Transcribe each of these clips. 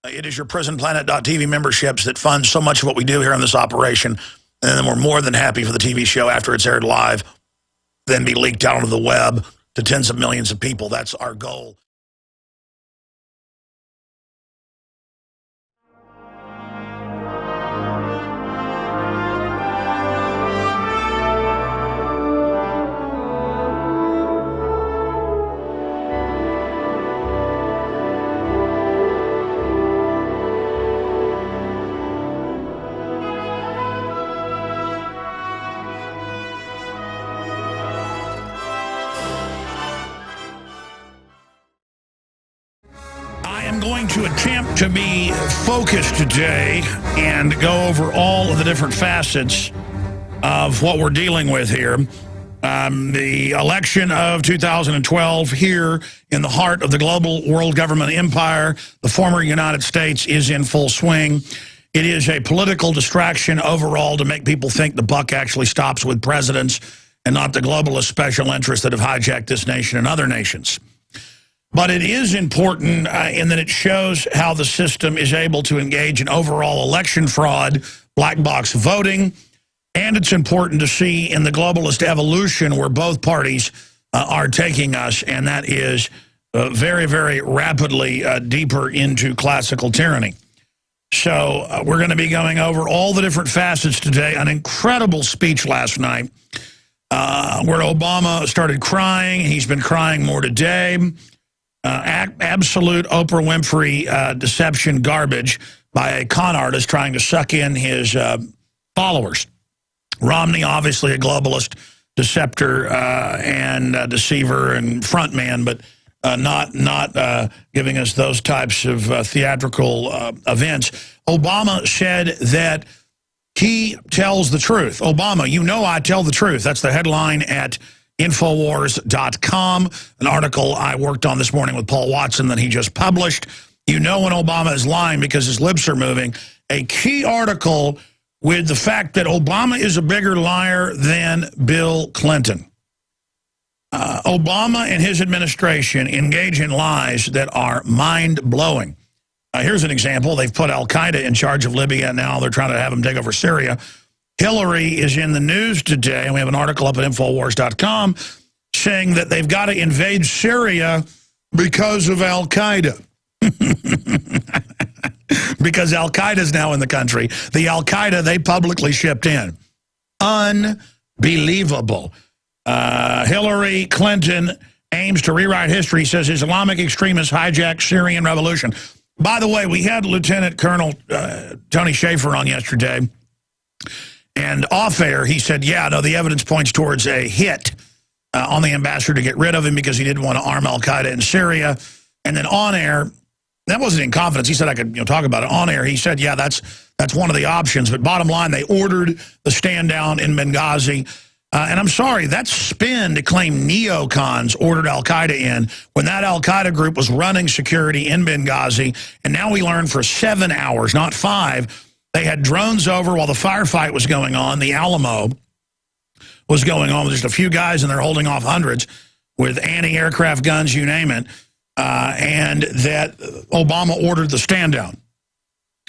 It is your prisonplanet.tv memberships that fund so much of what we do here on this operation. And then we're more than happy for the TV show after it's aired live, then be leaked out onto the web to tens of millions of people. That's our goal. I'm going to attempt to be focused today and go over all of the different facets of what we're dealing with here. The election of 2012 here in the heart of the global world government empire, the former United States, is in full swing. It is a political distraction overall to make people think the buck actually stops with presidents and not the globalist special interests that have hijacked this nation and other nations. But it is important in that it shows how the system is able to engage in overall election fraud, black box voting, and it's important to see in the globalist evolution where both parties are taking us, and that is very, very rapidly deeper into classical tyranny. So we're going to be going over all the different facets today. An incredible speech last night where Obama started crying. He's been crying more today. Absolute Oprah Winfrey deception garbage by a con artist trying to suck in his followers. Romney, obviously a globalist deceptor and deceiver and front man, but not giving us those types of theatrical events. Obama said that he tells the truth. Obama, you know I tell the truth. That's the headline at Infowars.com, an article I worked on this morning with Paul Watson that he just published. You know when Obama is lying because his lips are moving. A key article with the fact that Obama is a bigger liar than Bill Clinton. Obama and his administration engage in lies that are mind-blowing. Here's an example. They've put al-Qaeda in charge of Libya. Now they're trying to have them take over Syria. Hillary is in the news today, and we have an article up at Infowars.com saying that they've got to invade Syria because of al-Qaeda. Because al-Qaeda is now in the country. The al-Qaeda they publicly shipped in. Unbelievable. Hillary Clinton aims to rewrite history, says Islamic extremists hijacked Syrian revolution. By the way, we had Lieutenant Colonel Tony Schaefer on yesterday. And off air, he said, yeah, no, the evidence points towards a hit on the ambassador to get rid of him because he didn't want to arm al-Qaeda in Syria. And then on air, that wasn't in confidence. He said I could talk about it. On air, he said, yeah, that's one of the options. But bottom line, they ordered the stand down in Benghazi. And I'm sorry, that's spin to claim neocons ordered al-Qaeda in when that al-Qaeda group was running security in Benghazi. And now we learned for 7 hours, not 5, they had drones over while the firefight was going on. The Alamo was going on with just a few guys, and they're holding off hundreds with anti-aircraft guns, you name it, and that Obama ordered the stand-down.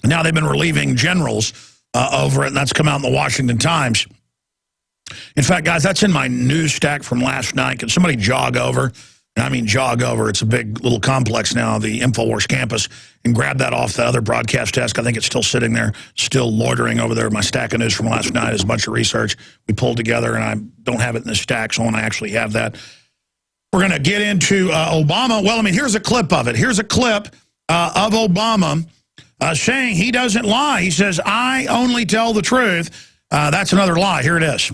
Now they've been relieving generals over it, and that's come out in the Washington Times. In fact, guys, that's in my news stack from last night. Can somebody jog over? And I mean jog over. It's a big little complex now, the InfoWars campus, and grab that off the other broadcast desk. I think it's still sitting there, still loitering over there. My stack of news from last night is a bunch of research we pulled together, and I don't have it in the stack, so I want to actually have that. We're going to get into Obama. Well, I mean, here's a clip of it. Here's a clip of Obama saying he doesn't lie. He says, I only tell the truth. That's another lie. Here it is.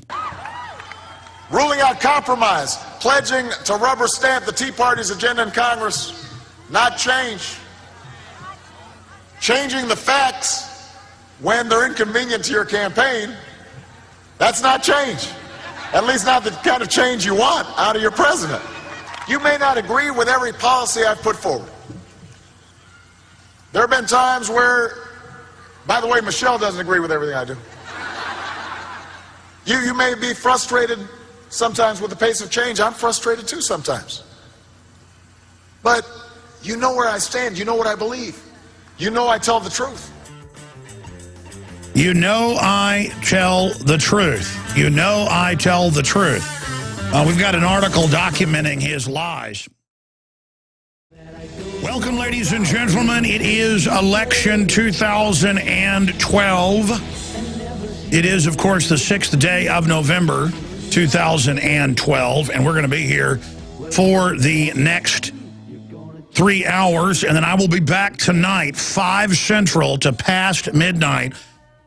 Ruling out compromise, pledging to rubber stamp the Tea Party's agenda in Congress, not change. Changing the facts when they're inconvenient to your campaign, that's not change. At least not the kind of change you want out of your president. You may not agree with every policy I've put forward. There have been times where, by the way, Michelle doesn't agree with everything I do. You may be frustrated sometimes with the pace of change. I'm frustrated too sometimes. But you know where I stand. You know what I believe. You know I tell the truth. You know I tell the truth. You know I tell the truth. We've got an article documenting his lies. Welcome, ladies and gentlemen. It is election 2012. It is, of course, the 6th day of November, 2012, and we're going to be here for the next 3 hours, and then I will be back tonight, 5 Central to past midnight,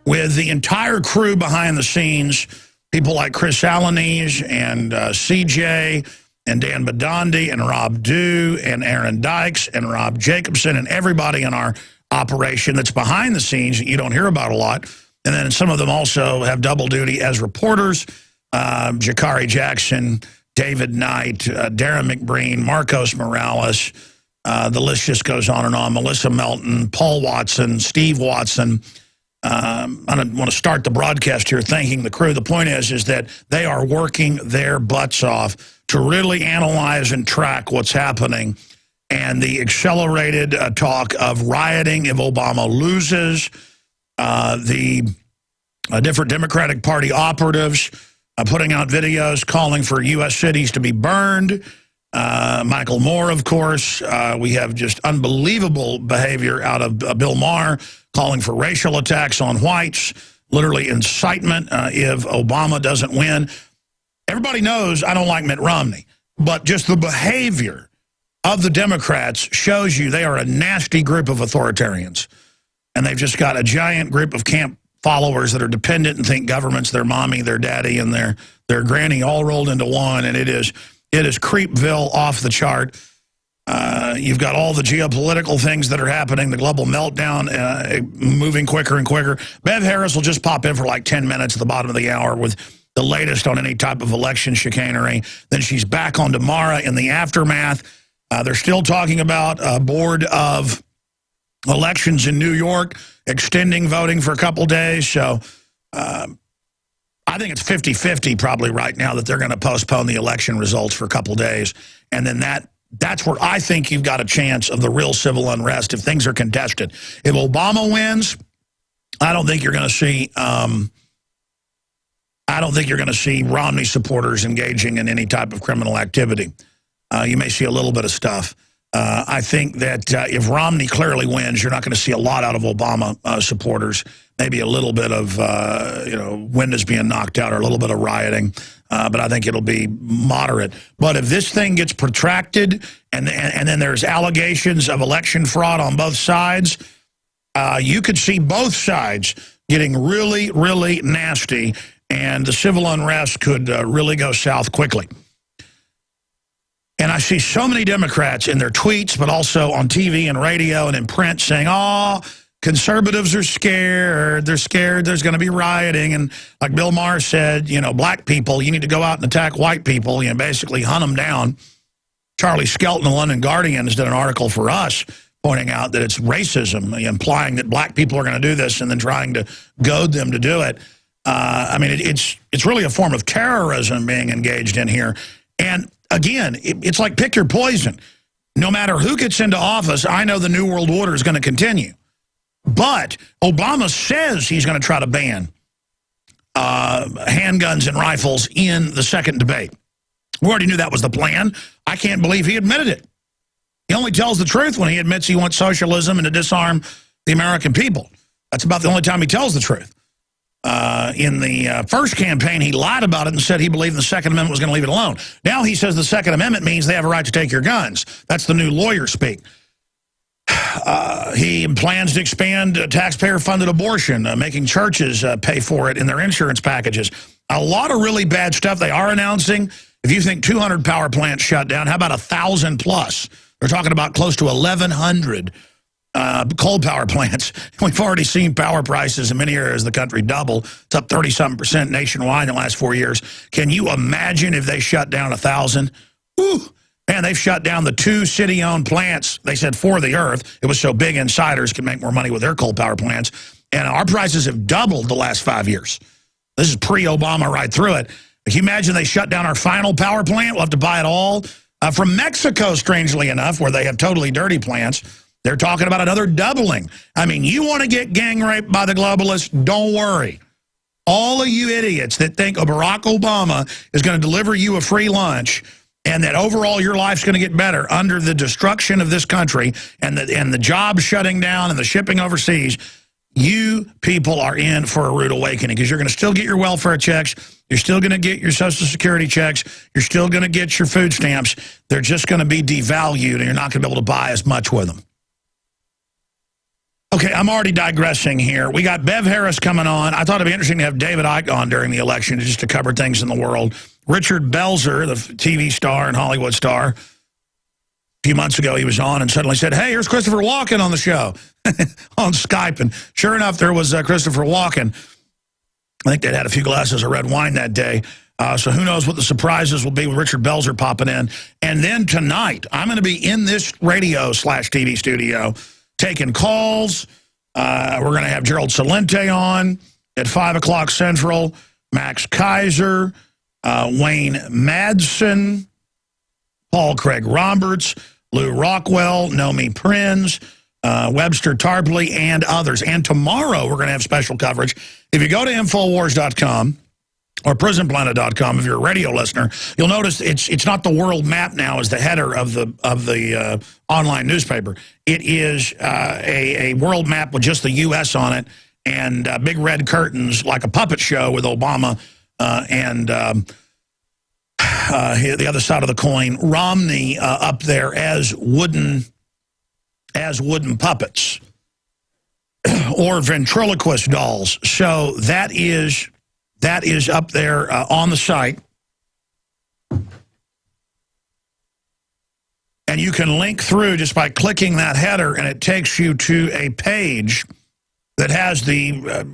with the entire crew behind the scenes, people like Chris Alanese and CJ and Dan Badandi and Rob Dew and Aaron Dykes and Rob Jacobson and everybody in our operation that's behind the scenes that you don't hear about a lot. And then some of them also have double duty as reporters, Jakari Jackson, David Knight, Darren McBreen, Marcos Morales. The list just goes on and on. Melissa Melton, Paul Watson, Steve Watson. I don't want to start the broadcast here thanking the crew. The point is that they are working their butts off to really analyze and track what's happening. And the accelerated talk of rioting if Obama loses, the different Democratic Party operatives putting out videos calling for U.S. cities to be burned. Michael Moore, of course. We have just unbelievable behavior out of Bill Maher, calling for racial attacks on whites, literally incitement if Obama doesn't win. Everybody knows I don't like Mitt Romney, but just the behavior of the Democrats shows you they are a nasty group of authoritarians. And they've just got a giant group of camp followers that are dependent and think government's their mommy, their daddy, and their granny all rolled into one, and it is Creepville off the chart. You've got all the geopolitical things that are happening, the global meltdown moving quicker and quicker. Bev Harris will just pop in for like 10 minutes at the bottom of the hour with the latest on any type of election chicanery. Then she's back on tomorrow in the aftermath. They're still talking about a board of elections in New York, extending voting for a couple days. So I think it's 50-50 probably right now that they're going to postpone the election results for a couple days. And then that's where I think you've got a chance of the real civil unrest if things are contested. If Obama wins, I don't think you're going to see Romney supporters engaging in any type of criminal activity. You may see a little bit of stuff. I think that if Romney clearly wins, you're not going to see a lot out of Obama supporters. Maybe a little bit of, windows being knocked out or a little bit of rioting. But I think it'll be moderate. But if this thing gets protracted and then there's allegations of election fraud on both sides, you could see both sides getting really, really nasty, and the civil unrest could really go south quickly. And I see so many Democrats in their tweets, but also on TV and radio and in print saying, oh, conservatives are scared. They're scared there's going to be rioting. And like Bill Maher said, black people, you need to go out and attack white people, basically hunt them down. Charlie Skelton, the London Guardian, has done an article for us pointing out that it's racism, implying that black people are going to do this and then trying to goad them to do it. It's really a form of terrorism being engaged in here. And again, it's like pick your poison. No matter who gets into office, I know the New World Order is going to continue. But Obama says he's going to try to ban handguns and rifles in the second debate. We already knew that was the plan. I can't believe he admitted it. He only tells the truth when he admits he wants socialism and to disarm the American people. That's about the only time he tells the truth. In the first campaign, he lied about it and said he believed the Second Amendment was going to leave it alone. Now he says the Second Amendment means they have a right to take your guns. That's the new lawyer speak. He plans to expand taxpayer-funded abortion, making churches pay for it in their insurance packages. A lot of really bad stuff they are announcing. If you think 200 power plants shut down, how about 1,000 plus? They're talking about close to 1,100 coal power plants. We've already seen power prices in many areas of the country double. It's up 30-something% nationwide in the last 4 years. Can you imagine if they shut down 1,000? Whew. Man, they've shut down the 2 city-owned plants, they said, for the earth. It was so big insiders could make more money with their coal power plants. And our prices have doubled the last 5 years. This is pre-Obama right through it. Can you imagine they shut down our final power plant? We'll have to buy it all from Mexico, strangely enough, where they have totally dirty plants. They're talking about another doubling. I mean, you want to get gang raped by the globalists? Don't worry. All of you idiots that think Barack Obama is going to deliver you a free lunch and that overall your life's going to get better under the destruction of this country and the jobs shutting down and the shipping overseas, you people are in for a rude awakening because you're going to still get your welfare checks. You're still going to get your Social Security checks. You're still going to get your food stamps. They're just going to be devalued and you're not going to be able to buy as much with them. Okay, I'm already digressing here. We got Bev Harris coming on. I thought it'd be interesting to have David Icke on during the election just to cover things in the world. Richard Belzer, the TV star and Hollywood star, a few months ago he was on and suddenly said, hey, here's Christopher Walken on the show on Skype. And sure enough, there was Christopher Walken. I think they'd had a few glasses of red wine that day. So who knows what the surprises will be with Richard Belzer popping in. And then tonight, I'm going to be in this radio/TV studio taking calls. We're going to have Gerald Celente on at 5 o'clock Central, Max Kaiser, Wayne Madsen, Paul Craig Roberts, Lou Rockwell, Nomi Prinz, Webster Tarpley, and others. And tomorrow we're going to have special coverage. If you go to Infowars.com or PrisonPlanet.com, if you're a radio listener, you'll notice it's not the world map now as the header of the online newspaper. It is a world map with just the U.S. on it and big red curtains like a puppet show with Obama and the other side of the coin, Romney up there as wooden puppets or ventriloquist dolls. So that is up there on the site. And you can link through just by clicking that header, and it takes you to a page that has the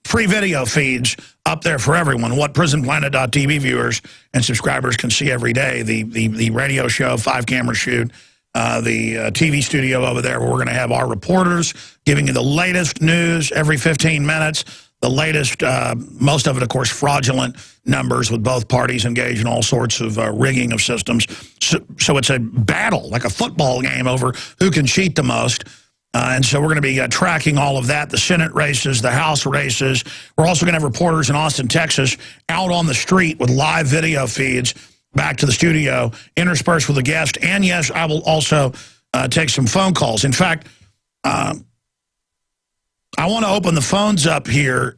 free video feeds up there for everyone, what PrisonPlanet.tv viewers and subscribers can see every day. The radio show, 5-camera shoot, the TV studio over there where we're going to have our reporters giving you the latest news every 15 minutes, the latest, most of it, of course, fraudulent numbers with both parties engaged in all sorts of rigging of systems. So it's a battle, like a football game over who can cheat the most. And so we're going to be tracking all of that, the Senate races, the House races. We're also going to have reporters in Austin, Texas, out on the street with live video feeds back to the studio, interspersed with a guest. And, yes, I will also take some phone calls. In fact, I want to open the phones up here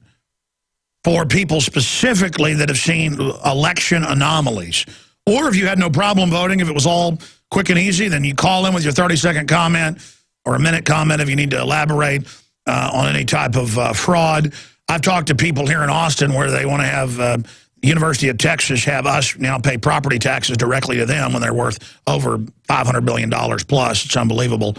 for people specifically that have seen election anomalies. Or if you had no problem voting, if it was all quick and easy, then you call in with your 30-second comment or a minute comment if you need to elaborate on any type of fraud. I've talked to people here in Austin where they want to have University of Texas have us now pay property taxes directly to them when they're worth over $500 billion plus. It's unbelievable.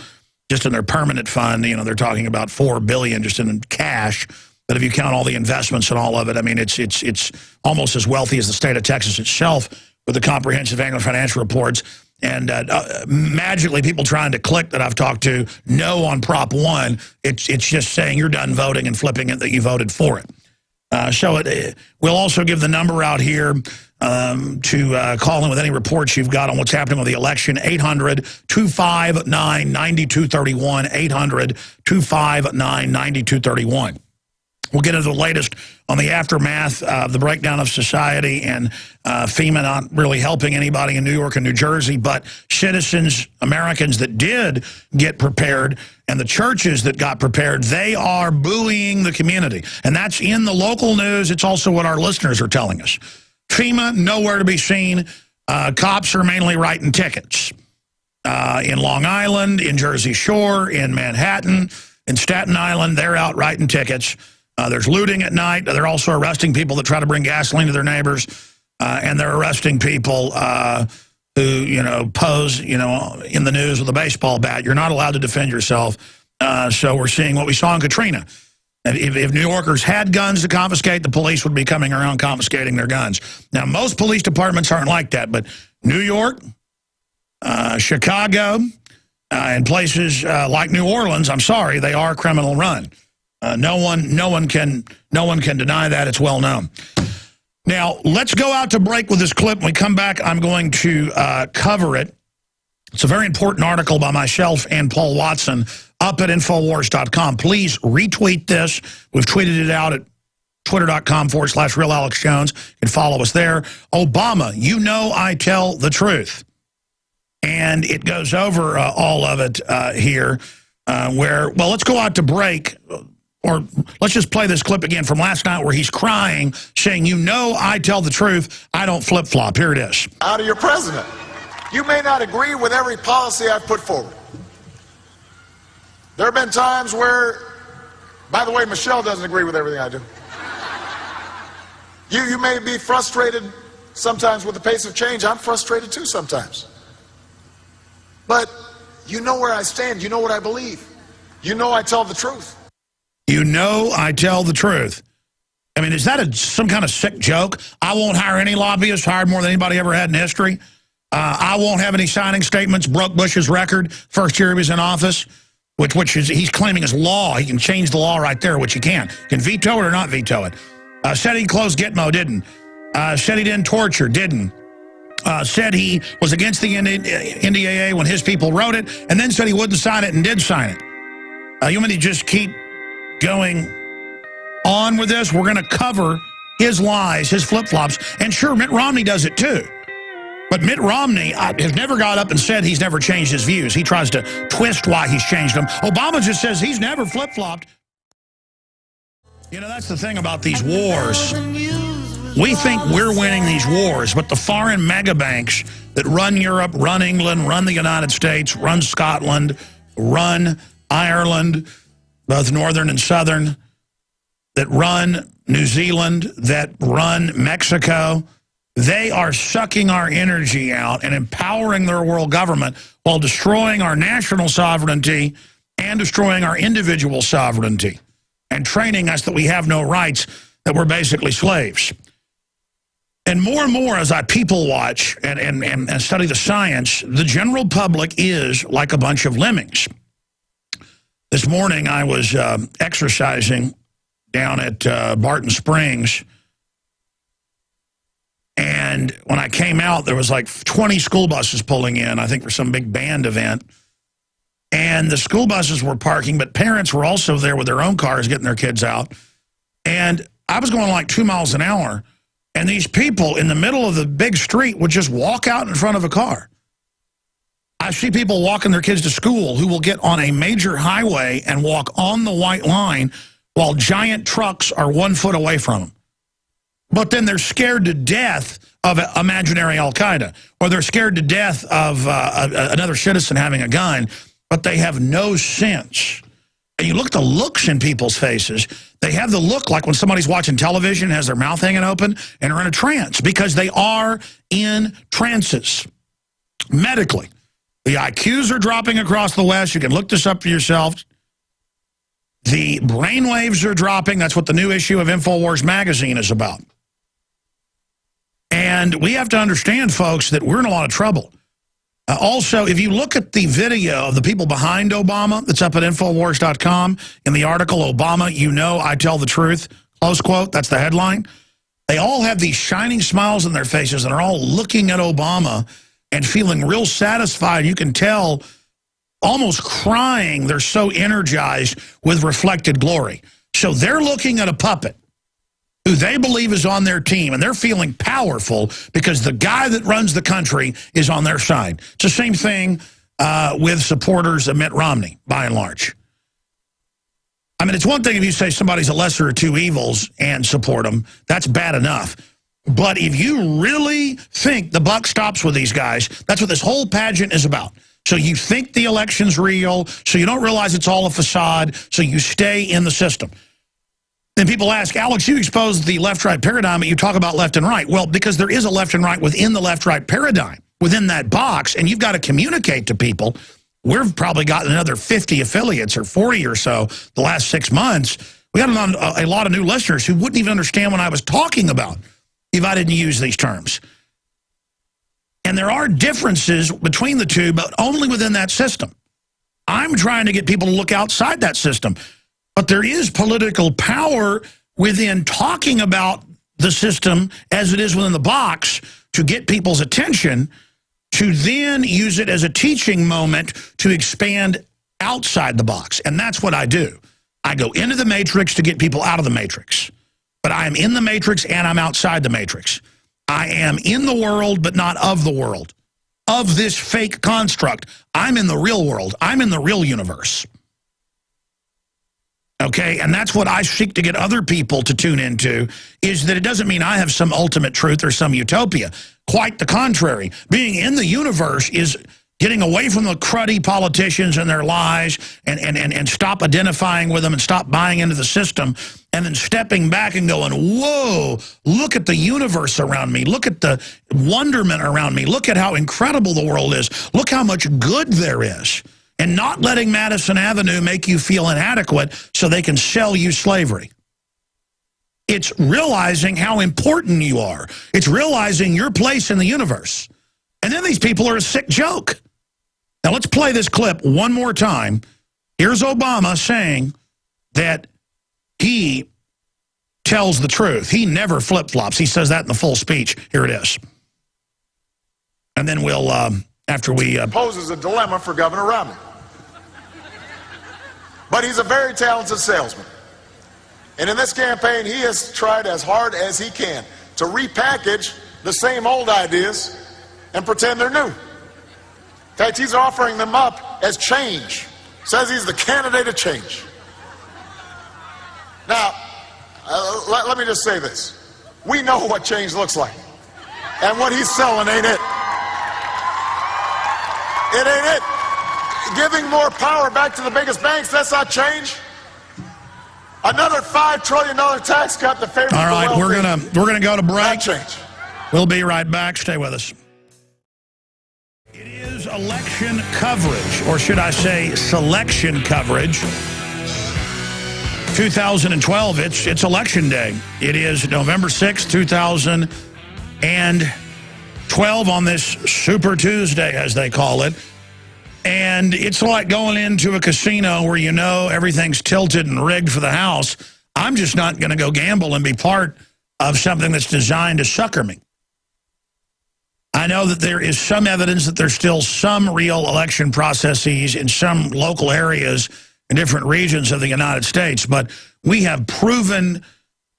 Just in their permanent fund, you know, they're talking about $4 billion just in cash. But if you count all the investments and all of it, I mean, it's almost as wealthy as the state of Texas itself with the comprehensive annual financial reports. And magically, people trying to click that I've talked to no on Prop 1. It's just saying you're done voting and flipping it that you voted for it. We'll also give the number out here to call in with any reports you've got on what's happening with the election. 800-259-9231. 800-259-9231. We'll get into the latest on the aftermath of the breakdown of society and FEMA not really helping anybody in New York and New Jersey, but citizens, Americans that did get prepared and the churches that got prepared, they are buoying the community. And that's in the local news. It's also what our listeners are telling us. FEMA, nowhere to be seen. Cops are mainly writing tickets. In Long Island, in Jersey Shore, in Manhattan, in Staten Island, they're out writing tickets. There's looting at night. They're also arresting people that try to bring gasoline to their neighbors. And they're arresting people who, you know, pose, you know, in the news with a baseball bat. You're not allowed to defend yourself. So we're seeing what we saw in Katrina. If New Yorkers had guns to confiscate, the police would be coming around confiscating their guns. Now, most police departments aren't like that, but New York, Chicago, and places like New Orleans, I'm sorry, they are criminal run. No one can deny that. It's well known. Now, let's go out to break with this clip. When we come back, I'm going to cover it It's a very important article by myself and Paul Watson up at Infowars.com. Please retweet this. We've tweeted it out at Twitter.com/RealAlexJones. You can follow us there. Obama, you know I tell the truth. And it goes over all of it here where, well, let's go out to break. Or let's just play this clip again from last night where he's crying, saying, you know I tell the truth. I don't flip-flop. Here it is. Out of your president. You may not agree with every policy I've put forward. There have been times where, by the way, Michelle doesn't agree with everything I do. You may be frustrated sometimes with the pace of change. I'm frustrated too sometimes. But you know where I stand. You know what I believe. You know I tell the truth. You know I tell the truth. I mean, is that some kind of sick joke? I won't hire any lobbyists, hired more than anybody ever had in history. I won't have any signing statements, broke Bush's record, first year he was in office, which is, he's claiming is law. He can change the law right there, which he can. Can veto it or not veto it. Said he closed Gitmo, didn't. Said he didn't torture, didn't. Said he was against the NDAA when his people wrote it, and then said he wouldn't sign it and did sign it. You want me to just keep going on with this? We're going to cover his lies, his flip-flops, and sure, Mitt Romney does it too. But Mitt Romney has never got up and said he's never changed his views. He tries to twist why he's changed them. Obama just says he's never flip-flopped. You know, that's the thing about these wars. We think we're winning these wars, but the foreign mega banks that run Europe, run England, run the United States, run Scotland, run Ireland, both northern and southern, that run New Zealand, that run Mexico, they are sucking our energy out and empowering their world government while destroying our national sovereignty and destroying our individual sovereignty and training us that we have no rights, that we're basically slaves. And more as I people watch and study the science, the general public is like a bunch of lemmings. This morning I was exercising down at Barton Springs, and when I came out, there was like 20 school buses pulling in, I think for some big band event. And the school buses were parking, but parents were also there with their own cars getting their kids out. And I was going like 2 miles an hour, and these people in the middle of the big street would just walk out in front of a car. I see people walking their kids to school who will get on a major highway and walk on the white line while giant trucks are 1 foot away from them. But then they're scared to death of imaginary Al-Qaeda, or they're scared to death of another citizen having a gun, but they have no sense. And you look at the looks in people's faces, they have the look like when somebody's watching television, has their mouth hanging open, and are in a trance, because they are in trances. Medically, the IQs are dropping across the West. You can look this up for yourself. The brain waves are dropping. That's what the new issue of InfoWars magazine is about. And we have to understand, folks, that we're in a lot of trouble. Also, if you look at the video of the people behind Obama that's up at Infowars.com, in the article, Obama, you know I tell the truth, close quote, that's the headline. They all have these shining smiles on their faces and are all looking at Obama and feeling real satisfied. You can tell, almost crying. They're so energized with reflected glory. So they're looking at a puppet who they believe is on their team, and they're feeling powerful because the guy that runs the country is on their side. It's the same thing with supporters of Mitt Romney, by and large. I mean, it's one thing if you say somebody's a lesser of two evils and support them. That's bad enough. But if you really think the buck stops with these guys, that's what this whole pageant is about. So you think the election's real, so you don't realize it's all a facade, so you stay in the system. Then people ask, Alex, you expose the left-right paradigm, but you talk about left and right. Well, because there is a left and right within the left-right paradigm, within that box, and you've got to communicate to people. We've probably gotten another 50 affiliates or 40 or so the last 6 months. We got a lot of new listeners who wouldn't even understand what I was talking about if I didn't use these terms. And there are differences between the two, but only within that system. I'm trying to get people to look outside that system. But there is political power within talking about the system as it is within the box to get people's attention to then use it as a teaching moment to expand outside the box. And that's what I do. I go into the matrix to get people out of the matrix. But I am in the matrix and I'm outside the matrix. I am in the world, but not of the world, of this fake construct. I'm in the real world. I'm in the real universe. Okay, and that's what I seek to get other people to tune into, is that it doesn't mean I have some ultimate truth or some utopia. Quite the contrary. Being in the universe is getting away from the cruddy politicians and their lies and stop identifying with them and stop buying into the system, and then stepping back and going, whoa, look at the universe around me. Look at the wonderment around me. Look at how incredible the world is. Look how much good there is. And not letting Madison Avenue make you feel inadequate so they can sell you slavery. It's realizing how important you are. It's realizing your place in the universe. And then these people are a sick joke. Now let's play this clip one more time. Here's Obama saying that he tells the truth. He never flip-flops. He says that in the full speech. Here it is. And then we'll, after we... poses a dilemma for Governor Romney. But he's a very talented salesman. And in this campaign, he has tried as hard as he can to repackage the same old ideas and pretend they're new. In fact, he's offering them up as change. Says he's the candidate of change. Now, let me just say this. We know what change looks like. And what he's selling ain't it. It ain't it. Giving more power back to the biggest banks, that's not change. Another $5 trillion tax cut that favors the wealthy. All right, we're gonna go to break. Not change. We'll be right back. Stay with us. It is election coverage, or should I say selection coverage. 2012, it's election day. It is November 6th, 2012 on this Super Tuesday, as they call it. And it's like going into a casino where you know everything's tilted and rigged for the house. I'm just not going to go gamble and be part of something that's designed to sucker me. I know that there is some evidence that there's still some real election processes in some local areas in different regions of the United States, but we have proven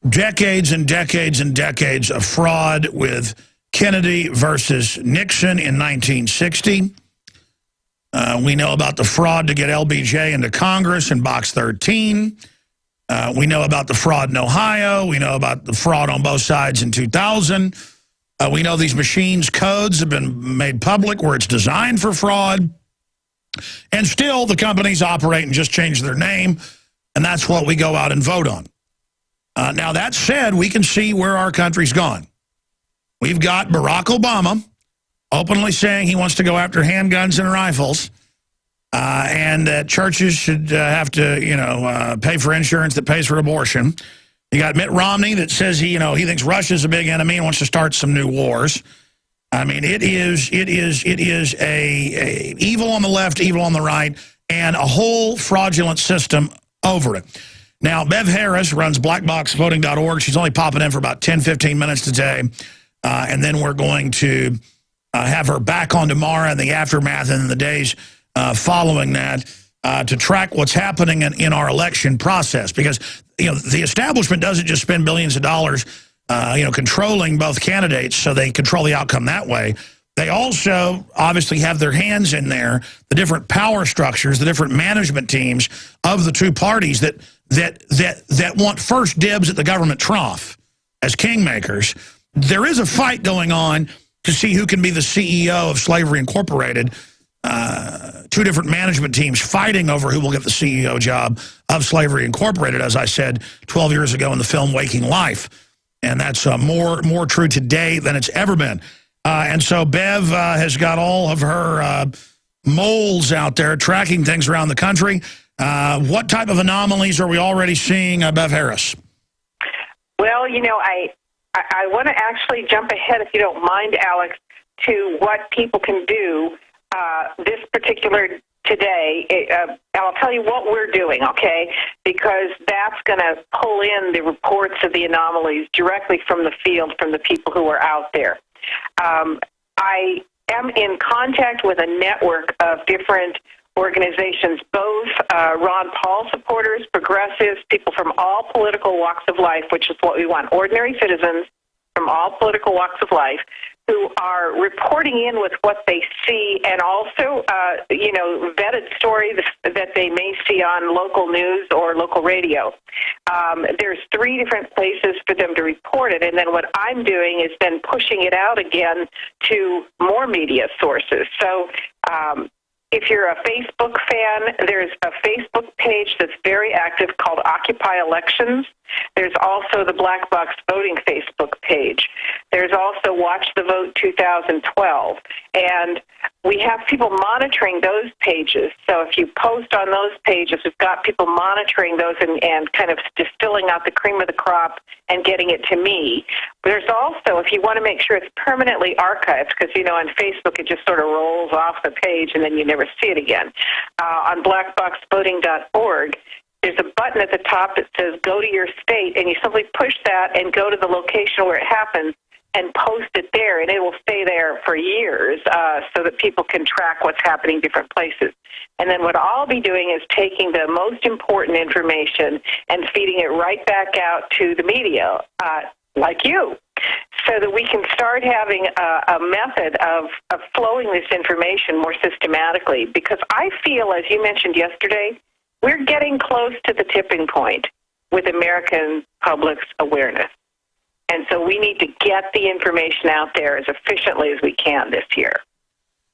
decades and decades and decades of fraud with Kennedy versus Nixon in 1960. We know about the fraud to get LBJ into Congress in Box 13. We know about the fraud in Ohio. We know about the fraud on both sides in 2000. We know these machines' codes have been made public where it's designed for fraud. And still, the companies operate and just change their name, and that's what we go out and vote on. Now, that said, we can see where our country's gone. We've got Barack Obama openly saying he wants to go after handguns and rifles, and that churches should have to, pay for insurance that pays for abortion. You got Mitt Romney that says he thinks Russia's a big enemy and wants to start some new wars. I mean, it is a evil on the left, evil on the right, and a whole fraudulent system over it. Now, Bev Harris runs blackboxvoting.org. She's only popping in for about 10, 15 minutes today, and then we're going to have her back on tomorrow in the aftermath and in the days following that to track what's happening in our election process. Because, the establishment doesn't just spend billions of dollars, controlling both candidates so they control the outcome that way. They also obviously have their hands in there, the different power structures, the different management teams of the two parties that want first dibs at the government trough as kingmakers. There is a fight going on to see who can be the CEO of Slavery Incorporated. Two different management teams fighting over who will get the CEO job of Slavery Incorporated, as I said 12 years ago in the film Waking Life. And that's more true today than it's ever been. And so Bev has got all of her moles out there tracking things around the country. What type of anomalies are we already seeing, Bev Harris? Well, I want to actually jump ahead, if you don't mind, Alex, to what people can do this particular today. I'll tell you what we're doing, okay, because that's going to pull in the reports of the anomalies directly from the field, from the people who are out there. I am in contact with a network of different organizations, both Ron Paul supporters, progressives, people from all political walks of life, which is what we want, ordinary citizens from all political walks of life, who are reporting in with what they see, and also, vetted stories that they may see on local news or local radio. There's 3 different places for them to report it, and then what I'm doing is then pushing it out again to more media sources. So if you're a Facebook fan, there's a Facebook page that's very active called Occupy Elections. There's also the Black Box Voting Facebook page. There's also Watch the Vote 2012. And we have people monitoring those pages. So if you post on those pages, we've got people monitoring those and kind of distilling out the cream of the crop and getting it to me. There's also, if you want to make sure it's permanently archived, because, on Facebook it just sort of rolls off the page and then you never see it again, on blackboxvoting.org, there's a button at the top that says go to your state, and you simply push that and go to the location where it happens and post it there, and it will stay there for years so that people can track what's happening in different places. And then what I'll be doing is taking the most important information and feeding it right back out to the media, like you, so that we can start having a method of flowing this information more systematically. Because I feel, as you mentioned yesterday, we're getting close to the tipping point with American public's awareness. And so we need to get the information out there as efficiently as we can this year.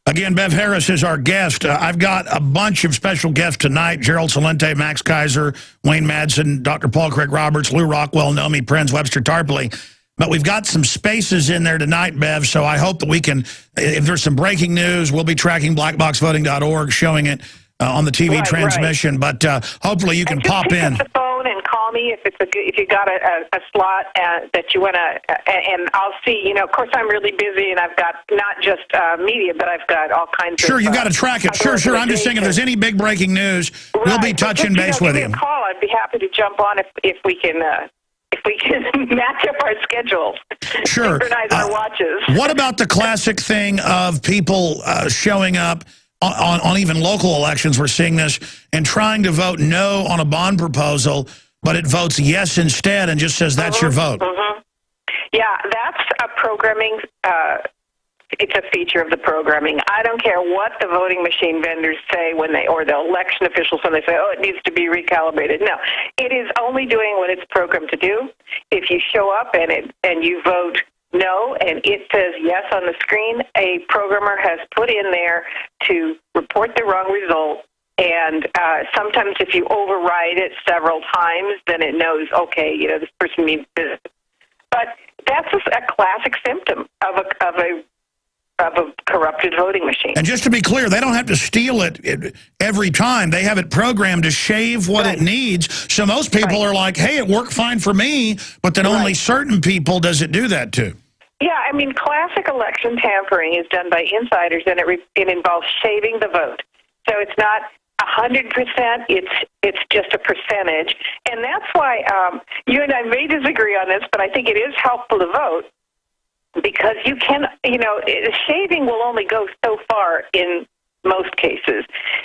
Again, Bev Harris is our guest. I've got a bunch of special guests tonight: Gerald Celente, Max Kaiser, Wayne Madsen, Dr. Paul Craig Roberts, Lou Rockwell, Nomi Prinz, Webster Tarpley. But we've got some spaces in there tonight, Bev, so I hope that we can, if there's some breaking news, we'll be tracking blackboxvoting.org, showing it on the TV transmission. Right. But hopefully you can pop in. Pick up the phone and call me if you got a slot that you want to, and I'll see. Of course, I'm really busy, and I've got not just media, but I've got all kinds of. Sure, you got to track it. Sure. I'm just saying, if there's any big breaking news, we'll be touching base with you. Give me a call. I'd be happy to jump on if we can. If we can match up our schedules, sure. Synchronize our watches. What about the classic thing of people showing up on even local elections? We're seeing this, and trying to vote no on a bond proposal, but it votes yes instead and just says that's your vote. Yeah, that's a programming. It's a feature of the programming. I don't care what the voting machine vendors say or the election officials when they say, it needs to be recalibrated. No, it is only doing what it's programmed to do. If you show up and you vote no and it says yes on the screen, a programmer has put in there to report the wrong result. And sometimes if you override it several times, then it knows, okay, this person means this. But that's a classic symptom of a corrupted voting machine. And just to be clear, they don't have to steal it every time. They have it programmed to shave what it needs. So most people are like, hey, it worked fine for me, but then only certain people does it do that to. Yeah, classic election tampering is done by insiders, and it involves shaving the vote. So it's not 100%, it's just a percentage. And that's why you and I may disagree on this, but I think it is helpful to vote, because you can, shaving will only go so far in most cases.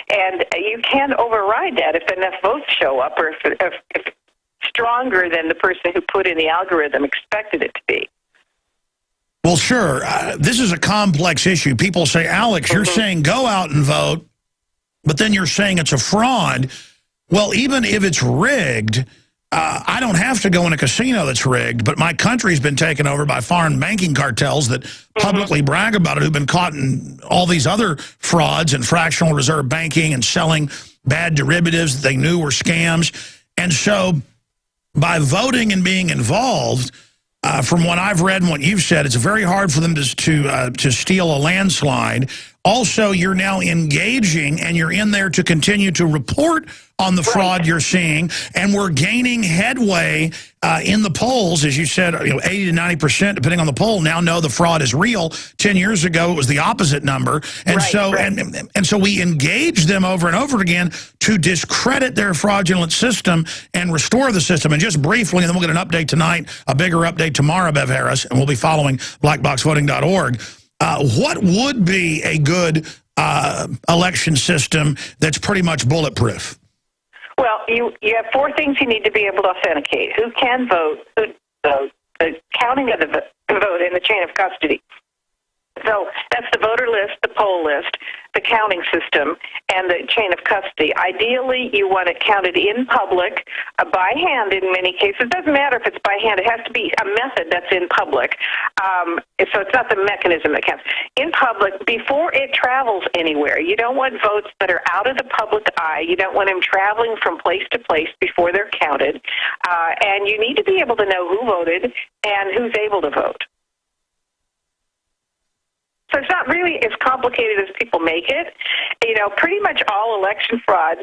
And you can override that if enough votes show up, or if it's stronger than the person who put in the algorithm expected it to be. Well, sure. This is a complex issue. People say, Alex, you're saying go out and vote, but then you're saying it's a fraud. Well, even if it's rigged, I don't have to go in a casino that's rigged, but my country's been taken over by foreign banking cartels that publicly brag about it, who've been caught in all these other frauds and fractional reserve banking and selling bad derivatives that they knew were scams. And so by voting and being involved, from what I've read and what you've said, it's very hard for them to steal a landslide. Also, you're now engaging, and you're in there to continue to report on the fraud you're seeing, and we're gaining headway in the polls. As you said, 80 to 90%, depending on the poll, now know the fraud is real. 10 years ago, it was the opposite number. And so we engage them over and over again to discredit their fraudulent system and restore the system. And just briefly, and then we'll get an update tonight, a bigger update tomorrow, Bev Harris, and we'll be following blackboxvoting.org. what would be a good election system that's pretty much bulletproof? Well, you have four things you need to be able to authenticate: who can vote, who vote, the counting of the vote, and the chain of custody. So that's the voter list, the poll list, the counting system, and the chain of custody. Ideally, you want it counted in public, by hand in many cases. It doesn't matter if it's by hand. It has to be a method that's in public. So it's not the mechanism that counts. In public, before it travels anywhere. You don't want votes that are out of the public eye. You don't want them traveling from place to place before they're counted. And you need to be able to know who voted and who's able to vote. So it's not really as complicated as people make it. You know, pretty much all election fraud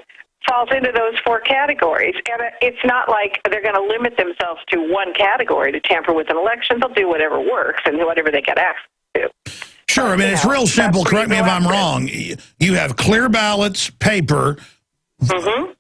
falls into those four categories. And it's not like they're going to limit themselves to one category to tamper with an election. They'll do whatever works and whatever they get access to. Sure. I mean, it's real simple. Correct me if I'm wrong. You have clear ballots, paper,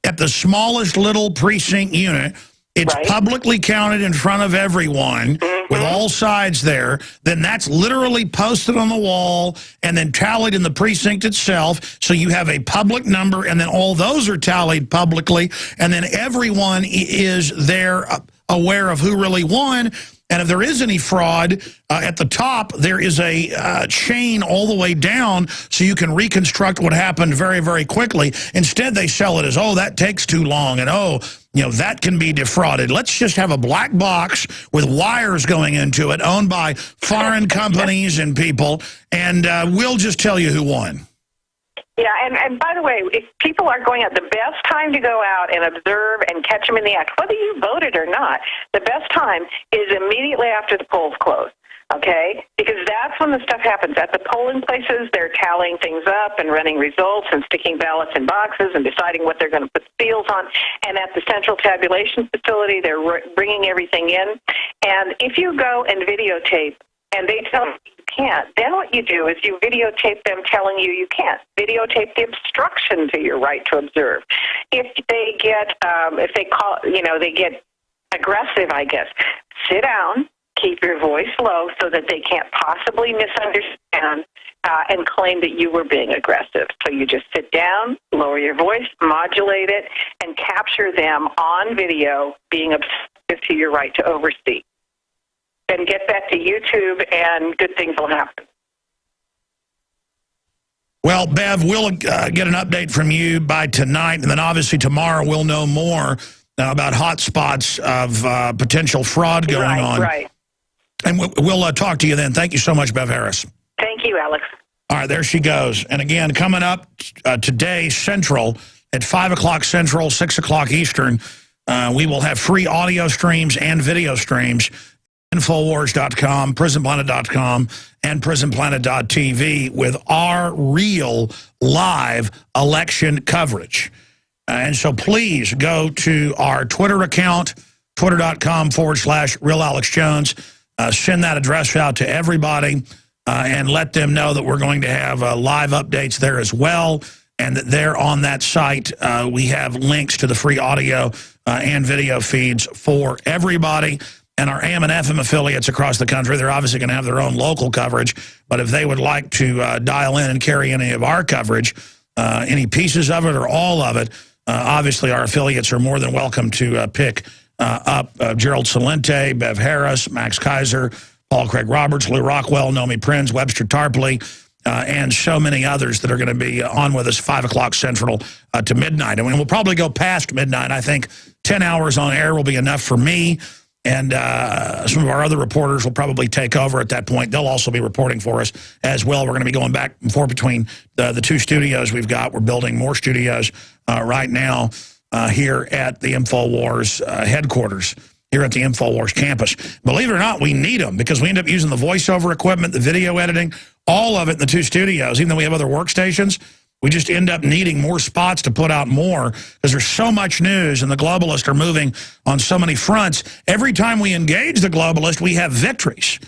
at the smallest little precinct unit. It's publicly counted in front of everyone with all sides there. Then that's literally posted on the wall and then tallied in the precinct itself. So you have a public number, and then all those are tallied publicly. And then everyone is there aware of who really won. And if there is any fraud, at the top, there is a chain all the way down so you can reconstruct what happened very, very quickly. Instead, they sell it as, oh, that takes too long, and oh, you know, that can be defrauded. Let's just have a black box with wires going into it, owned by foreign companies and people, and we'll just tell you who won. Yeah, and by the way, if people are going out, the best time to go out and observe and catch them in the act, whether you voted or not, the best time is immediately after the polls close, okay? Because that's when the stuff happens. At the polling places, they're tallying things up and running results and sticking ballots in boxes and deciding what they're going to put seals on. And at the central tabulation facility, they're bringing everything in. And if you go and videotape, and they tell you you can't, then what you do is you videotape them telling you you can't. Videotape the obstruction to your right to observe. If they get, they get aggressive, I guess, sit down, keep your voice low so that they can't possibly misunderstand and claim that you were being aggressive. So you just sit down, lower your voice, modulate it, and capture them on video being obstructive to your right to oversee. And get that to YouTube, and good things will happen. Well, Bev, we'll get an update from you by tonight, and then obviously tomorrow we'll know more about hot spots of potential fraud going on. Right. And we'll talk to you then. Thank you so much, Bev Harris. Thank you, Alex. All right, there she goes. And again, coming up today, Central, at 5 o'clock Central, 6 o'clock Eastern, we will have free audio streams and video streams. Infowars.com, PrisonPlanet.com, and PrisonPlanet.tv with our real live election coverage. And so please go to our Twitter account, twitter.com/RealAlexJones. Send that address out to everybody and let them know that we're going to have live updates there as well, and that there on that site we have links to the free audio and video feeds for everybody. And our AM and FM affiliates across the country, they're obviously going to have their own local coverage. But if they would like to dial in and carry any of our coverage, any pieces of it or all of it, obviously our affiliates are more than welcome to pick up Gerald Celente, Bev Harris, Max Kaiser, Paul Craig Roberts, Lou Rockwell, Nomi Prinz, Webster Tarpley, and so many others that are going to be on with us 5 o'clock Central to midnight. And we'll probably go past midnight. I think 10 hours on air will be enough for me. And some of our other reporters will probably take over at that point. They'll also be reporting for us as well. We're going to be going back and forth between the two studios we've got. We're building more studios right now here at the InfoWars headquarters, here at the InfoWars campus. Believe it or not, we need them because we end up using the voiceover equipment, the video editing, all of it in the two studios. Even though we have other workstations, we just end up needing more spots to put out more because there's so much news and the globalists are moving on so many fronts. Every time we engage the globalist, we have victories.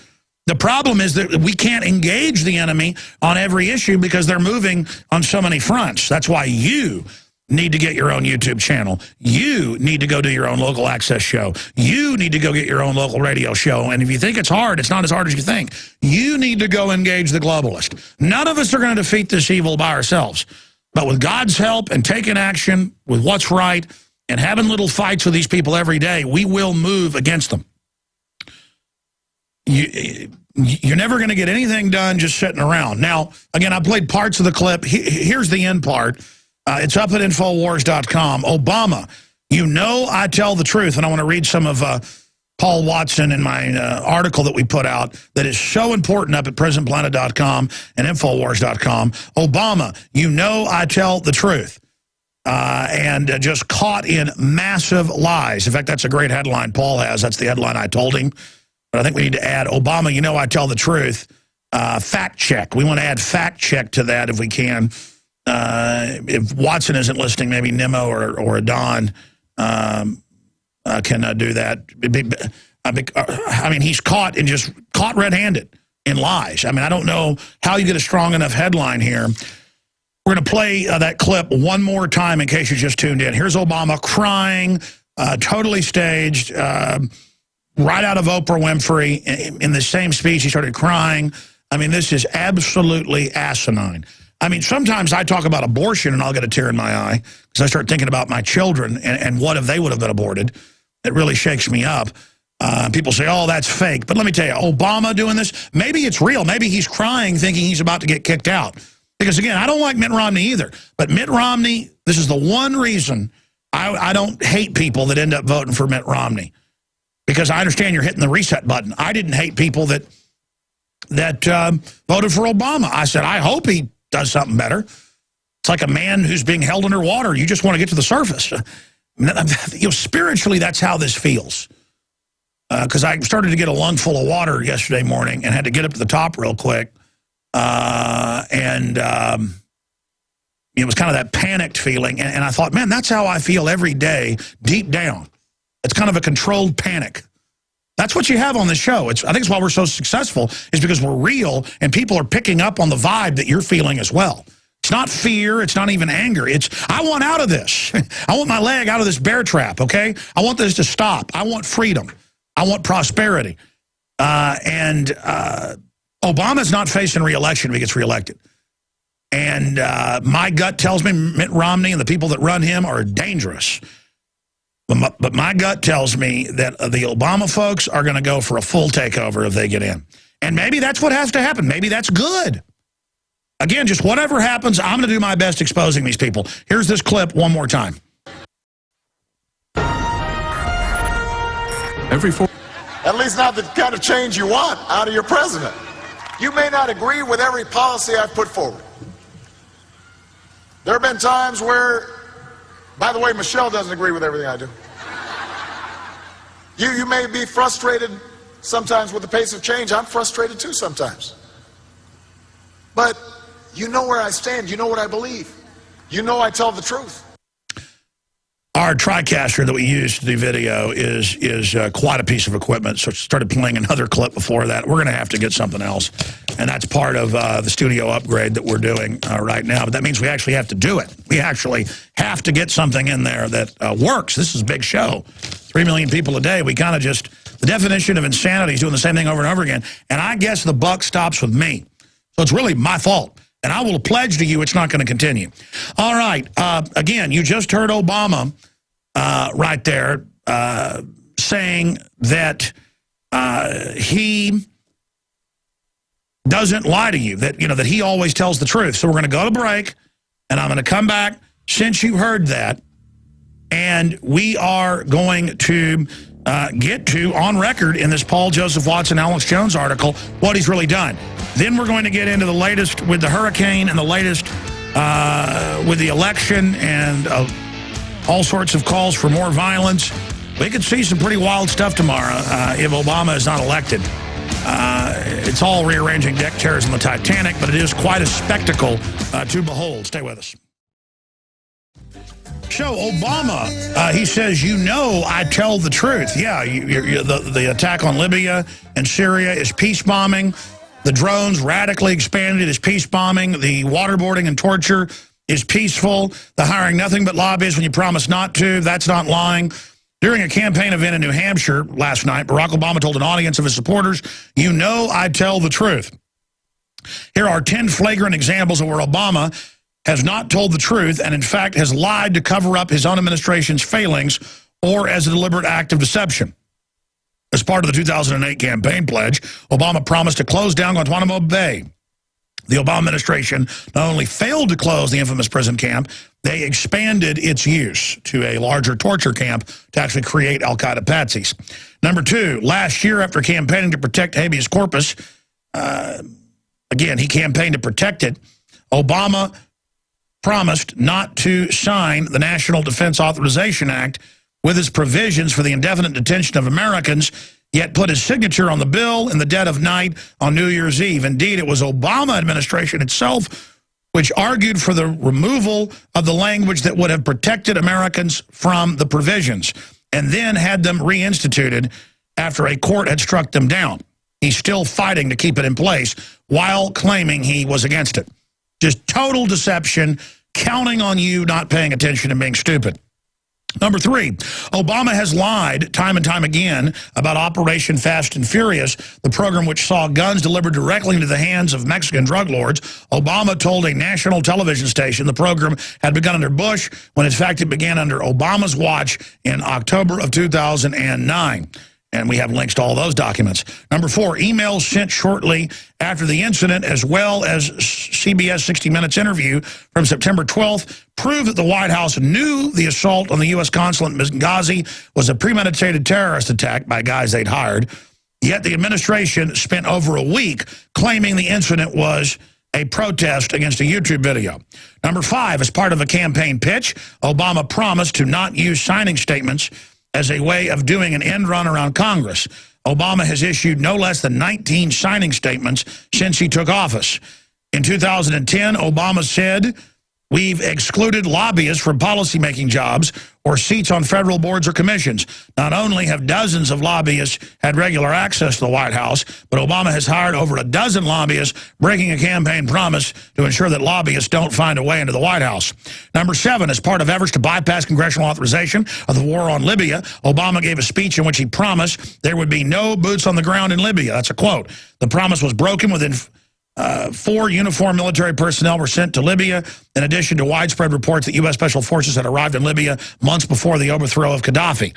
The problem is that we can't engage the enemy on every issue because they're moving on so many fronts. That's why you need to get your own YouTube channel. You need to go do your own local access show. You need to go get your own local radio show. And if you think it's hard, it's not as hard as you think. You need to go engage the globalist. None of us are going to defeat this evil by ourselves. But with God's help and taking action with what's right and having little fights with these people every day, we will move against them. You're never going to get anything done just sitting around. Now, again, I played parts of the clip. Here's the end part. It's up at Infowars.com. Obama, you know I tell the truth. And I want to read some of Paul Watson in my article that we put out that is so important up at PrisonPlanet.com and Infowars.com. Obama, you know I tell the truth. And just caught in massive lies. In fact, that's a great headline Paul has. That's the headline I told him. But I think we need to add, Obama, you know I tell the truth. Fact check. We want to add fact check to that if we can. If Watson isn't listening, maybe Nemo or Adon can do that. I mean, he's caught red-handed in lies. I mean, I don't know how you get a strong enough headline here. We're going to play that clip one more time in case you just tuned in. Here's Obama crying, totally staged, right out of Oprah Winfrey. In the same speech, he started crying. I mean, this is absolutely asinine. I mean, sometimes I talk about abortion and I'll get a tear in my eye because I start thinking about my children and what if they would have been aborted. It really shakes me up. People say, oh, that's fake. But let me tell you, Obama doing this, maybe it's real. Maybe he's crying thinking he's about to get kicked out. Because, again, I don't like Mitt Romney either. But Mitt Romney, this is the one reason I don't hate people that end up voting for Mitt Romney. Because I understand you're hitting the reset button. I didn't hate people that voted for Obama. I said, I hope he does something better. It's like a man who's being held underwater. You just want to get to the surface. Spiritually, that's how this feels. Because I started to get a lung full of water yesterday morning and had to get up to the top real quick. It was kind of that panicked feeling. And I thought, man, that's how I feel every day, deep down. It's kind of a controlled panic. That's what you have on the show. I think it's why we're so successful, is because we're real and people are picking up on the vibe that you're feeling as well. It's not fear. It's not even anger. It's, I want out of this. I want my leg out of this bear trap, okay? I want this to stop. I want freedom. I want prosperity. Obama's not facing re-election if he gets re-elected. And my gut tells me Mitt Romney and the people that run him are dangerous. But my gut tells me that the Obama folks are going to go for a full takeover if they get in. And maybe that's what has to happen. Maybe that's good. Again, just whatever happens, I'm going to do my best exposing these people. Here's this clip one more time. At least not the kind of change you want out of your president. You may not agree with every policy I've put forward. There have been times where, by the way, Michelle doesn't agree with everything I do. You may be frustrated sometimes with the pace of change. I'm frustrated too sometimes. But you know where I stand. You know what I believe. You know I tell the truth. Our TriCaster that we use to do video is quite a piece of equipment. So I started playing another clip before that. We're going to have to get something else. And that's part of the studio upgrade that we're doing right now. But that means we actually have to do it. We actually have to get something in there that works. This is a big show. 3 million people a day. We kind of just, the definition of insanity is doing the same thing over and over again. And I guess the buck stops with me. So it's really my fault. And I will pledge to you it's not going to continue. All right. Again, you just heard Obama right there saying that he doesn't lie to you, that he always tells the truth. So we're going to go to break, and I'm going to come back since you heard that, and we are going to get to, on record in this Paul Joseph Watson, Alex Jones article, what he's really done. Then we're going to get into the latest with the hurricane and the latest with the election and all sorts of calls for more violence. We could see some pretty wild stuff tomorrow if Obama is not elected. It's all rearranging deck chairs on the Titanic, but it is quite a spectacle to behold. Stay with us. So Obama, he says, I tell the truth. Yeah, the attack on Libya and Syria is peace bombing. The drones radically expanded is peace bombing. The waterboarding and torture is peaceful. The hiring nothing but lobbyists when you promise not to. That's not lying. During a campaign event in New Hampshire last night, Barack Obama told an audience of his supporters, "You know I tell the truth." Here are 10 flagrant examples of where Obama has not told the truth and, in fact, has lied to cover up his own administration's failings or as a deliberate act of deception. As part of the 2008 campaign pledge, Obama promised to close down Guantanamo Bay. The Obama administration not only failed to close the infamous prison camp, they expanded its use to a larger torture camp to actually create al-Qaeda patsies. Number 2, last year after campaigning to protect habeas corpus, again, he campaigned to protect it, Obama promised not to sign the National Defense Authorization Act with its provisions for the indefinite detention of Americans, yet put his signature on the bill in the dead of night on New Year's Eve. Indeed, it was Obama administration itself which argued for the removal of the language that would have protected Americans from the provisions, and then had them reinstituted after a court had struck them down. He's still fighting to keep it in place while claiming he was against it. Just total deception, counting on you not paying attention and being stupid. Number 3, Obama has lied time and time again about Operation Fast and Furious, the program which saw guns delivered directly into the hands of Mexican drug lords. Obama told a national television station the program had begun under Bush, when in fact it began under Obama's watch in October of 2009. And we have links to all those documents. Number 4, emails sent shortly after the incident, as well as CBS 60 Minutes interview from September 12th, prove that the White House knew the assault on the U.S. consulate in Benghazi was a premeditated terrorist attack by guys they'd hired. Yet the administration spent over a week claiming the incident was a protest against a YouTube video. Number 5, as part of a campaign pitch, Obama promised to not use signing statements as a way of doing an end run around Congress. Obama has issued no less than 19 signing statements since he took office. In 2010, Obama said, "We've excluded lobbyists from policymaking jobs or seats on federal boards or commissions." Not only have dozens of lobbyists had regular access to the White House, but Obama has hired over a dozen lobbyists, breaking a campaign promise to ensure that lobbyists don't find a way into the White House. Number 7, as part of efforts to bypass congressional authorization of the war on Libya, Obama gave a speech in which he promised there would be no boots on the ground in Libya. That's a quote. The promise was broken within 4 uniformed military personnel were sent to Libya, in addition to widespread reports that U.S. Special Forces had arrived in Libya months before the overthrow of Gaddafi.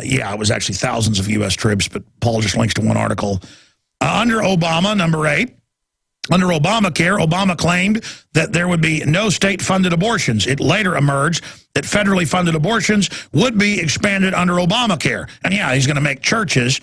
Yeah, it was actually thousands of U.S. troops, but Paul just links to one article. Under Obama, number 8, under Obamacare, Obama claimed that there would be no state-funded abortions. It later emerged that federally funded abortions would be expanded under Obamacare. And yeah, he's going to make churches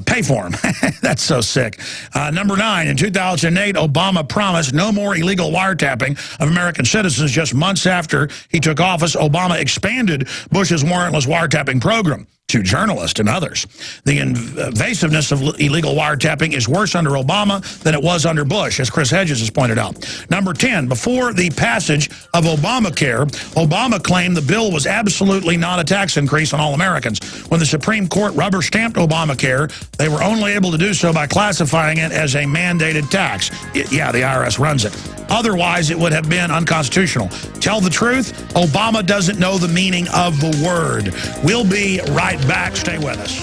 pay for him. That's so sick. Number 9, in 2008, Obama promised no more illegal wiretapping of American citizens. Just months after he took office, Obama expanded Bush's warrantless wiretapping program to journalists and others. The invasiveness of illegal wiretapping is worse under Obama than it was under Bush, as Chris Hedges has pointed out. Number 10, before the passage of Obamacare, Obama claimed the bill was absolutely not a tax increase on all Americans. When the Supreme Court rubber-stamped Obamacare, they were only able to do so by classifying it as a mandated tax. Yeah, the IRS runs it. Otherwise, it would have been unconstitutional. Tell the truth, Obama doesn't know the meaning of the word. We'll be right back. Stay with us.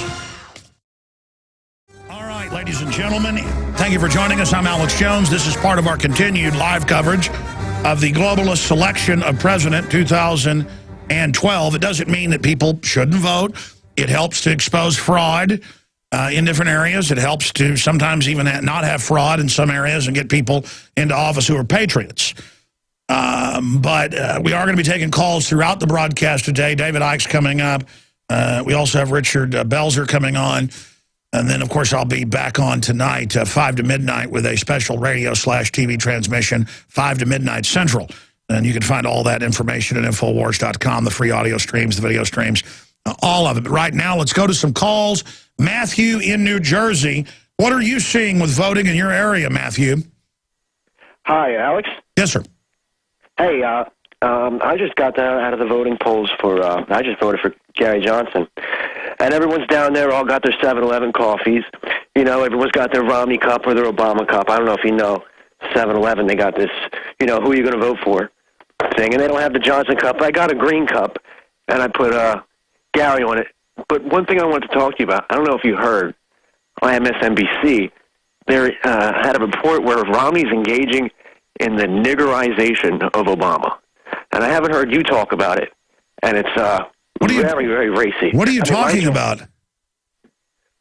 All right, ladies and gentlemen, thank you for joining us. I'm Alex Jones. This is part of our continued live coverage of the globalist selection of President 2012. It doesn't mean that people shouldn't vote. It helps to expose fraud in different areas. It helps to sometimes even not have fraud in some areas and get people into office who are patriots. But we are going to be taking calls throughout the broadcast today. David Icke's coming up. We also have Richard Belzer coming on. And then, of course, I'll be back on tonight, 5 to midnight, with a special radio/TV transmission, 5 to midnight Central. And you can find all that information at Infowars.com, the free audio streams, the video streams, all of it. But right now, let's go to some calls. Matthew in New Jersey. What are you seeing with voting in your area, Matthew? Hi, Alex. Yes, sir. Hey, I just got out of the voting polls for, I just voted for Gary Johnson. And everyone's down there, all got their 7-Eleven coffees. You know, everyone's got their Romney cup or their Obama cup. I don't know if you know 7-Eleven, they got this, you know, who are you going to vote for? thing, and they don't have the Johnson cup. I got a green cup, and I put Gary on it. But one thing I wanted to talk to you about, I don't know if you heard, on MSNBC, they had a report where Romney's engaging in the niggerization of Obama. And I haven't heard you talk about it. And it's very, very racy. What are you talking about?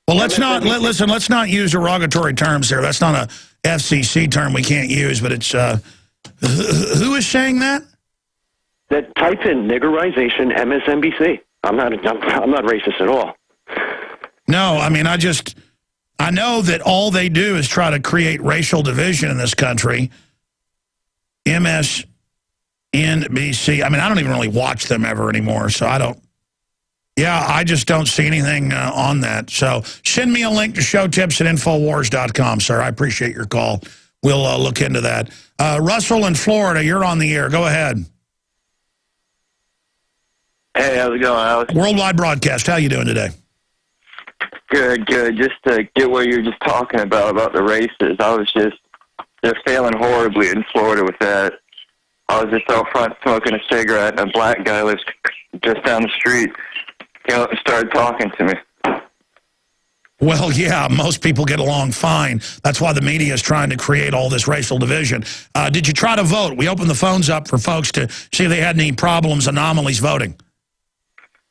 Well, let's not use derogatory terms there. That's not a FCC term we can't use, but it's, who is saying that? That type in niggerization MSNBC. I'm not racist at all. No, I mean, I know that all they do is try to create racial division in this country. MSNBC. I mean, I don't even really watch them ever anymore, so I don't. Yeah, I just don't see anything on that. So send me a link to show tips at Infowars.com, sir. I appreciate your call. We'll look into that. Russell in Florida, you're on the air. Go ahead. Hey, how's it going, Alex? Worldwide broadcast. How you doing today? Good, good. Just to get what you were just talking about the races, they're failing horribly in Florida with that. I was just out front smoking a cigarette, and a black guy lives just down the street. Came up and started talking to me. Well, yeah, most people get along fine. That's why the media is trying to create all this racial division. Did you try to vote? We opened the phones up for folks to see if they had any problems, anomalies voting.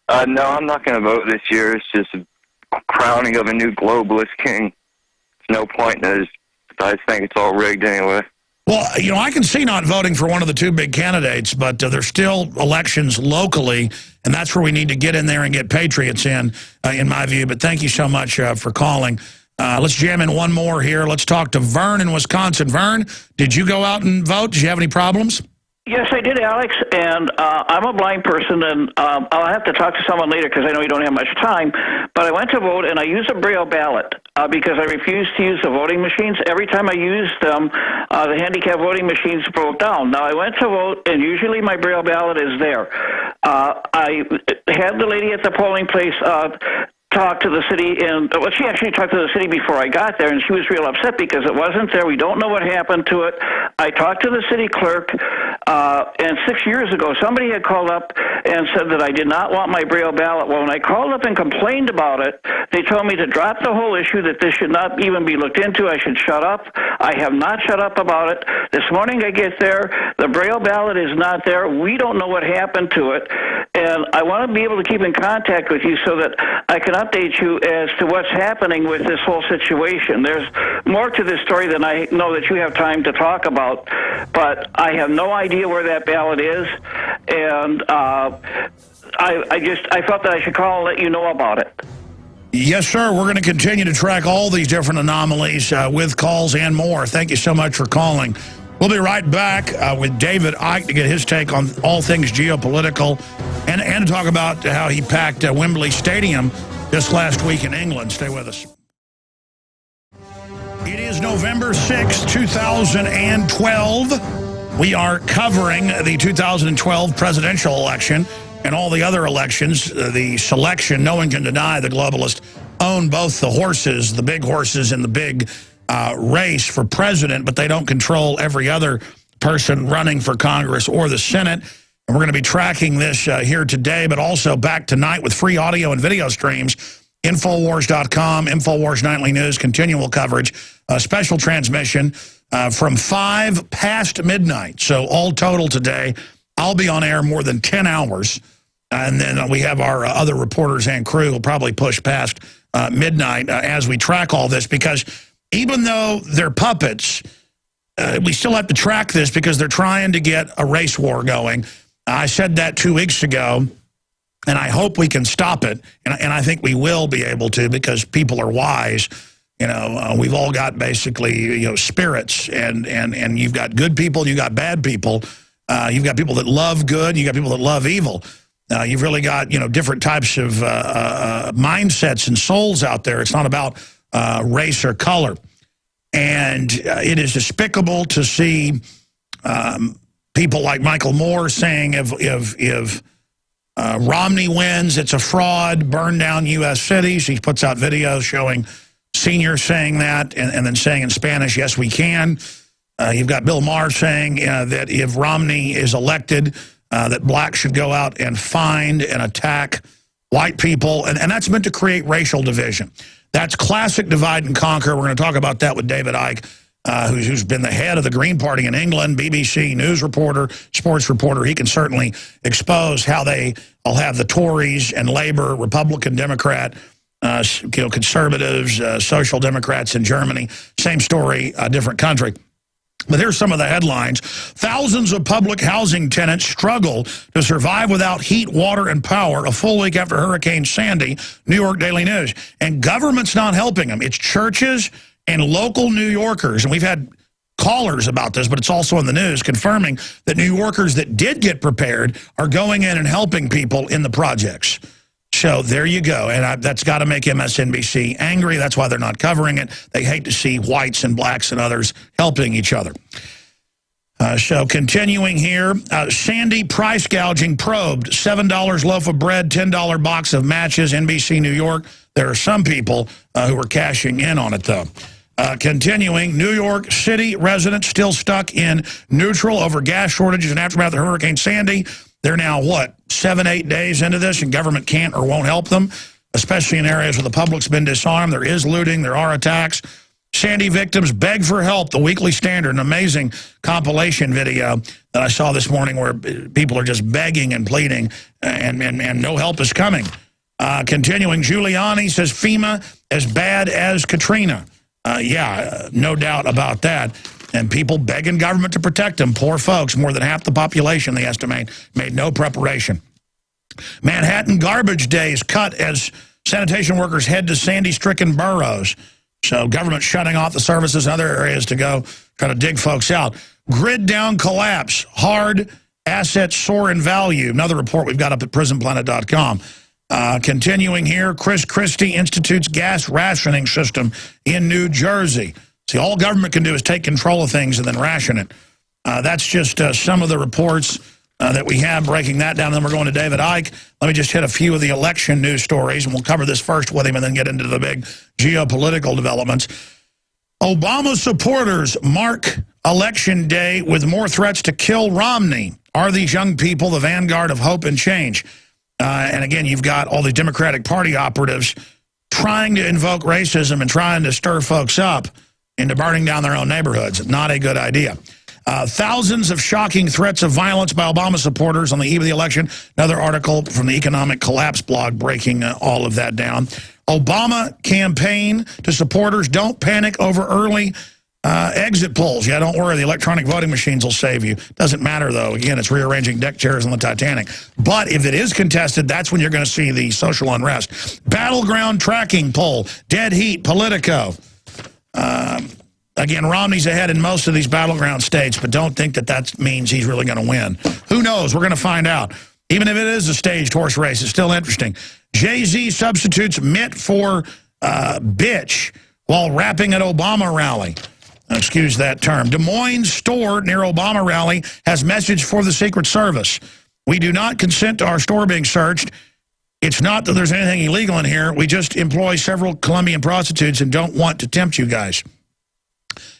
No, I'm not going to vote this year. It's just a crowning of a new globalist king. There's no point in it. I think it's all rigged anyway. Well, you know, I can see not voting for one of the two big candidates, but there's still elections locally, and that's where we need to get in there and get patriots in my view. But thank you so much for calling. Let's jam in one more here. Let's talk to Vern in Wisconsin. Vern, did you go out and vote? Did you have any problems? Yes, I did, Alex, and I'm a blind person, and I'll have to talk to someone later because I know you don't have much time, but I went to vote, and I used a Braille ballot because I refused to use the voting machines. Every time I used them, the handicap voting machines broke down. Now, I went to vote, and usually my Braille ballot is there. I had the lady at the polling place talked to the city, and well, she actually talked to the city before I got there, and she was real upset because it wasn't there. We don't know what happened to it. I talked to the city clerk, and 6 years ago, somebody had called up and said that I did not want my Braille ballot. Well, when I called up and complained about it, they told me to drop the whole issue, that this should not even be looked into. I should shut up. I have not shut up about it. This morning I get there. The Braille ballot is not there. We don't know what happened to it. And I want to be able to keep in contact with you so that I can update you as to what's happening with this whole situation. There's more to this story than I know that you have time to talk about, but I have no idea where that ballot is, and I felt that I should call and let you know about it. Yes, sir. We're going to continue to track all these different anomalies with calls and more. Thank you so much for calling. We'll be right back with David Icke to get his take on all things geopolitical and to talk about how he packed Wembley Stadium this last week in England. Stay with us. It is November 6, 2012. We are covering the 2012 presidential election and all the other elections. The selection, no one can deny the globalists own both the horses, the big horses in the big race for president, but they don't control every other person running for Congress or the Senate. And we're going to be tracking this here today, but also back tonight with free audio and video streams. Infowars.com, Infowars Nightly News, continual coverage, special transmission from 5 past midnight. So all total today, I'll be on air more than 10 hours. And then we have our other reporters and crew will probably push past midnight as we track all this, because even though they're puppets, we still have to track this because they're trying to get a race war going. I said that 2 weeks ago, and I hope we can stop it. And I think we will be able to, because people are wise. You know, we've all got basically, you know, spirits, and you've got good people, you've got bad people. You've got people that love good, you got people that love evil. You've really got, you know, different types of mindsets and souls out there. It's not about race or color. And it is despicable to see people like Michael Moore saying if Romney wins, it's a fraud, burn down U.S. cities. He puts out videos showing seniors saying that and then saying in Spanish, yes, we can. You've got Bill Maher saying that if Romney is elected, that blacks should go out and find and attack white people. And that's meant to create racial division. That's classic divide and conquer. We're going to talk about that with David Icke, who's been the head of the Green Party in England, BBC news reporter, sports reporter. He can certainly expose how they all have the Tories and Labor, Republican, Democrat, conservatives, social democrats in Germany. Same story, different country. But here's some of the headlines. Thousands of public housing tenants struggle to survive without heat, water, and power a full week after Hurricane Sandy, New York Daily News. And government's not helping them. It's churches and local New Yorkers. And we've had callers about this, but it's also in the news, confirming that New Yorkers that did get prepared are going in and helping people in the projects. So there you go. And that's got to make MSNBC angry. That's why they're not covering it. They hate to see whites and blacks and others helping each other. So continuing here, Sandy price gouging probed, $7 loaf of bread, $10 box of matches, NBC New York. There are some people who are cashing in on it, though. Continuing, New York City residents still stuck in neutral over gas shortages and aftermath of Hurricane Sandy. They're now, what, 7-8 days into this, and government can't or won't help them, especially in areas where the public's been disarmed. There is looting. There are attacks. Sandy victims beg for help. The Weekly Standard, an amazing compilation video that I saw this morning where people are just begging and pleading, and no help is coming. Continuing, Giuliani says FEMA as bad as Katrina. Yeah, no doubt about that. And people begging government to protect them. Poor folks, more than half the population, they estimate, made no preparation. Manhattan garbage days cut as sanitation workers head to Sandy-stricken boroughs. So government shutting off the services in other areas to go try to dig folks out. Grid down collapse. Hard assets soar in value. Another report we've got up at prisonplanet.com. Continuing here, Chris Christie institutes gas rationing system in New Jersey. See, all government can do is take control of things and then ration it. That's just some of the reports that we have breaking that down. Then we're going to David Icke. Let me just hit a few of the election news stories, and we'll cover this first with him and then get into the big geopolitical developments. Obama supporters mark Election Day with more threats to kill Romney. Are these young people the vanguard of hope and change? And again, you've got all the Democratic Party operatives trying to invoke racism and trying to stir folks up into burning down their own neighborhoods. Not a good idea. Thousands of shocking threats of violence by Obama supporters on the eve of the election. Another article from the Economic Collapse blog breaking all of that down. Obama campaign to supporters, don't panic over early exit polls. Yeah, don't worry, the electronic voting machines will save you. Doesn't matter, though. Again, it's rearranging deck chairs on the Titanic. But if it is contested, that's when you're going to see the social unrest. Battleground tracking poll, dead heat, Politico. Again, Romney's ahead in most of these battleground states, but don't think that that means he's really going to win. Who knows? We're going to find out. Even if it is a staged horse race, it's still interesting. Jay-Z substitutes mitt for bitch while rapping at Obama rally. Excuse that term. Des Moines store near Obama rally has message for the Secret Service. We do not consent to our store being searched. It's not that there's anything illegal in here. We just employ several Colombian prostitutes and don't want to tempt you guys.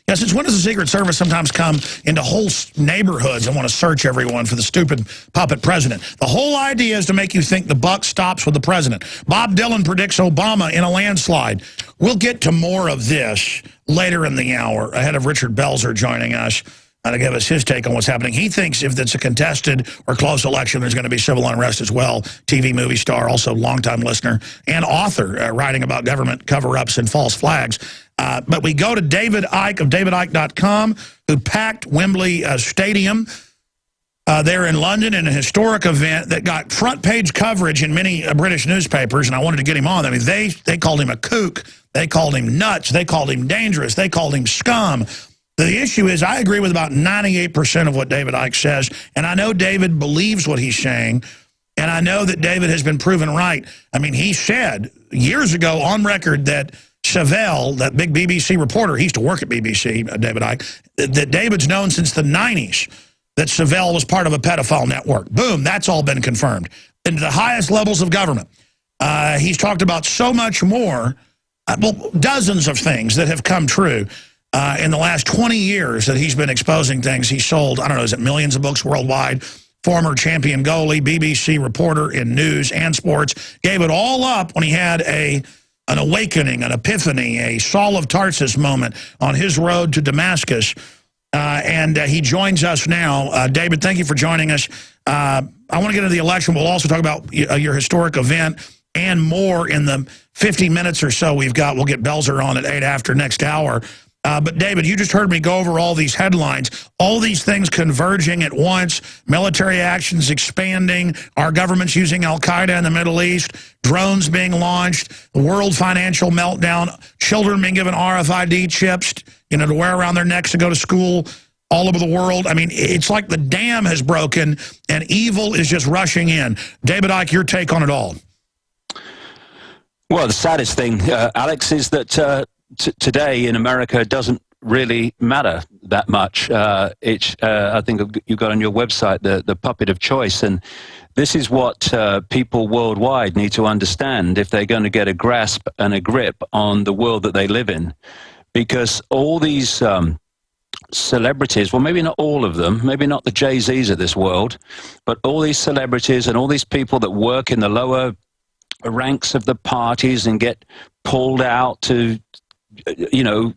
Yeah, since when does the Secret Service sometimes come into whole neighborhoods and want to search everyone for the stupid puppet president? The whole idea is to make you think the buck stops with the president. Bob Dylan predicts Obama in a landslide. We'll get to more of this later in the hour, ahead of Richard Belzer joining us to give us his take on what's happening. He thinks if it's a contested or close election, there's going to be civil unrest as well. TV movie star, also longtime listener, and author writing about government cover-ups and false flags. But we go to David Icke of davidicke.com, who packed Wembley Stadium there in London in a historic event that got front-page coverage in many British newspapers, and I wanted to get him on. I mean, they called him a kook. They called him nuts. They called him dangerous. They called him scum. The issue is I agree with about 98% of what David Icke says, and I know David believes what he's saying, and I know that David has been proven right. I mean, he said years ago on record that Chevelle, that big BBC reporter, he used to work at BBC, David Icke, that David's known since the 90s that Chevelle was part of a pedophile network. Boom, that's all been confirmed. Into the highest levels of government. He's talked about so much more, well, dozens of things that have come true. in the last 20 years that he's been exposing things. He sold, I don't know, is it millions of books worldwide? Former champion goalie, BBC reporter in news and sports, gave it all up when he had an awakening, an epiphany, a Saul of Tarsus moment on his road to Damascus. And he joins us now. David, thank you for joining us. I want to get into the election. We'll also talk about your historic event and more in the 50 minutes or so we've got. We'll get Belzer on at 8 after next hour. But, David, you just heard me go over all these headlines, all these things converging at once, military actions expanding, our government's using al-Qaeda in the Middle East, drones being launched, the world financial meltdown, children being given RFID chips, to wear around their necks to go to school all over the world. I mean, it's like the dam has broken and evil is just rushing in. David Icke, your take on it all. Well, the saddest thing, Alex, is that today in America doesn't really matter that much. I think you got on your website the puppet of choice, and this is what people worldwide need to understand if they're going to get a grasp and a grip on the world that they live in. Because all these celebrities, well, maybe not all of them, maybe not the Jay-Z's of this world, but all these celebrities and all these people that work in the lower ranks of the parties and get pulled out to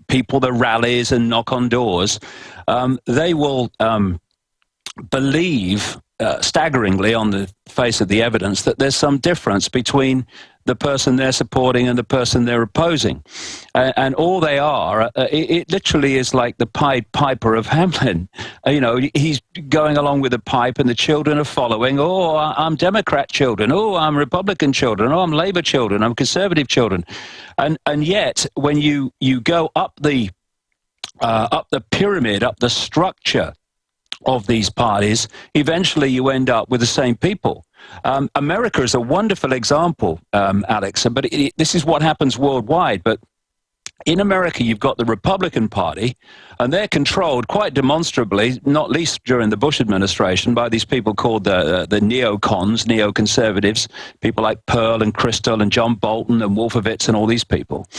people that rallies and knock on doors, they will believe staggeringly on the face of the evidence that there's some difference between the person they're supporting and the person they're opposing. And all they are, it literally is like the Pied Piper of Hamelin. He's going along with the pipe and the children are following. Oh, I'm Democrat children. Oh, I'm Republican children. Oh, I'm Labour children. I'm Conservative children. And yet, when you go up the pyramid, up the structure of these parties, eventually you end up with the same people. America is a wonderful example, Alex, but this is what happens worldwide. But in America, you've got the Republican Party, and they're controlled quite demonstrably, not least during the Bush administration, by these people called the neocons, neoconservatives, people like Pearl and Kristol and John Bolton and Wolfowitz and all these people.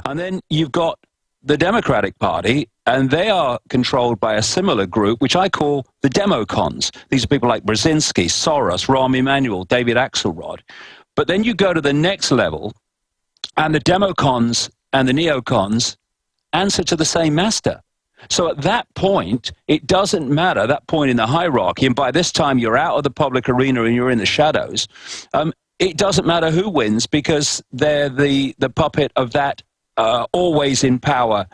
And then you've got the Democratic Party, and they are controlled by a similar group, which I call the Democons. These are people like Brzezinski, Soros, Rahm Emanuel, David Axelrod. But then you go to the next level, and the Democons and the neocons answer to the same master. So at that point, it doesn't matter, that point in the hierarchy, and by this time you're out of the public arena and you're in the shadows, it doesn't matter who wins because they're the puppet of that always in power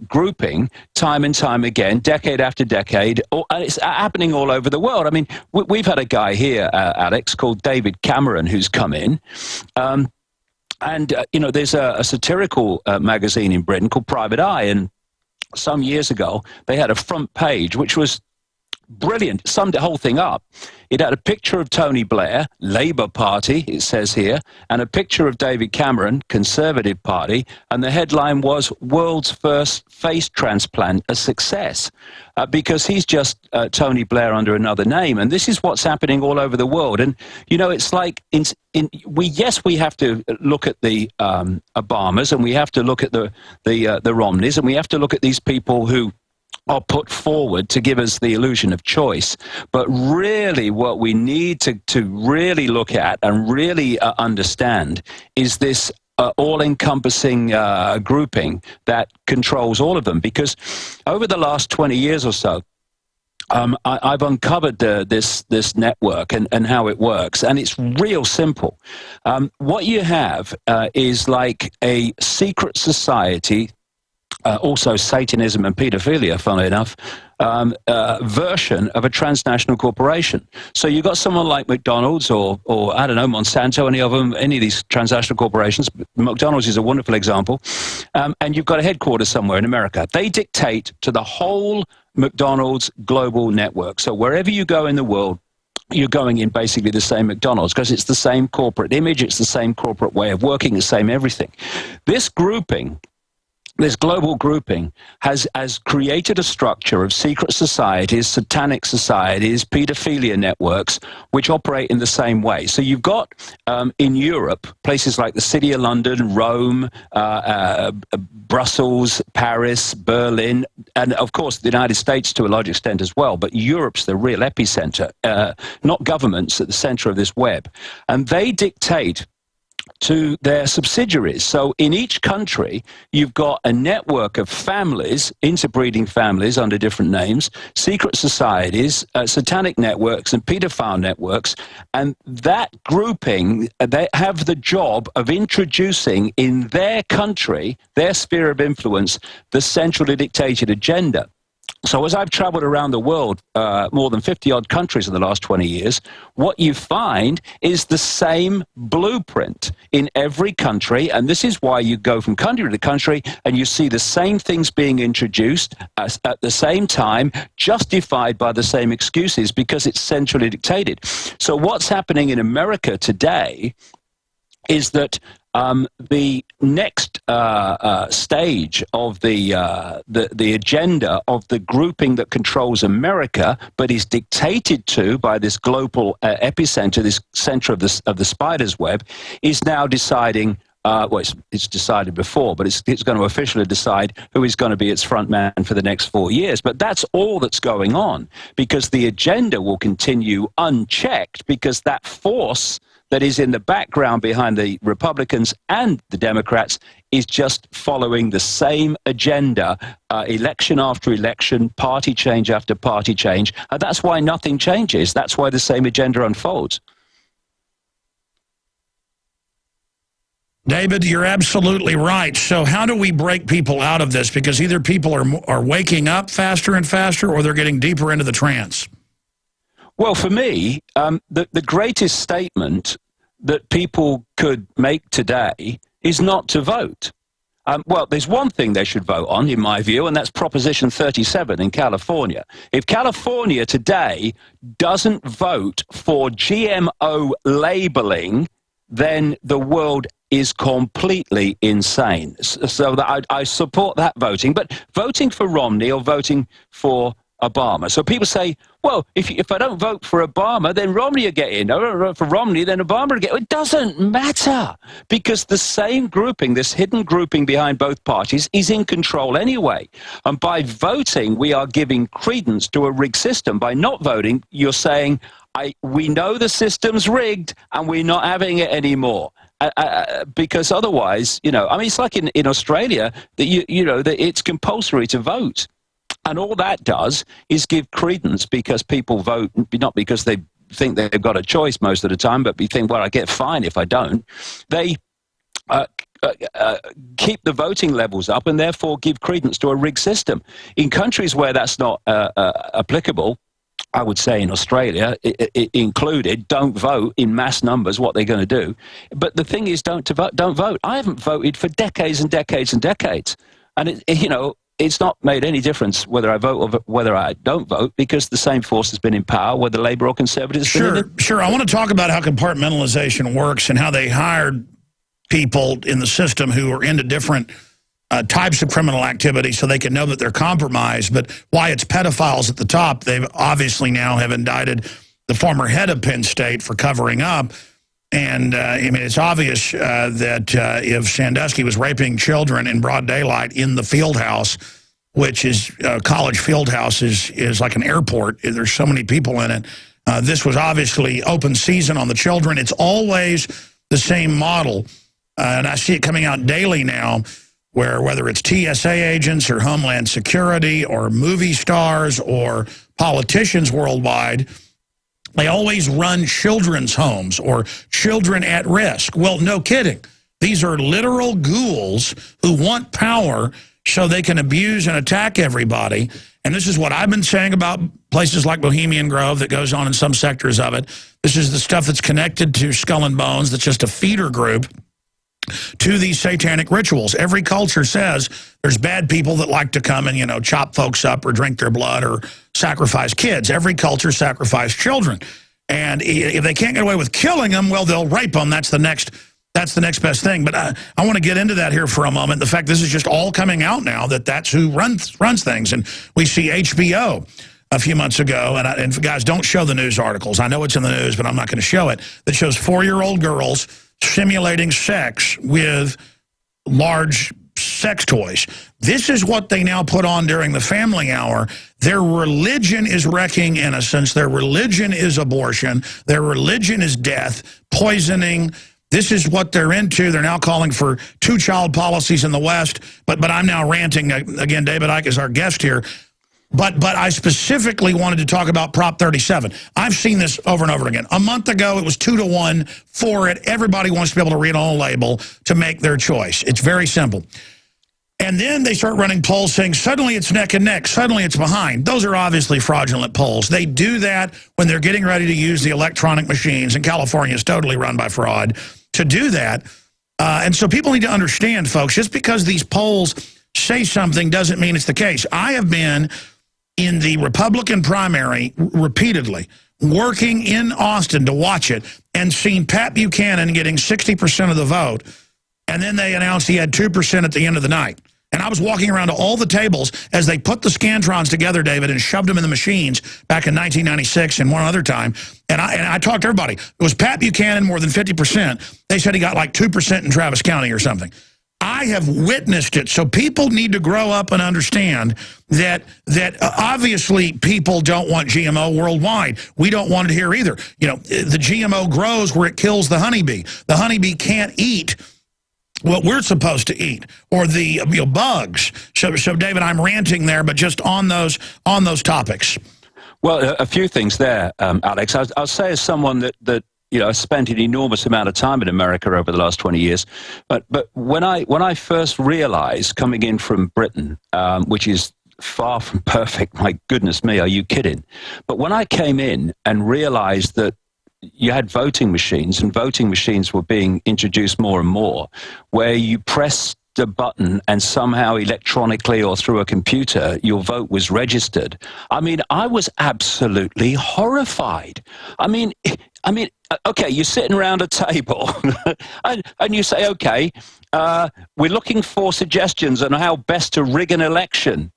grouping, time and time again, decade after decade, and it's happening all over the world. I mean, we've had a guy here, Alex, called David Cameron, who's come in, and there's a satirical magazine in Britain called Private Eye, and some years ago they had a front page which was brilliant, summed the whole thing up. It had a picture of Tony Blair, Labour Party, it says here, and a picture of David Cameron, Conservative Party, and the headline was, World's First Face Transplant a Success, because he's just Tony Blair under another name. And this is what's happening all over the world. And, it's like, we have to look at the Obamas, and we have to look at the Romneys, and we have to look at these people who are put forward to give us the illusion of choice. But really what we need to really look at and really understand is this all-encompassing grouping that controls all of them. Because over the last 20 years or so, I've uncovered this network and how it works, and it's real simple. What you have is like a secret society, also Satanism and pedophilia, funnily enough, version of a transnational corporation. So you've got someone like McDonald's or I don't know, Monsanto, any of these transnational corporations. McDonald's is a wonderful example. And you've got a headquarters somewhere in America. They dictate to the whole McDonald's global network. So wherever you go in the world, you're going in basically the same McDonald's because it's the same corporate image, it's the same corporate way of working, the same everything. This grouping this global grouping has created a structure of secret societies, satanic societies, pedophilia networks, which operate in the same way. So you've got in Europe places like the City of London, Rome, Brussels, Paris, Berlin, and of course the United States to a large extent as well. But Europe's the real epicenter, not governments at the center of this web. And they dictate to their subsidiaries. So in each country, you've got a network of families, interbreeding families under different names, secret societies, satanic networks, and pedophile networks. And that grouping, they have the job of introducing in their country, their sphere of influence, the centrally dictated agenda. So as I've traveled around the world, more than 50-odd countries in the last 20 years, what you find is the same blueprint in every country. And this is why you go from country to country and you see the same things being introduced at the same time, justified by the same excuses, because it's centrally dictated. So what's happening in America today is that the next stage of the agenda of the grouping that controls America, but is dictated to by this global epicenter, this center of the spider's web, is now deciding. Well, it's decided before, but it's going to officially decide who is going to be its front man for the next 4 years. But that's all that's going on, because the agenda will continue unchecked, because that force that is in the background behind the Republicans and the Democrats is just following the same agenda, election after election, party change after party change. And that's why nothing changes. That's why the same agenda unfolds. David, you're absolutely right. So how do we break people out of this? Because either people are waking up faster and faster, or they're getting deeper into the trance. Well, for me, the greatest statement that people could make today is not to vote. Well, there's one thing they should vote on, in my view, and that's Proposition 37 in California. If California today doesn't vote for GMO labeling, then the world is completely insane. So that I support that voting, but voting for Romney or voting for Obama. So people say, well, if I don't vote for Obama, then Romney will get in. I don't vote for Romney, then Obama will get in. It doesn't matter, because the same grouping, this hidden grouping behind both parties, is in control anyway. And by voting, we are giving credence to a rigged system. By not voting, you're saying, we know the system's rigged and we're not having it anymore. Because otherwise, I mean, it's like in Australia that that it's compulsory to vote. And all that does is give credence, because people vote, not because they think they've got a choice most of the time, but they think, well, I get fined if I don't. They keep the voting levels up and therefore give credence to a rigged system. In countries where that's not applicable, I would say in Australia, it included, don't vote in mass numbers, what they're going to do. But the thing is, don't vote. I haven't voted for decades and decades and decades. And, it's not made any difference whether I vote or whether I don't vote, because the same force has been in power, whether Labour or Conservatives. Sure. I want to talk about how compartmentalization works and how they hired people in the system who are into different types of criminal activity so they can know that they're compromised. But why it's pedophiles at the top, they've obviously now have indicted the former head of Penn State for covering up. And, I mean, it's obvious that if Sandusky was raping children in broad daylight in the field house, which is college field house is like an airport. There's so many people in it. This was obviously open season on the children. It's always the same model. And I see it coming out daily now, where whether it's TSA agents or Homeland Security or movie stars or politicians worldwide, they always run children's homes or children at risk. Well, no kidding. These are literal ghouls who want power so they can abuse and attack everybody. And this is what I've been saying about places like Bohemian Grove that goes on in some sectors of it. This is the stuff that's connected to Skull and Bones, that's just a feeder group to these satanic rituals. Every culture says there's bad people that like to come and, chop folks up or drink their blood or sacrifice kids. Every culture sacrifices children. And if they can't get away with killing them, well, they'll rape them. That's the next that's the next best thing. But I want to get into that here for a moment. The fact this is just all coming out now, that's who runs things. And we see HBO a few months ago, and guys, don't show the news articles. I know it's in the news, but I'm not going to show it. That shows 4-year-old girls simulating sex with large sex toys. This is what they now put on during the family hour. Their religion is wrecking innocence. Their religion is abortion. Their religion is death, poisoning. This is what they're into. They're now calling for 2-child policies in the West. But I'm now ranting. Again, David Icke is our guest here. But I specifically wanted to talk about Prop 37. I've seen this over and over again. A month ago, it was 2-1 for it. Everybody wants to be able to read on a label to make their choice. It's very simple. And then they start running polls saying suddenly it's neck and neck, suddenly it's behind. Those are obviously fraudulent polls. They do that when they're getting ready to use the electronic machines, and California is totally run by fraud, to do that. And so people need to understand, folks, just because these polls say something doesn't mean it's the case. I have been in the Republican primary repeatedly, working in Austin to watch it, and seen Pat Buchanan getting 60% of the vote, and then they announced he had 2% at the end of the night. And I was walking around to all the tables as they put the Scantrons together, David, and shoved them in the machines back in 1996 and one other time. And I talked to everybody. It was Pat Buchanan more than 50%. They said he got like 2% in Travis County or something. I have witnessed it, so people need to grow up and understand that obviously people don't want GMO worldwide. We don't want it here either. You know, the GMO grows where it kills the honeybee. The honeybee can't eat what we're supposed to eat, or the bugs. So David, I'm ranting there, but just on those topics. Well, a few things there, Alex. I'll say as someone that spent an enormous amount of time in America over the last 20 years. But when I first realized, coming in from Britain, which is far from perfect, my goodness me, are you kidding? But when I came in and realized that you had voting machines, and voting machines were being introduced more and more, where you press a button and somehow electronically or through a computer your vote was registered. I mean, I was absolutely horrified. I mean, okay, you're sitting around a table and you say, okay, we're looking for suggestions on how best to rig an election.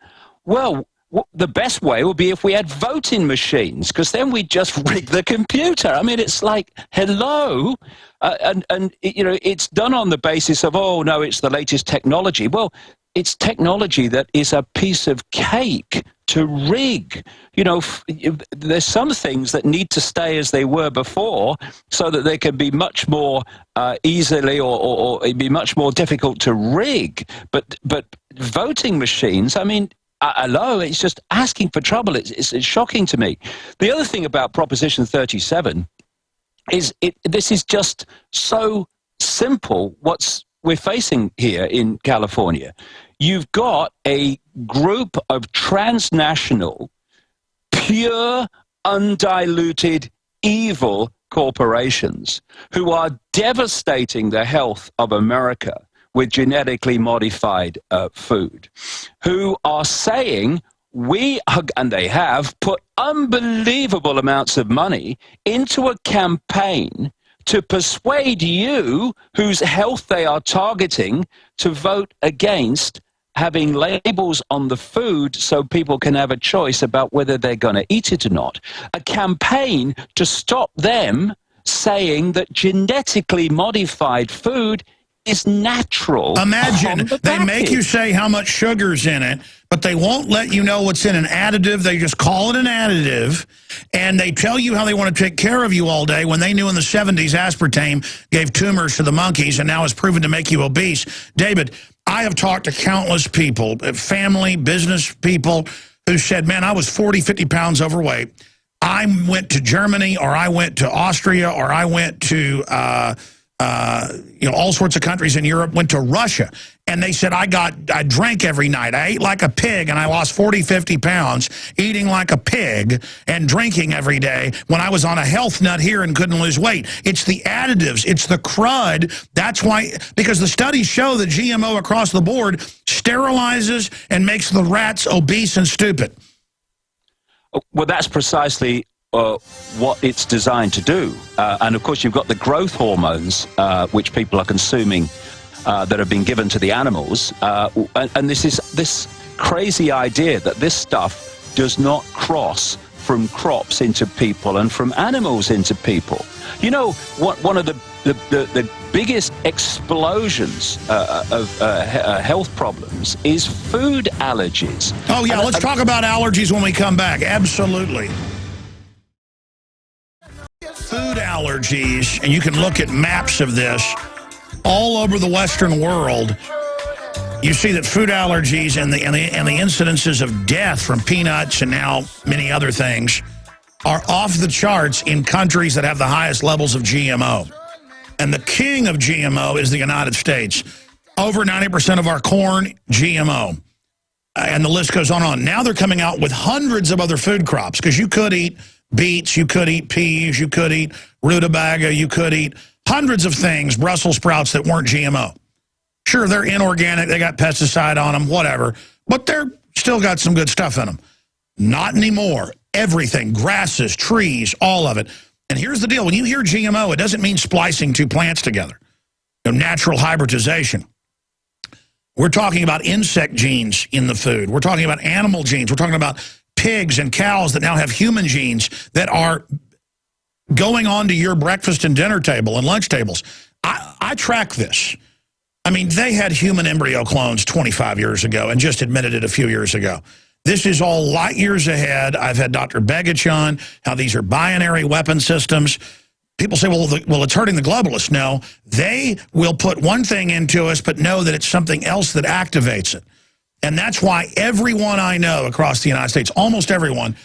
Well, the best way would be if we had voting machines, because then we'd just rig the computer. I mean, it's like, hello? And it's done on the basis of, oh, no, it's the latest technology. Well, it's technology that is a piece of cake to rig. You know, there's some things that need to stay as they were before so that they can be much more easily or it'd be much more difficult to rig. But voting machines, I mean, hello, it's just asking for trouble. It's shocking to me. The other thing about Proposition 37 is this is just so simple we're facing here in California. You've got a group of transnational, pure, undiluted, evil corporations who are devastating the health of America with genetically modified food, who are saying and they have put unbelievable amounts of money into a campaign to persuade you, whose health they are targeting, to vote against having labels on the food so people can have a choice about whether they're going to eat it or not. A campaign to stop them saying that genetically modified food is natural. Imagine they make you say how much sugar's in it, but they won't let you know what's in an additive. They just call it an additive, and they tell you how they want to take care of you all day when they knew in the 70s aspartame gave tumors to the monkeys and now is proven to make you obese. David, I have talked to countless people, family, business people, who said, man, I was 40, 50 pounds overweight. I went to Germany, or I went to Austria, or I went to all sorts of countries in Europe, went to Russia, and they said I drank every night. I ate like a pig, and I lost 40, 50 pounds eating like a pig and drinking every day when I was on a health nut here and couldn't lose weight. It's the additives. It's the crud. That's why, because the studies show that GMO across the board sterilizes and makes the rats obese and stupid. Well, that's precisely what it's designed to do. And of course, you've got the growth hormones, which people are consuming, that have been given to the animals. And this crazy idea that this stuff does not cross from crops into people and from animals into people. You know, one of the biggest explosions of health problems is food allergies. Oh, yeah, let's talk about allergies when we come back. Absolutely. Food allergies, and you can look at maps of this all over the Western world. You see that food allergies and the incidences of death from peanuts and now many other things are off the charts in countries that have the highest levels of GMO. And the king of GMO is the United States. Over 90% of our corn, GMO. And the list goes on and on. Now they're coming out with hundreds of other food crops, because you could eat beets, you could eat peas, you could eat rutabaga, you could eat hundreds of things, Brussels sprouts, that weren't GMO. Sure, they're inorganic, they got pesticide on them, whatever, but they're still got some good stuff in them. Not anymore. Everything, grasses, trees, all of it. And here's the deal. When you hear GMO, it doesn't mean splicing two plants together. You know, natural hybridization. We're talking about insect genes in the food. We're talking about animal genes. We're talking about pigs and cows that now have human genes that are going onto your breakfast and dinner table and lunch tables. I track this. I mean, they had human embryo clones 25 years ago and just admitted it a few years ago. This is all light years ahead. I've had Dr. Begich on, how these are binary weapon systems. People say, well, it's hurting the globalists. No, they will put one thing into us, but know that it's something else that activates it. And that's why everyone I know across the United States, almost everyone,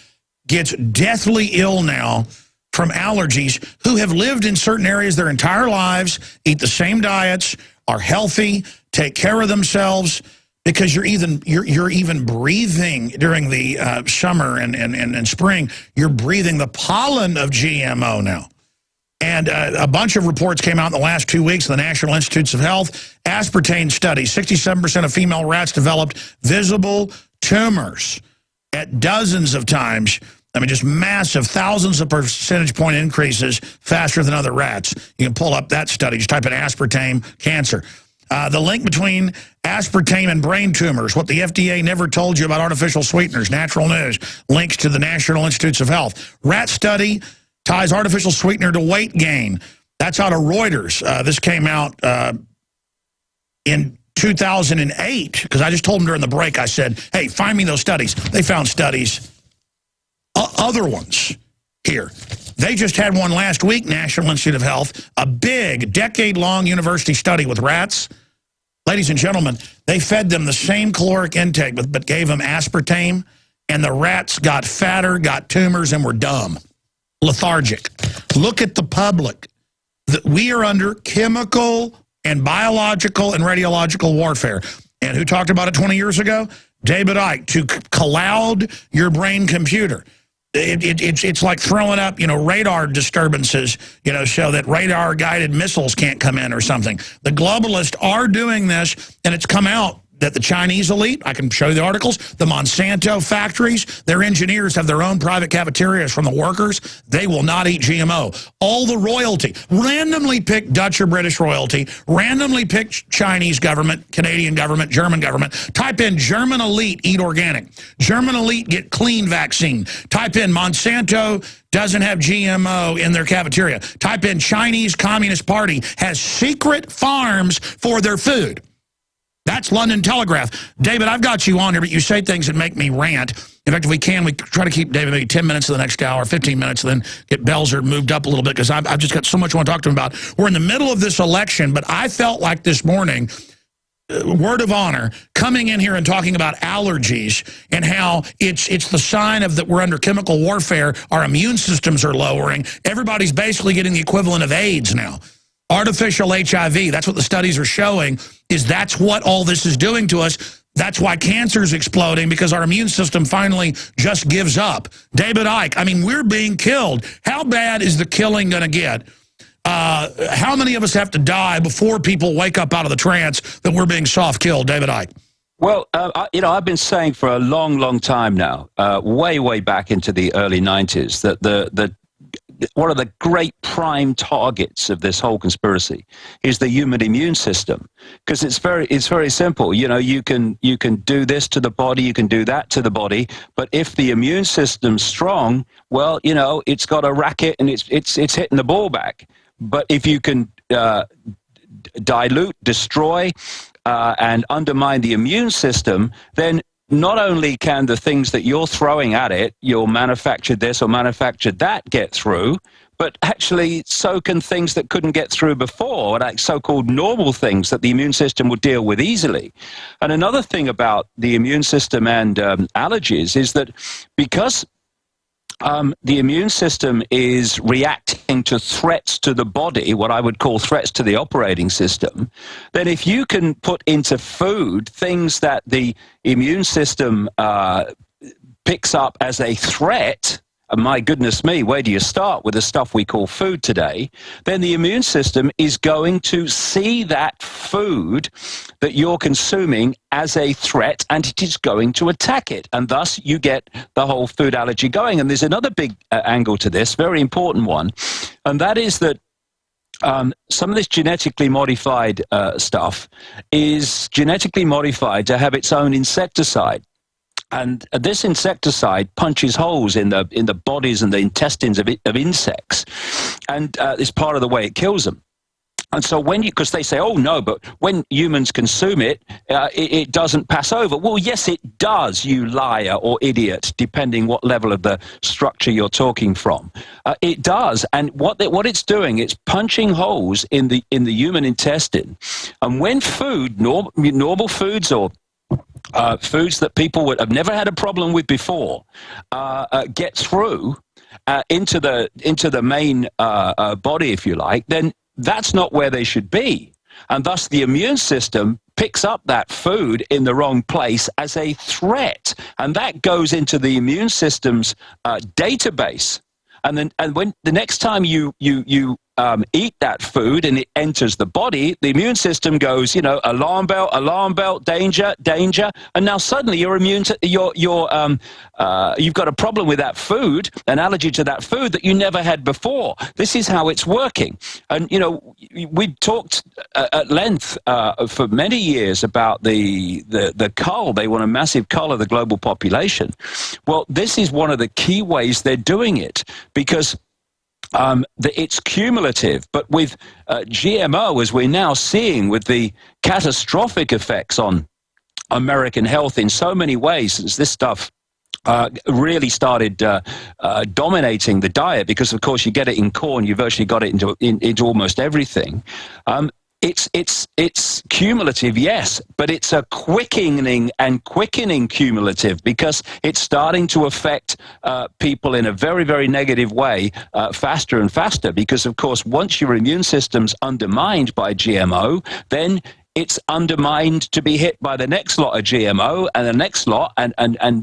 gets deathly ill now from allergies, who have lived in certain areas their entire lives, eat the same diets, are healthy, take care of themselves, because you're even breathing during the summer and spring. You're breathing the pollen of GMO now. And a bunch of reports came out in the last 2 weeks in the National Institutes of Health. Aspartame studies, 67% of female rats developed visible tumors at dozens of times. I mean, just massive, thousands of percentage point increases faster than other rats. You can pull up that study. Just type in aspartame cancer. The link between aspartame and brain tumors, what the FDA never told you about artificial sweeteners, natural news, links to the National Institutes of Health. Rat study ties artificial sweetener to weight gain. That's out of Reuters. This came out in 2008, because I just told them during the break, I said, hey, find me those studies. They found studies, other ones here. They just had one last week, National Institute of Health, a big, decade-long university study with rats. Ladies and gentlemen, they fed them the same caloric intake, but gave them aspartame, and the rats got fatter, got tumors, and were dumb, lethargic. Look at the public. We are under chemical and biological and radiological warfare. And who talked about it 20 years ago? David Icke, to cloud your brain computer. It's like throwing up, radar disturbances, so that radar-guided missiles can't come in or something. The globalists are doing this, and it's come out that the Chinese elite, I can show you the articles, the Monsanto factories, their engineers have their own private cafeterias from the workers. They will not eat GMO. All the royalty, randomly pick Dutch or British royalty, randomly pick Chinese government, Canadian government, German government. Type in German elite, eat organic. German elite, get clean vaccine. Type in Monsanto doesn't have GMO in their cafeteria. Type in Chinese Communist Party has secret farms for their food. That's London Telegraph. David, I've got you on here, but you say things that make me rant. In fact, if we can, we try to keep David maybe 10 minutes to the next hour, 15 minutes, and then get Belzer moved up a little bit, because I've just got so much I want to talk to him about. We're in the middle of this election, but I felt like this morning, word of honor, coming in here and talking about allergies and how it's the sign of that we're under chemical warfare. Our immune systems are lowering. Everybody's basically getting the equivalent of AIDS now. Artificial HIV, that's what the studies are showing, is that's what all this is doing to us. That's why cancer is exploding, because our immune system finally just gives up. David Icke, I mean, we're being killed. How bad is the killing going to get? How many of us have to die before people wake up out of the trance that we're being soft-killed, David Icke? Well, I've been saying for a long, long time now, way back into the early 90s, that one of the great prime targets of this whole conspiracy is the human immune system, because it's very simple. You can do this to the body, you can do that to the body, but if the immune system's strong, well, it's got a racket and it's hitting the ball back. But if you can dilute, destroy, and undermine the immune system, then not only can the things that you're throwing at it, you'll manufacture this or manufacture that, get through, but actually so can things that couldn't get through before, like so-called normal things that the immune system will deal with easily. And another thing about the immune system and allergies is that because the immune system is reacting to threats to the body, what I would call threats to the operating system, then if you can put into food things that the immune system picks up as a threat, and my goodness me, where do you start with the stuff we call food today? Then the immune system is going to see that food that you're consuming as a threat, and it is going to attack it. And thus you get the whole food allergy going. And there's another big angle to this, very important one, and that is that some of this genetically modified stuff is genetically modified to have its own insecticide. And this insecticide punches holes in the bodies and the intestines of insects, and it's part of the way it kills them. And so because they say, oh no, but when humans consume it, it doesn't pass over. Well, yes, it does, you liar or idiot, depending what level of the structure you're talking from. It does, and what it's doing, it's punching holes in the human intestine. And when normal foods or foods that would have never had a problem with before get through into the main body, if you like, then that's not where they should be. And thus the immune system picks up that food in the wrong place as a threat, and that goes into the immune system's database. And when the next time you eat that food and it enters the body, the immune system goes, alarm bell, danger, and now suddenly you're immune to you've got a problem with that food, an allergy to that food that you never had before. This is how it's working. And we've talked at length for many years about the cull. They want a massive cull of the global population. Well, this is one of the key ways they're doing it, because it's cumulative, but with GMO, as we're now seeing, with the catastrophic effects on American health in so many ways, since this stuff really started dominating the diet, because of course you get it in corn, you virtually got it into almost everything. It's cumulative, yes, but it's a quickening cumulative, because it's starting to affect people in a very, very negative way faster and faster, because of course once your immune system's undermined by GMO, then it's undermined to be hit by the next lot of GMO and the next lot, and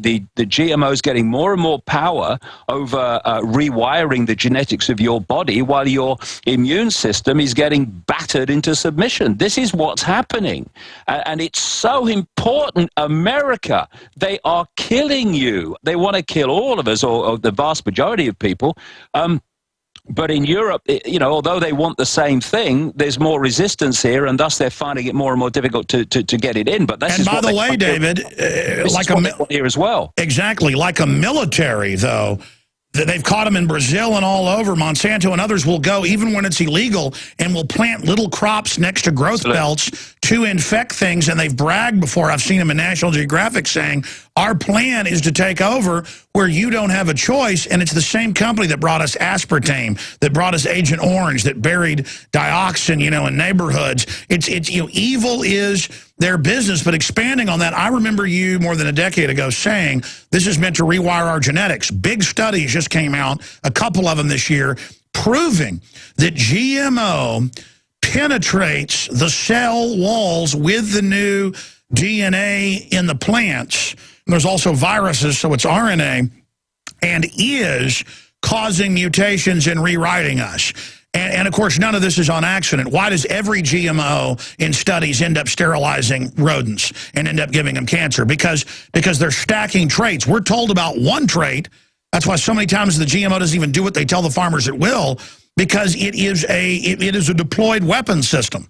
the GMO's getting more and more power over rewiring the genetics of your body, while your immune system is getting battered into submission. This is what's happening. And it's so important. America, they are killing you. They want to kill all of us, or the vast majority of people. But in Europe, although they want the same thing, there's more resistance here, and thus they're finding it more and more difficult to get it in. But that's and by the way, David, like here as well. Exactly, like a military, though. They've caught them in Brazil and all over. Monsanto and others will go, even when it's illegal, and will plant little crops next to growth belts to infect things. And they've bragged before. I've seen them in National Geographic saying, our plan is to take over where you don't have a choice. And it's the same company that brought us aspartame, that brought us Agent Orange, that buried dioxin, in neighborhoods. It's evil is their business. But expanding on that, I remember you more than a decade ago saying this is meant to rewire our genetics. Big studies just came out, a couple of them this year, proving that GMO penetrates the cell walls with the new DNA in the plants. And there's also viruses, so it's RNA, and is causing mutations and rewriting us. And of course, none of this is on accident. Why does every GMO in studies end up sterilizing rodents and end up giving them cancer? Because they're stacking traits. We're told about one trait. That's why so many times the GMO doesn't even do what they tell the farmers it will, because it is a deployed weapon system.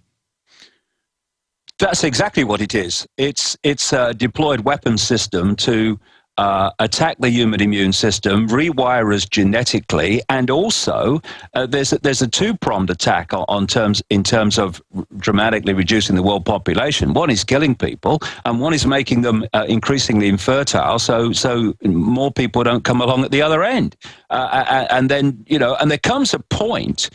That's exactly what it is. It's a deployed weapon system to attack the human immune system, rewire us genetically, and also there's a two-pronged attack in terms of dramatically reducing the world population. One is killing people, and one is making them increasingly infertile, so more people don't come along at the other end. And then, and there comes a point.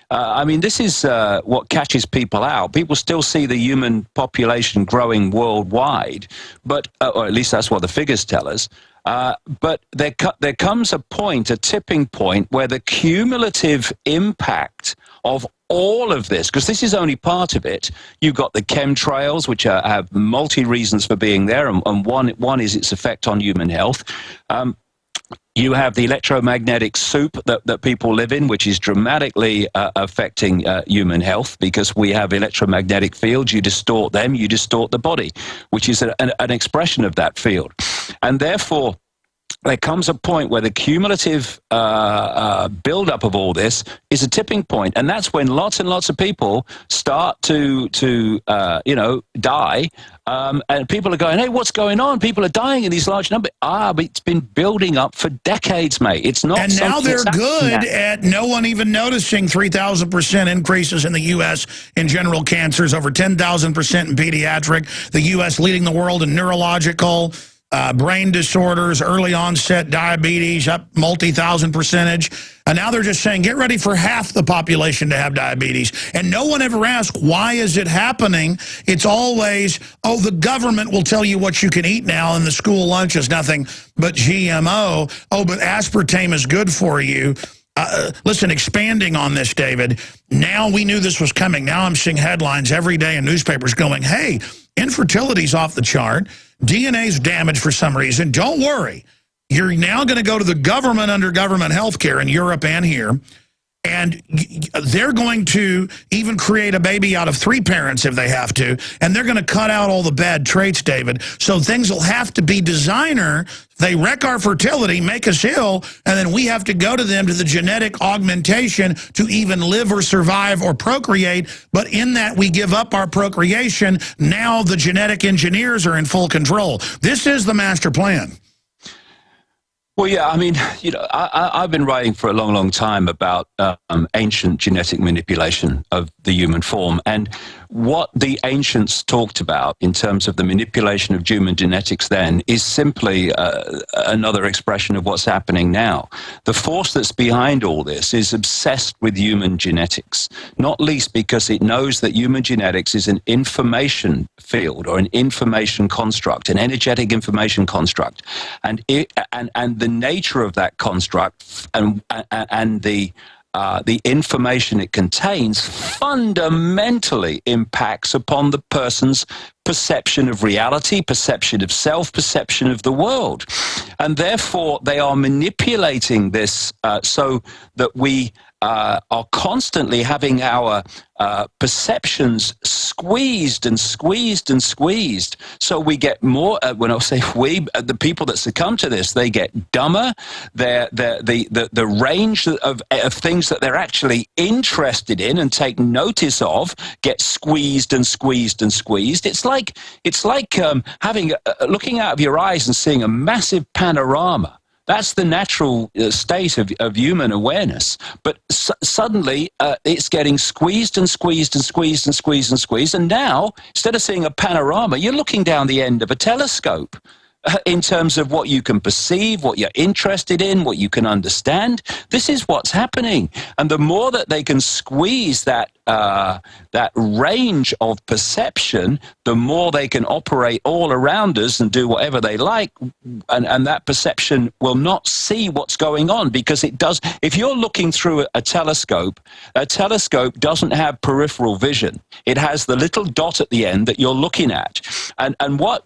I mean, this is what catches people out. People still see the human population growing worldwide, but or at least that's what the figures tell us. But there comes a point, a tipping point, where the cumulative impact of all of this, because this is only part of it. You've got the chemtrails, which have multi-reasons for being there, and one is its effect on human health. You have the electromagnetic soup that people live in, which is dramatically affecting human health, because we have electromagnetic fields. You distort them, you distort the body, which is an expression of that field. And therefore, there comes a point where the cumulative buildup of all this is a tipping point, and that's when lots and lots of people start to die. And people are going, hey, what's going on? People are dying in these large numbers. But it's been building up for decades, mate. It's not. And now they're good at no one even noticing 3,000% increases in the U.S. in general cancers, over 10,000% in pediatric, the U.S. leading the world in neurological, brain disorders, early onset diabetes, up multi-thousand percentage. And now they're just saying, get ready for half the population to have diabetes. And no one ever asks, why is it happening? It's always, oh, the government will tell you what you can eat now, and the school lunch is nothing but GMO. Oh, but aspartame is good for you. Listen, expanding on this, David, now we knew this was coming. Now I'm seeing headlines every day in newspapers going, hey, infertility's off the chart. DNA's damaged for some reason. Don't worry. You're now going to go to the government under government health care in Europe and here, and they're going to even create a baby out of 3 parents if they have to, and they're going to cut out all the bad traits, David. So things will have to be designer. They wreck our fertility, make us ill, and then we have to go to them to the genetic augmentation to even live or survive or procreate. But in that, we give up our procreation. Now the genetic engineers are in full control. This is the master plan. Well, yeah, I mean, I've been writing for a long, long time about ancient genetic manipulation of the human form, and what the ancients talked about in terms of the manipulation of human genetics then is simply another expression of what's happening now. The force that's behind all this is obsessed with human genetics, not least because it knows that human genetics is an information field or an information construct, an energetic information construct, and the nature of that construct and the information it contains fundamentally impacts upon the person's perception of reality, perception of self, perception of the world. And therefore, they are manipulating this so that we are constantly having our perceptions squeezed and squeezed and squeezed. So we get more, when I say we, the people that succumb to this, they get dumber. The range of things that they're actually interested in and take notice of get squeezed and squeezed and squeezed. It's like having looking out of your eyes and seeing a massive panorama. That's the natural state of human awareness. But suddenly it's getting squeezed and squeezed and squeezed and squeezed and squeezed. And now, instead of seeing a panorama, you're looking down the end of a telescope in terms of what you can perceive, what you're interested in, what you can understand. This is what's happening. And the more that they can squeeze that range of perception, the more they can operate all around us and do whatever they like, and that perception will not see what's going on, because it does. If you're looking through a telescope doesn't have peripheral vision. It has the little dot at the end that you're looking at, and where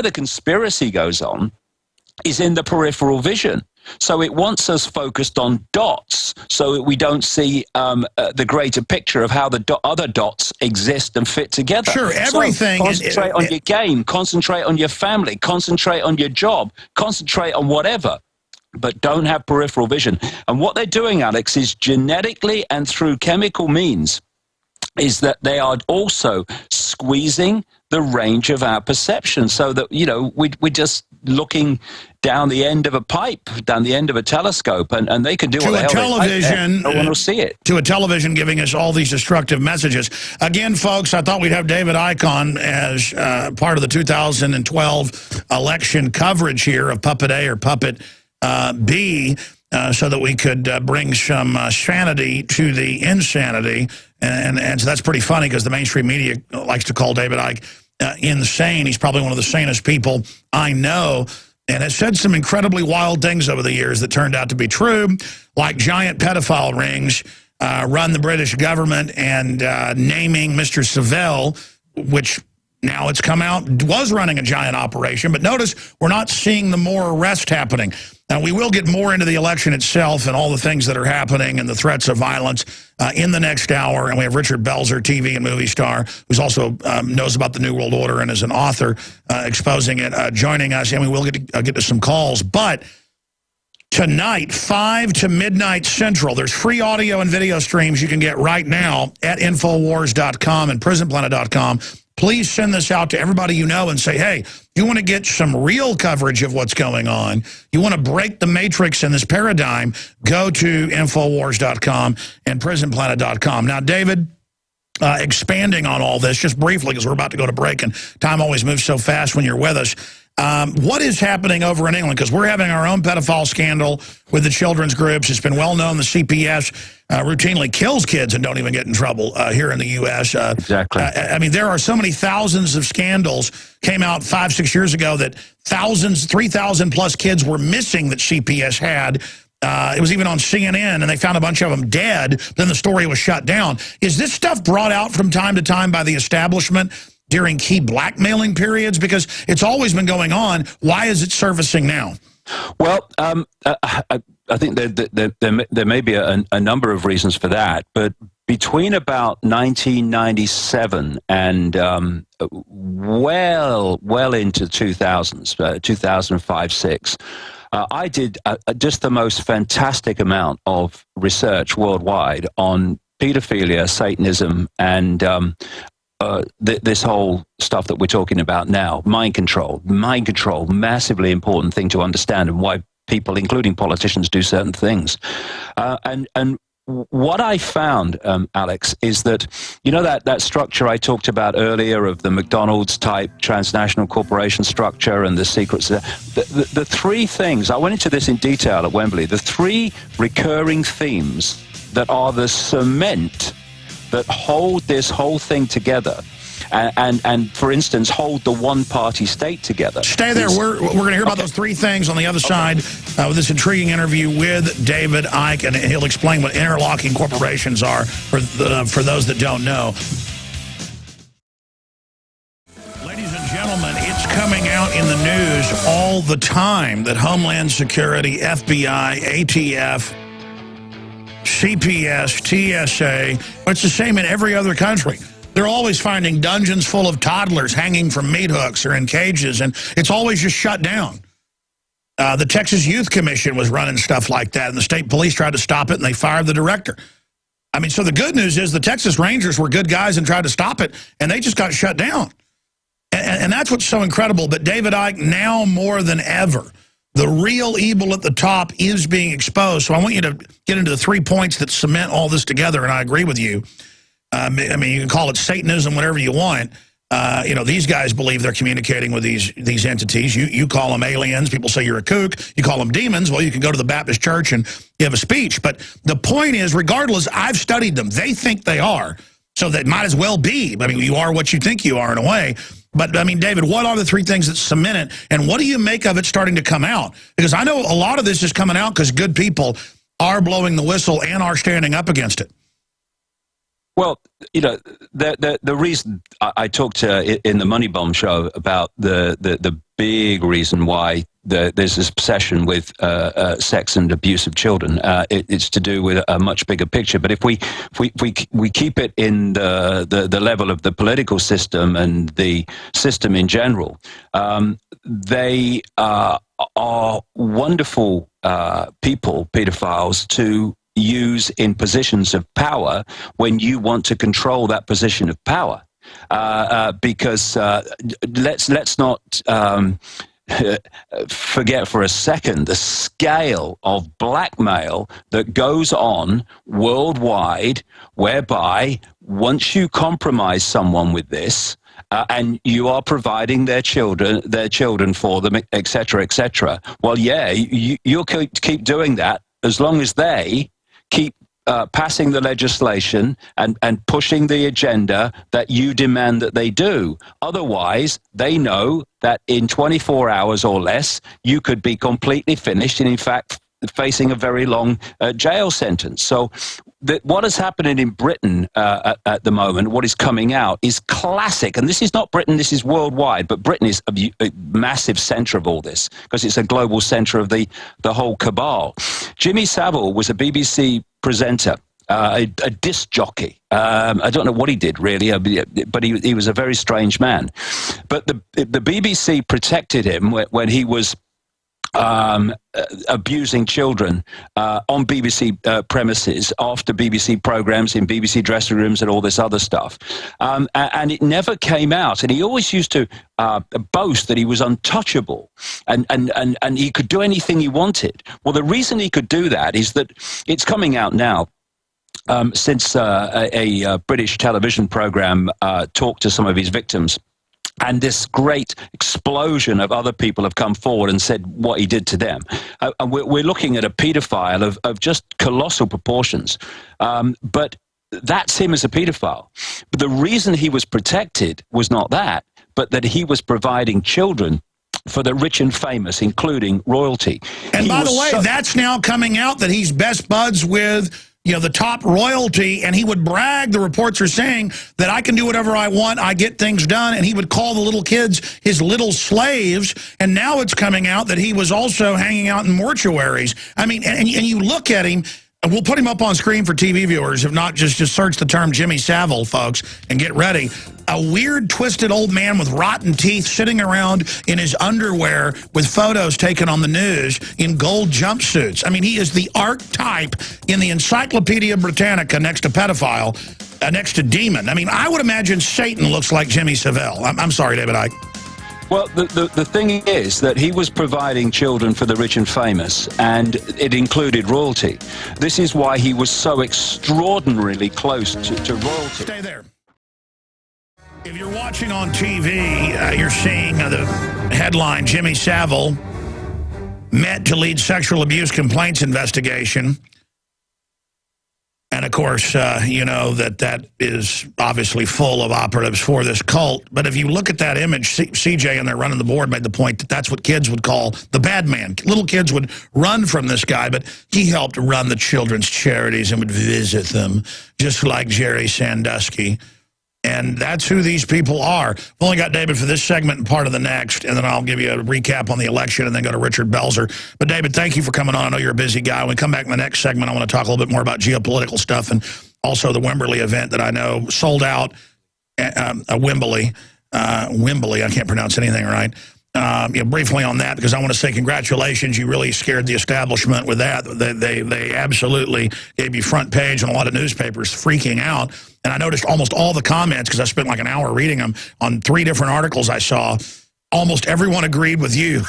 the conspiracy goes on is in the peripheral vision. So it wants us focused on dots so that we don't see the greater picture of how the other dots exist and fit together. Sure, everything. So concentrate on your game, concentrate on your family, concentrate on your job, concentrate on whatever, but don't have peripheral vision. And what they're doing, Alex, is genetically and through chemical means is that they are also squeezing the range of our perception so that, you know, we're just looking down the end of a pipe, down the end of a telescope, and they can do what the hell television, no one will see it. To a television giving us all these destructive messages. Again, folks, I thought we'd have David Icke on as part of the 2012 election coverage here of Puppet A or Puppet B, so that we could bring some sanity to the insanity. And so that's pretty funny because the mainstream media likes to call David Icke insane. He's probably one of the sanest people I know, and has said some incredibly wild things over the years that turned out to be true, like giant pedophile rings run the British government, and naming Mr. Savelle, which now it's come out was running a giant operation. But notice we're not seeing the more arrest happening. Now, we will get more into the election itself and all the things that are happening and the threats of violence in the next hour. And we have Richard Belzer, TV and movie star, who's also knows about the New World Order and is an author exposing it, joining us. And we will get to some calls. But tonight, 5 to midnight Central, there's free audio and video streams you can get right now at Infowars.com and PrisonPlanet.com. Please send this out to everybody you know and say, hey, you want to get some real coverage of what's going on, you want to break the matrix in this paradigm, go to Infowars.com and PrisonPlanet.com. Now, David, expanding on all this, just briefly, because we're about to go to break, and time always moves so fast when you're with us. What is happening over in England? Because we're having our own pedophile scandal with the children's groups. It's been well known the CPS routinely kills kids and don't even get in trouble here in the U.S. Exactly. I mean, there are so many thousands of scandals came out 5-6 years ago that 3,000 plus kids were missing that CPS had. It was even on CNN, and they found a bunch of them dead. Then the story was shut down. Is this stuff brought out from time to time by the establishment during key blackmailing periods? Because it's always been going on. Why is it surfacing now? Well, I think there may be a number of reasons for that, but between about 1997 and well into 2000s, 2005-06, I did just the most fantastic amount of research worldwide on pedophilia, Satanism, and this whole stuff that we're talking about now, mind control, massively important thing to understand, and why people, including politicians, do certain things. And what I found, Alex, is that, you know, that structure I talked about earlier of the McDonald's type transnational corporation structure and the secrets, the three things, I went into this in detail at Wembley, the three recurring themes that are the cement that hold this whole thing together, and for instance, hold the one-party state together. Stay there. We're going to hear about those three things on the other side with this intriguing interview with David Icke, and he'll explain what interlocking corporations are for those that don't know. Ladies and gentlemen, it's coming out in the news all the time that Homeland Security, FBI, ATF, CPS, TSA, it's the same in every other country. They're always finding dungeons full of toddlers hanging from meat hooks or in cages, and it's always just shut down. The Texas Youth Commission was running stuff like that, and the state police tried to stop it, and they fired the director. I mean, so the good news is the Texas Rangers were good guys and tried to stop it, and they just got shut down. And that's what's so incredible. But David Icke, now more than ever, the real evil at the top is being exposed. So I want you to get into the 3 points that cement all this together, and I agree with you. I mean, you can call it Satanism, whatever you want. You know, these guys believe they're communicating with these entities. You call them aliens. People say you're a kook. You call them demons. Well, you can go to the Baptist church and give a speech. But the point is, regardless, I've studied them. They think they are. So that might as well be. I mean, you are what you think you are in a way. But, I mean, David, what are the three things that cement it? And what do you make of it starting to come out? Because I know a lot of this is coming out because good people are blowing the whistle and are standing up against it. Well, you know, the reason I talked in the Money Bomb show about the big reason why there's this obsession with sex and abuse of children. It's to do with a much bigger picture. But if we keep it in the level of the political system and the system in general, they are wonderful people, pedophiles, to use in positions of power when you want to control that position of power. Because let's not forget for a second the scale of blackmail that goes on worldwide, whereby once you compromise someone with this, and you are providing their children for them, etc., etc. Well, yeah, you'll keep doing that as long as they keep passing the legislation and pushing the agenda that you demand that they do. Otherwise, they know that in 24 hours or less, you could be completely finished and, in fact, facing a very long jail sentence. So what is happening in Britain at the moment, what is coming out, is classic. And this is not Britain, this is worldwide, but Britain is a massive center of all this because it's a global center of the whole cabal. Jimmy Savile was a BBC presenter, a disc jockey. I don't know what he did, really, but he was a very strange man. But the BBC protected him when he was abusing children on BBC premises, after BBC programs, in BBC dressing rooms and all this other stuff. And it never came out. And he always used to boast that he was untouchable and he could do anything he wanted. Well, the reason he could do that is that it's coming out now. Since a British television program talked to some of his victims, and this great explosion of other people have come forward and said what he did to them. And we're looking at a paedophile of just colossal proportions. But that's him as a paedophile. But the reason he was protected was not that, but that he was providing children for the rich and famous, including royalty. And by the way, that's now coming out that he's best buds with, you know, the top royalty, and he would brag, the reports are saying, that I can do whatever I want, I get things done, and he would call the little kids his little slaves, and now it's coming out that he was also hanging out in mortuaries. I mean, and you look at him, and we'll put him up on screen for TV viewers, if not, just search the term Jimmy Savile, folks, and get ready. A weird, twisted old man with rotten teeth sitting around in his underwear with photos taken on the news in gold jumpsuits. I mean, he is the archetype in the Encyclopedia Britannica next to pedophile, next to demon. I mean, I would imagine Satan looks like Jimmy Savile. I'm sorry, David Icke. Well, the thing is that he was providing children for the rich and famous, and it included royalty. This is why he was so extraordinarily close to royalty. Stay there. If you're watching on TV, you're seeing the headline, Jimmy Savile met to lead sexual abuse complaints investigation. And, of course, you know that is obviously full of operatives for this cult. But if you look at that image, CJ and they're running the board made the point that that's what kids would call the bad man. Little kids would run from this guy, but he helped run the children's charities and would visit them, just like Jerry Sandusky. And that's who these people are. We've only got David for this segment and part of the next, and then I'll give you a recap on the election and then go to Richard Belzer. But, David, thank you for coming on. I know you're a busy guy. When we come back in the next segment, I want to talk a little bit more about geopolitical stuff and also the Wembley event that I know sold out, Wembley, I can't pronounce anything right. You know, briefly on that, because I want to say congratulations. You really scared the establishment with that. They absolutely gave you front page on a lot of newspapers freaking out. And I noticed almost all the comments, because I spent like an hour reading them, on 3 different articles I saw. Almost everyone agreed with you.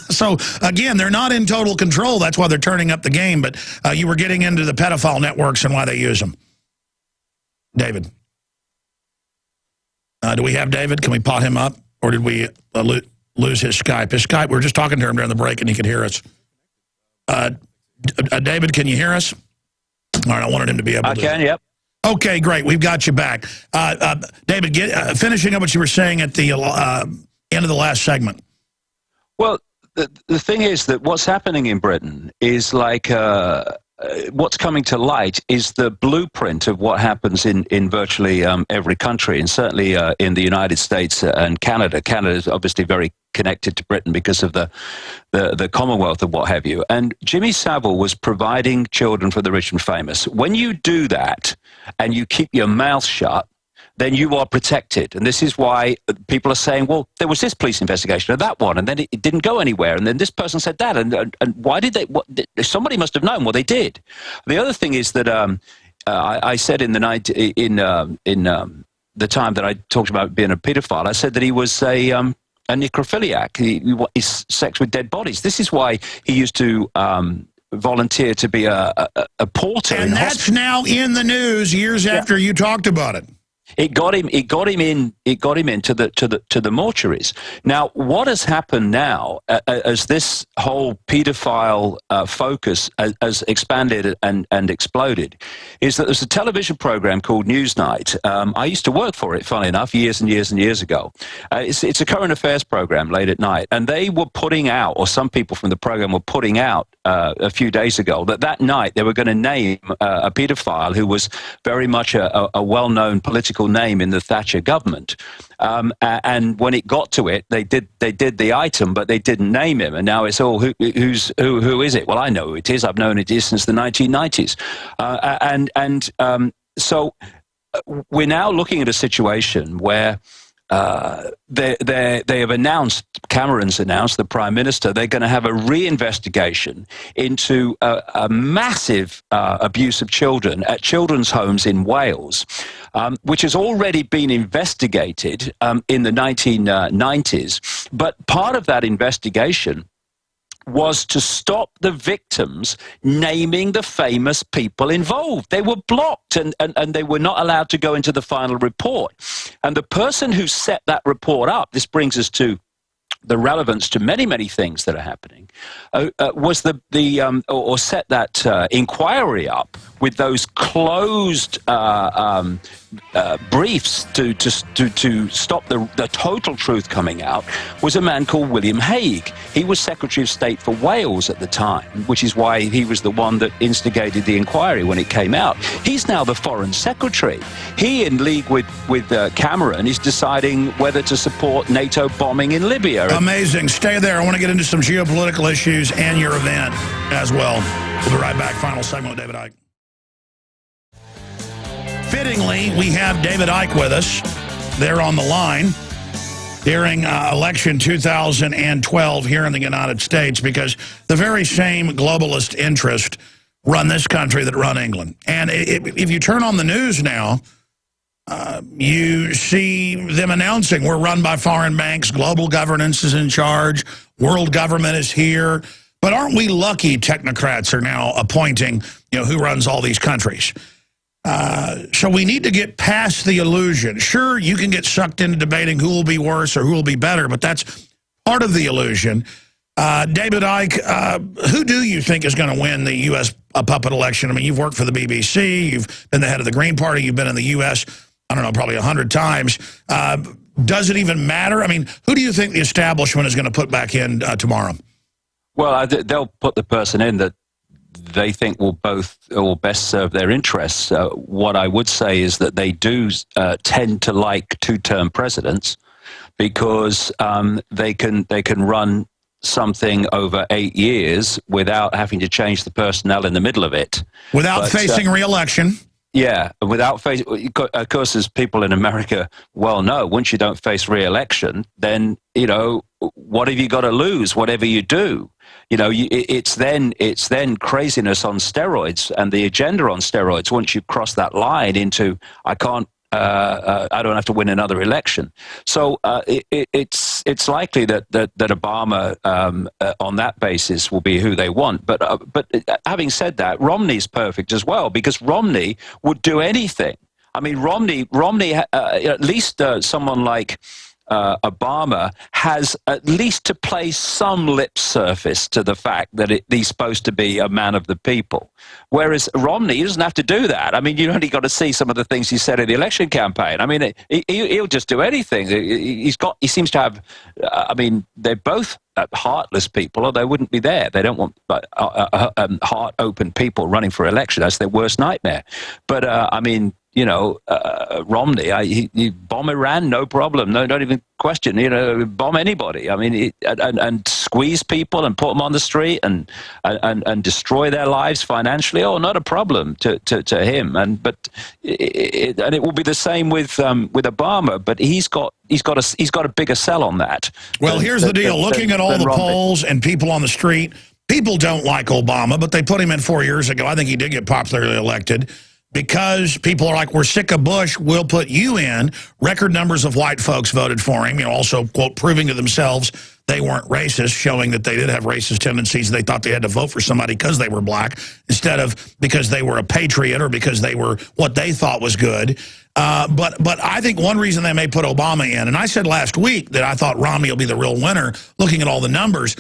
So, again, they're not in total control. That's why they're turning up the game. But you were getting into the pedophile networks and why they use them. David. Do we have David? Can we pot him up? Or did we lose his Skype? His Skype, we were just talking to him during the break, and he could hear us. David, can you hear us? All right, I wanted him to be able to. I can, yep. Okay, great. We've got you back. David, finishing up what you were saying at the end of the last segment. Well, the thing is that what's happening in Britain is like what's coming to light is the blueprint of what happens in virtually every country, and certainly in the United States and Canada. Canada is obviously very connected to Britain because of the Commonwealth and what have you. And Jimmy Savile was providing children for the rich and famous. When you do that and you keep your mouth shut, then you are protected. And this is why people are saying, well, there was this police investigation of that one, and then it didn't go anywhere, and then this person said that, and why did they, somebody must have known. Well, they did. The other thing is that I said in the time that I talked about being a pedophile, I said that he was a necrophiliac. He's sex with dead bodies. This is why he used to volunteer to be a porter. And that's now in the news years after you talked about it. It got him into the mortuaries. Now, what has happened now, as this whole paedophile focus has expanded and exploded, is that there's a television program called Newsnight. I used to work for it, funnily enough, years and years and years ago. It's a current affairs program late at night, and they were putting out, or some people from the program were putting out a few days ago, that night they were going to name a paedophile who was very much a well-known political name in the Thatcher government, and when it got to it, they did the item, but they didn't name him. And now it's all who is it? Well, I know who it is. I've known it is since the 1990s, so we're now looking at a situation where they have announced, Cameron's announced, the Prime Minister, they're going to have a reinvestigation into a massive abuse of children at children's homes in Wales, which has already been investigated in the 1990s. But part of that investigation was to stop the victims naming the famous people involved. They were blocked and they were not allowed to go into the final report. And the person who set that report up, this brings us to the relevance to many, many things that are happening, was or set that inquiry up with those closed briefs to stop the total truth coming out, was a man called William Hague. He was Secretary of State for Wales at the time, which is why he was the one that instigated the inquiry when it came out. He's now the Foreign Secretary. He, in league with Cameron, is deciding whether to support NATO bombing in Libya. Amazing. Stay there. I want to get into some geopolitical issues and your event as well. We'll be right back. Final segment with David Icke. Fittingly, we have David Icke with us there on the line during election 2012 here in the United States, because the very same globalist interest run this country that run England. And if you turn on the news now, you see them announcing we're run by foreign banks, global governance is in charge, world government is here. But aren't we lucky technocrats are now appointing, who runs all these countries? So we need to get past the illusion. Sure, you can get sucked into debating who will be worse or who will be better, but that's part of the illusion. David Icke, who do you think is going to win the U.S. puppet election? I mean, you've worked for the BBC, you've been the head of the Green Party, you've been in the U.S., I don't know, probably 100 times. Does it even matter? I mean, who do you think the establishment is going to put back in tomorrow? Well, they'll put the person in that they think will best serve their interests. What I would say is that they do tend to like two-term presidents, because they can run something over 8 years without having to change the personnel in the middle of it. Without facing re-election. Yeah, without facing, of course, as people in America well know, once you don't face re-election, then, what have you got to lose, whatever you do? It's then craziness on steroids, and the agenda on steroids once you cross that line into, I don't have to win another election. So it's likely that Obama on that basis will be who they want. But having said that, Romney's perfect as well, because Romney would do anything. I mean, Romney at least someone like Obama has at least to play some lip surface to the fact that he's supposed to be a man of the people. Whereas Romney, he doesn't have to do that. I mean, you only got to see some of the things he said in the election campaign. I mean, he'll just do anything. He seems to have, I mean, they're both heartless people, or they wouldn't be there. They don't want heart-open people running for election. That's their worst nightmare. But, I mean, you know, Romney, he bomb Iran, no problem. No, don't even question. You know, bomb anybody. I mean, and squeeze people and put them on the street and destroy their lives financially. Oh, not a problem to him. But it will be the same with Obama. But he's got a bigger sell on that. Well, here's the deal. Looking at all the polls and people on the street, people don't like Obama, but they put him in 4 years ago. I think he did get popularly elected. Because people are like, we're sick of Bush, we'll put you in. Record numbers of white folks voted for him, you know, also, quote, proving to themselves they weren't racist, showing that they did have racist tendencies. They thought they had to vote for somebody because they were black instead of because they were a patriot or because they were what they thought was good. But I think one reason they may put Obama in, and I said last week that I thought Romney will be the real winner, looking at all the numbers,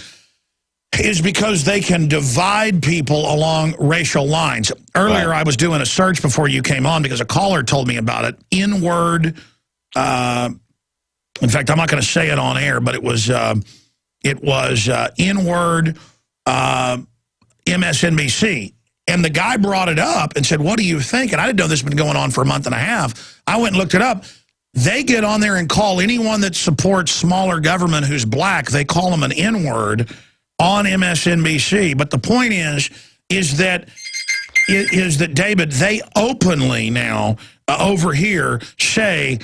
is because they can divide people along racial lines. Earlier, I was doing a search before you came on because a caller told me about it. N-word, in fact, I'm not going to say it on air, but it was N-word MSNBC. And the guy brought it up and said, what do you think? And I didn't know this had been going on for a month and a half. I went and looked it up. They get on there and call anyone that supports smaller government who's black, they call them an N-word on MSNBC. But the point is that David, they openly now over here say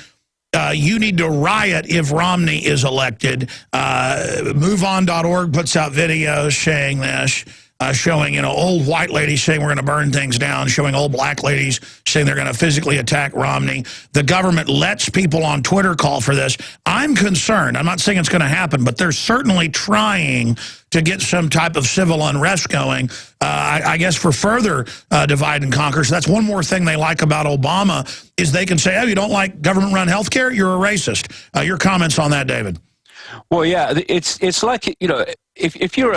you need to riot if Romney is elected. MoveOn.org puts out videos saying this, showing, you know, old white ladies saying we're going to burn things down, showing old black ladies saying they're going to physically attack Romney. The government lets people on Twitter call for this. I'm concerned. I'm not saying it's going to happen, but they're certainly trying to get some type of civil unrest going, I guess, for further divide and conquer. So that's one more thing they like about Obama is they can say, oh, you don't like government-run health care? You're a racist. Your comments on that, David? Well, yeah, it's like, you know, if you're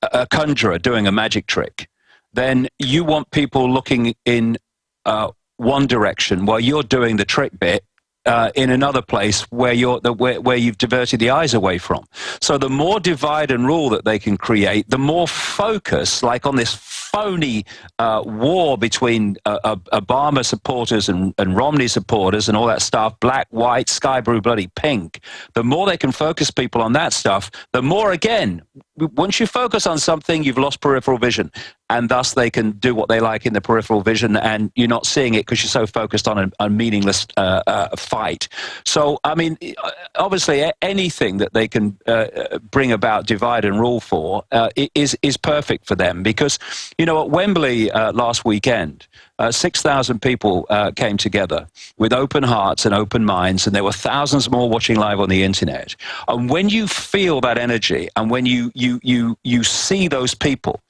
a conjurer doing a magic trick, then you want people looking in one direction while you're doing the trick bit in another place where where you've diverted the eyes away from. So the more divide and rule that they can create, the more focus, like on this phony war between Obama supporters and Romney supporters and all that stuff, black, white, sky blue, bloody pink, the more they can focus people on that stuff, the more, again, once you focus on something, you've lost peripheral vision. And thus they can do what they like in the peripheral vision, and you're not seeing it because you're so focused on a meaningless fight. So, I mean, obviously, anything that they can bring about divide and rule for is perfect for them. Because, you know, at Wembley last weekend, 6,000 people came together with open hearts and open minds, and there were thousands more watching live on the internet. And when you feel that energy, and when you see those people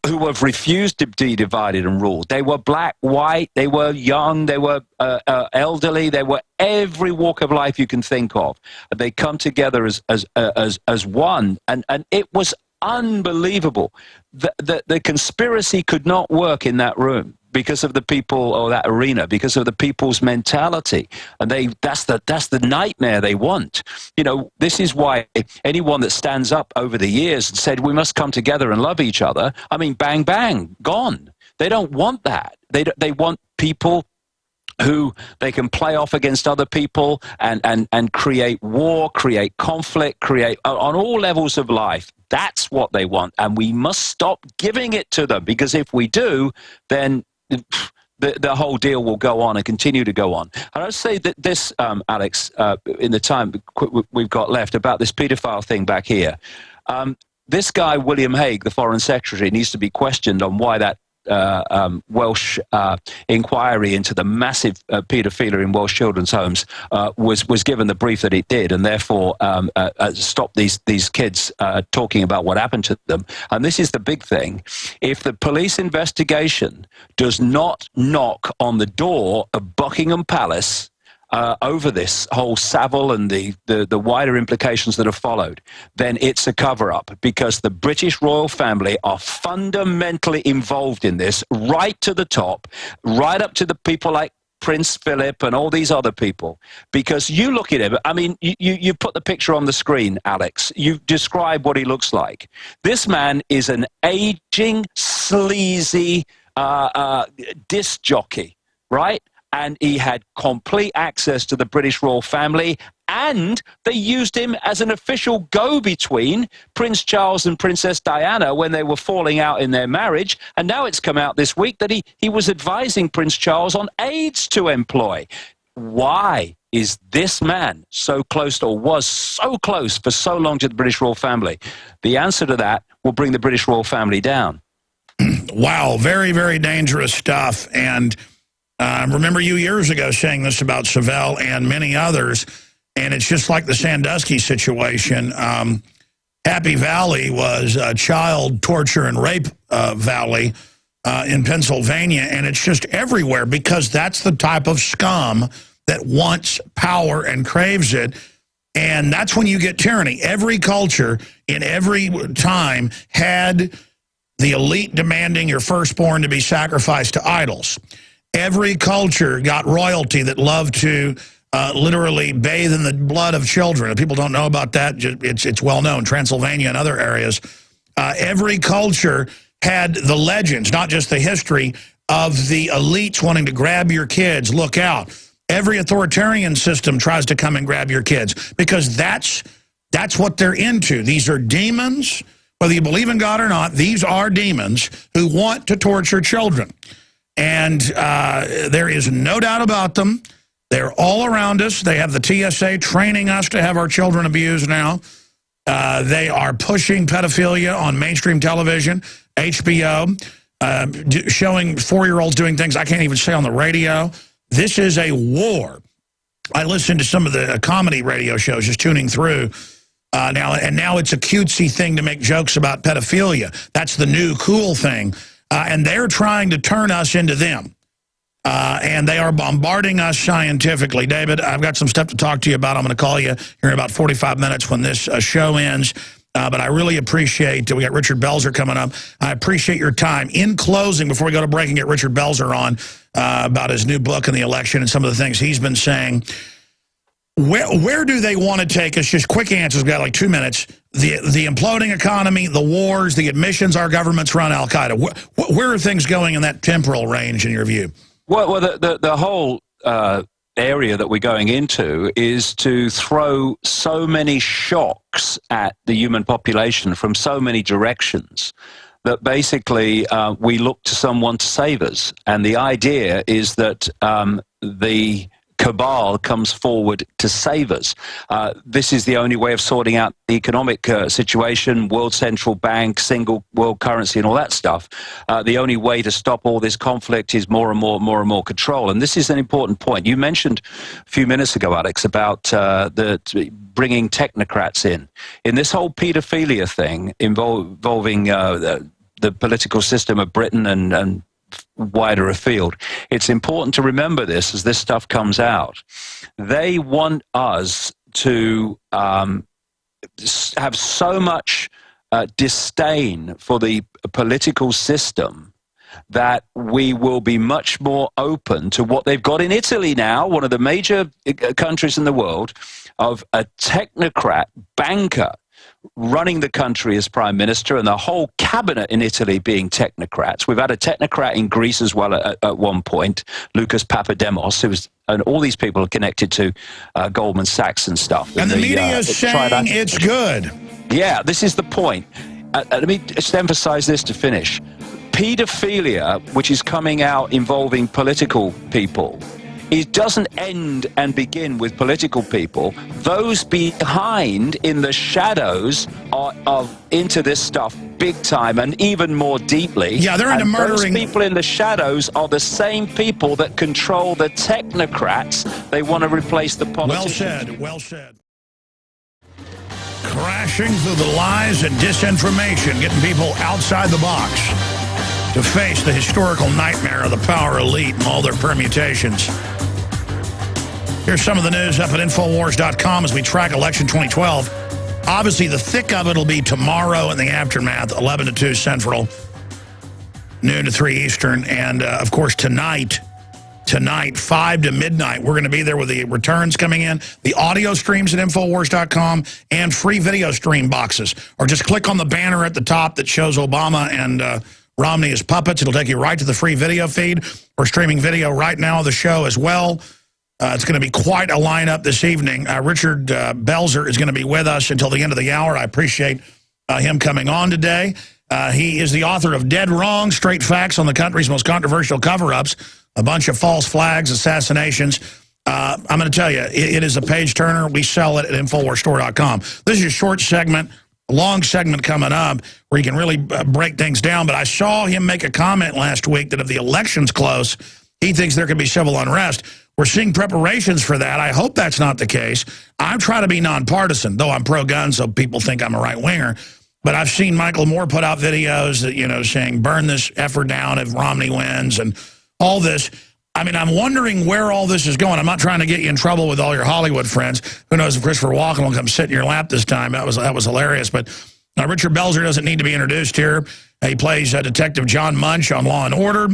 who have refused to be divided and ruled. They were black, white, they were young, they were elderly, they were every walk of life you can think of. They come together as one, and it was unbelievable. The conspiracy could not work in that room because of the people, or that arena, because of the people's mentality. And that's the nightmare they want. You know, this is why anyone that stands up over the years and said we must come together and love each other, I mean, bang, bang, gone. They don't want that. They want people who they can play off against other people and create war, create conflict, create on all levels of life. That's what they want. And we must stop giving it to them, because if we do, then the whole deal will go on and continue to go on. And I'd say that this, Alex, in the time we've got left, about this paedophile thing back here, this guy, William Hague, the Foreign Secretary, needs to be questioned on why that Welsh inquiry into the massive paedophilia in Welsh children's homes was given the brief that it did, and therefore stopped these kids talking about what happened to them. And this is the big thing: if the police investigation does not knock on the door of Buckingham Palace over this whole Savile and the wider implications that have followed, then it's a cover-up, because the British royal family are fundamentally involved in this, right to the top, right up to the people like Prince Philip and all these other people. Because you look at him, I mean, you put the picture on the screen, Alex. You describe what he looks like. This man is an aging, sleazy disc jockey, right? And he had complete access to the British royal family, and they used him as an official go-between Prince Charles and Princess Diana when they were falling out in their marriage. And now it's come out this week that he was advising Prince Charles on aides to employ. Why is this man so close, or was so close for so long, to the British royal family? The answer to that will bring the British royal family down. Wow, very, very dangerous stuff. And remember you years ago saying this about Savile and many others, and it's just like the Sandusky situation. Happy Valley was a child torture and rape valley in Pennsylvania, and it's just everywhere, because that's the type of scum that wants power and craves it. And that's when you get tyranny. Every culture in every time had the elite demanding your firstborn to be sacrificed to idols. Every culture got royalty that loved to literally bathe in the blood of children. If people don't know about that, it's well known. Transylvania and other areas. Every culture had the legends, not just the history, of the elites wanting to grab your kids. Look out. Every authoritarian system tries to come and grab your kids, because that's what they're into. These are demons. Whether you believe in God or not, these are demons who want to torture children. And there is no doubt about them. They're all around us. They have the TSA training us to have our children abused now. They are pushing pedophilia on mainstream television, HBO, showing 4-year-olds doing things I can't even say on the radio. This is a war. I listen to some of the comedy radio shows, just tuning through now, and now it's a cutesy thing to make jokes about pedophilia. That's the new cool thing. And they're trying to turn us into them. And they are bombarding us scientifically. David, I've got some stuff to talk to you about. I'm going to call you here in about 45 minutes when this show ends. But I really appreciate, we got Richard Belzer coming up. I appreciate your time. In closing, before we go to break and get Richard Belzer on about his new book and the election and some of the things he's been saying, where do they want to take us? Just quick answers. We've got like 2 minutes. The imploding economy, the wars, the admissions our governments run, Al-Qaeda. Where are things going in that temporal range in your view? Well, the whole area that we're going into is to throw so many shocks at the human population from so many directions that basically we look to someone to save us. And the idea is that the cabal comes forward to save us. This is the only way of sorting out the economic situation, world central bank, single world currency and all that stuff. The only way to stop all this conflict is more and more control. And this is an important point. You mentioned a few minutes ago, Alex, about bringing technocrats in. In this whole pedophilia thing involving the political system of Britain and wider afield, it's important to remember this as this stuff comes out. They want us to have so much disdain for the political system that we will be much more open to what they've got in Italy now, one of the major countries in the world, of a technocrat banker running the country as prime minister, and the whole cabinet in Italy being technocrats. We've had a technocrat in Greece as well at one point, Lucas Papademos, and all these people are connected to Goldman Sachs and stuff. And the media is saying it's good. Yeah, this is the point. Let me just emphasize this to finish. Pedophilia, which is coming out involving political people, it doesn't end and begin with political people. Those behind in the shadows are into this stuff big time and even more deeply. Yeah, they're into murdering. Those people in the shadows are the same people that control the technocrats. They want to replace the politicians. Well said. Crashing through the lies and disinformation, getting people outside the box to face the historical nightmare of the power elite and all their permutations. Here's some of the news up at Infowars.com as we track election 2012. Obviously, the thick of it will be tomorrow in the aftermath, 11 to 2 Central, noon to 3 Eastern. And, of course, tonight, 5 to midnight, we're going to be there with the returns coming in, the audio streams at Infowars.com, and free video stream boxes. Or just click on the banner at the top that shows Obama and Romney as puppets. It'll take you right to the free video feed. We're streaming video right now of the show as well. It's going to be quite a lineup this evening. Richard Belzer is going to be with us until the end of the hour. I appreciate him coming on today. He is the author of Dead Wrong, Straight Facts on the Country's Most Controversial Cover-Ups, a bunch of false flags, assassinations. I'm going to tell you, it is a page-turner. We sell it at InfoWarsStore.com. This is a short segment, a long segment coming up where you can really break things down. But I saw him make a comment last week that if the election's close, he thinks there could be civil unrest. We're seeing preparations for that. I hope that's not the case. I'm trying to be nonpartisan, though I'm pro-gun, so people think I'm a right-winger. But I've seen Michael Moore put out videos that, you know, saying burn this effort down if Romney wins and all this. I mean, I'm wondering where all this is going. I'm not trying to get you in trouble with all your Hollywood friends. Who knows if Christopher Walken will come sit in your lap this time. That was hilarious. But Richard Belzer doesn't need to be introduced here. He plays Detective John Munch on Law & Order.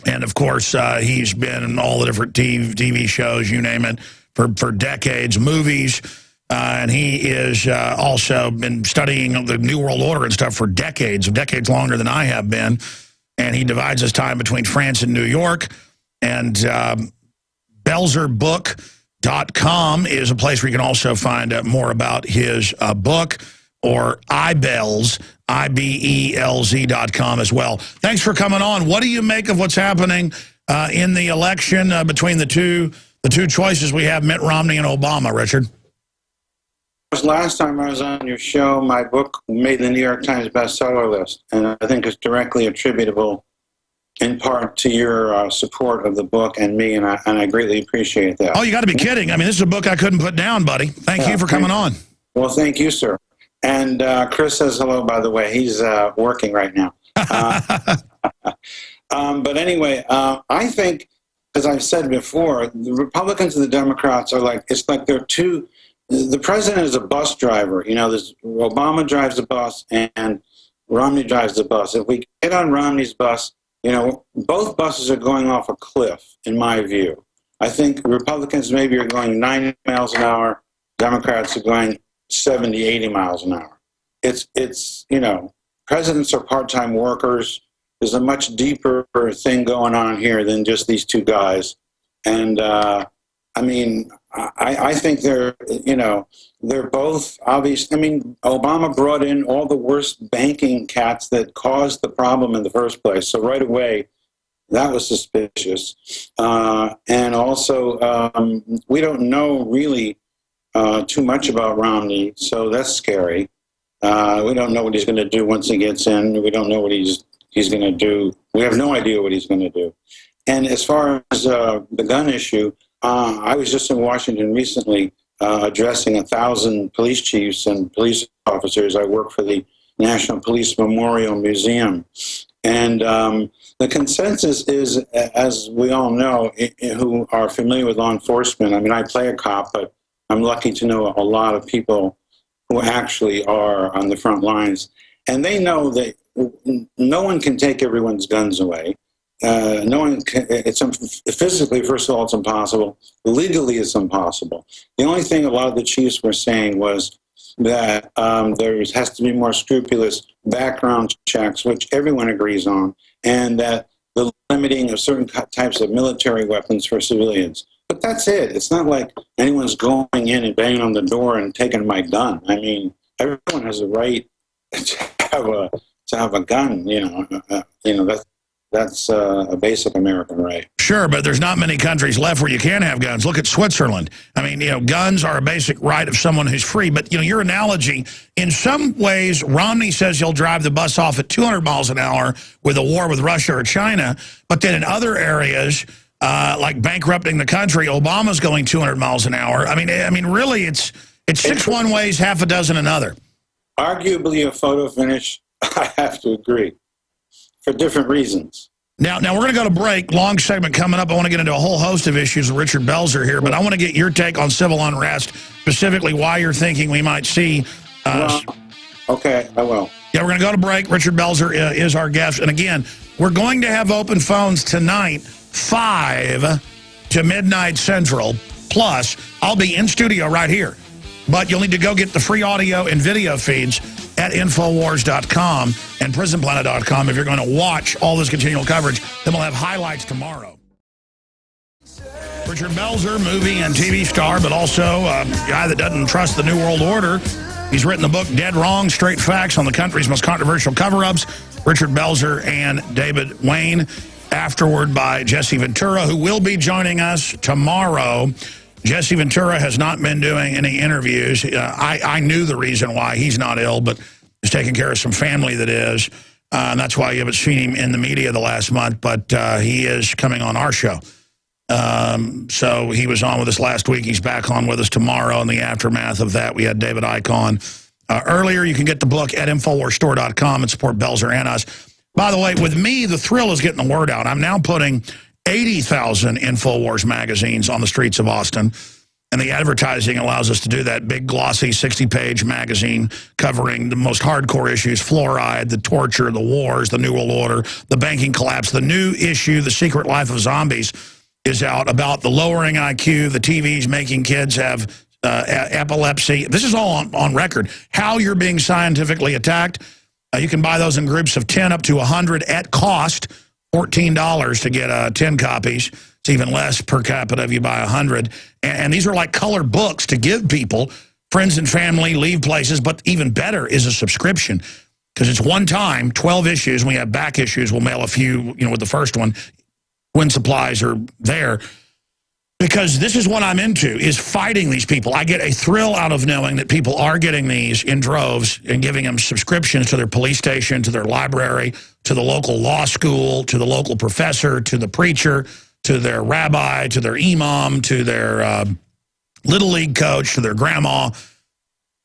And, of course, he's been in all the different TV shows, you name it, for decades, movies. And he is also been studying the New World Order and stuff for decades longer than I have been. And he divides his time between France and New York. And BelzerBook.com is a place where you can also find more about his book, or iBelz, IBELZ.com as well. Thanks for coming on. What do you make of what's happening in the election between the two choices we have, Mitt Romney and Obama, Richard? Last time I was on your show, my book made the New York Times bestseller list, and I think it's directly attributable in part to your support of the book and me, and I greatly appreciate that. Oh, you got to be kidding. I mean, this is a book I couldn't put down, buddy. Thank you for coming on. Well, thank you, sir. And Chris says hello, by the way. He's working right now. But anyway, I think, as I've said before, the Republicans and the Democrats are like, it's like they're two. The president is a bus driver. You know, Obama drives the bus and Romney drives the bus. If we get on Romney's bus, you know, both buses are going off a cliff, in my view. I think Republicans maybe are going 90 miles an hour. Democrats are going 70, 80 miles an hour. It's you know, presidents are part-time workers. There's a much deeper thing going on here than just these two guys. And, I mean, I think they're both obvious. I mean, Obama brought in all the worst banking cats that caused the problem in the first place. So right away, that was suspicious. And also, we don't know really too much about Romney, so that's scary. We don't know what he's going to do once he gets in. We don't know what he's going to do. We have no idea what he's going to do. And as far as the gun issue, I was just in Washington recently addressing 1,000 police chiefs and police officers. I work for the National Police Memorial Museum. And the consensus is, as we all know, who are familiar with law enforcement, I mean, I play a cop, but I'm lucky to know a lot of people who actually are on the front lines. And they know that no one can take everyone's guns away. No one can, physically, first of all, it's impossible. Legally, it's impossible. The only thing a lot of the chiefs were saying was that there has to be more scrupulous background checks, which everyone agrees on, and that the limiting of certain types of military weapons for civilians. But that's it. It's not like anyone's going in and banging on the door and taking my gun. I mean, everyone has a right to have a gun. That's a basic American right. Sure, but there's not many countries left where you can have guns. Look at Switzerland. I mean, guns are a basic right of someone who's free. But, your analogy, in some ways, Romney says he'll drive the bus off at 200 miles an hour with a war with Russia or China. But then in other areas, like bankrupting the country, Obama's going 200 miles an hour. I mean, really, it's 6 one ways, half a dozen another. Arguably a photo finish, I have to agree. For different reasons. Now we're going to go to break. Long segment coming up. I want to get into a whole host of issues with Richard Belzer here, but I want to get your take on civil unrest, specifically why you're thinking we might see... okay, I will. Yeah, we're going to go to break. Richard Belzer is our guest. And again, we're going to have open phones tonight, 5 to midnight Central. Plus, I'll be in studio right here. But you'll need to go get the free audio and video feeds at Infowars.com and PrisonPlanet.com if you're going to watch all this continual coverage. Then we'll have highlights tomorrow. Richard Belzer, movie and TV star, but also a guy that doesn't trust the New World Order. He's written the book Dead Wrong, Straight Facts on the country's most controversial cover-ups. Richard Belzer and David Wayne, afterward by Jesse Ventura, who will be joining us tomorrow. Jesse Ventura has not been doing any interviews. I knew the reason why. He's not ill, but he's taking care of some family that is. And that's why you haven't seen him in the media the last month, but he is coming on our show. So he was on with us last week. He's back on with us tomorrow. In the aftermath of that, we had David Icke on earlier. You can get the book at InfoWarsStore.com and support Belzer and us. By the way, with me, the thrill is getting the word out. I'm now putting 80,000 InfoWars magazines on the streets of Austin, and the advertising allows us to do that. Big, glossy, 60-page magazine covering the most hardcore issues: fluoride, the torture, the wars, the New World Order, the banking collapse. The new issue, The Secret Life of Zombies, is out about the lowering IQ, the TVs making kids have epilepsy. This is all on record. How you're being scientifically attacked. You can buy those in groups of 10 up to 100 at cost. $14 to get 10 copies. It's even less per capita if you buy 100. And these are like colored books to give people, friends and family, leave places. But even better is a subscription, because it's one time, 12 issues. We have back issues. We'll mail a few, with the first one when supplies are there. Because this is what I'm into, is fighting these people. I get a thrill out of knowing that people are getting these in droves and giving them subscriptions to their police station, to their library, to the local law school, to the local professor, to the preacher, to their rabbi, to their imam, to their little league coach, to their grandma.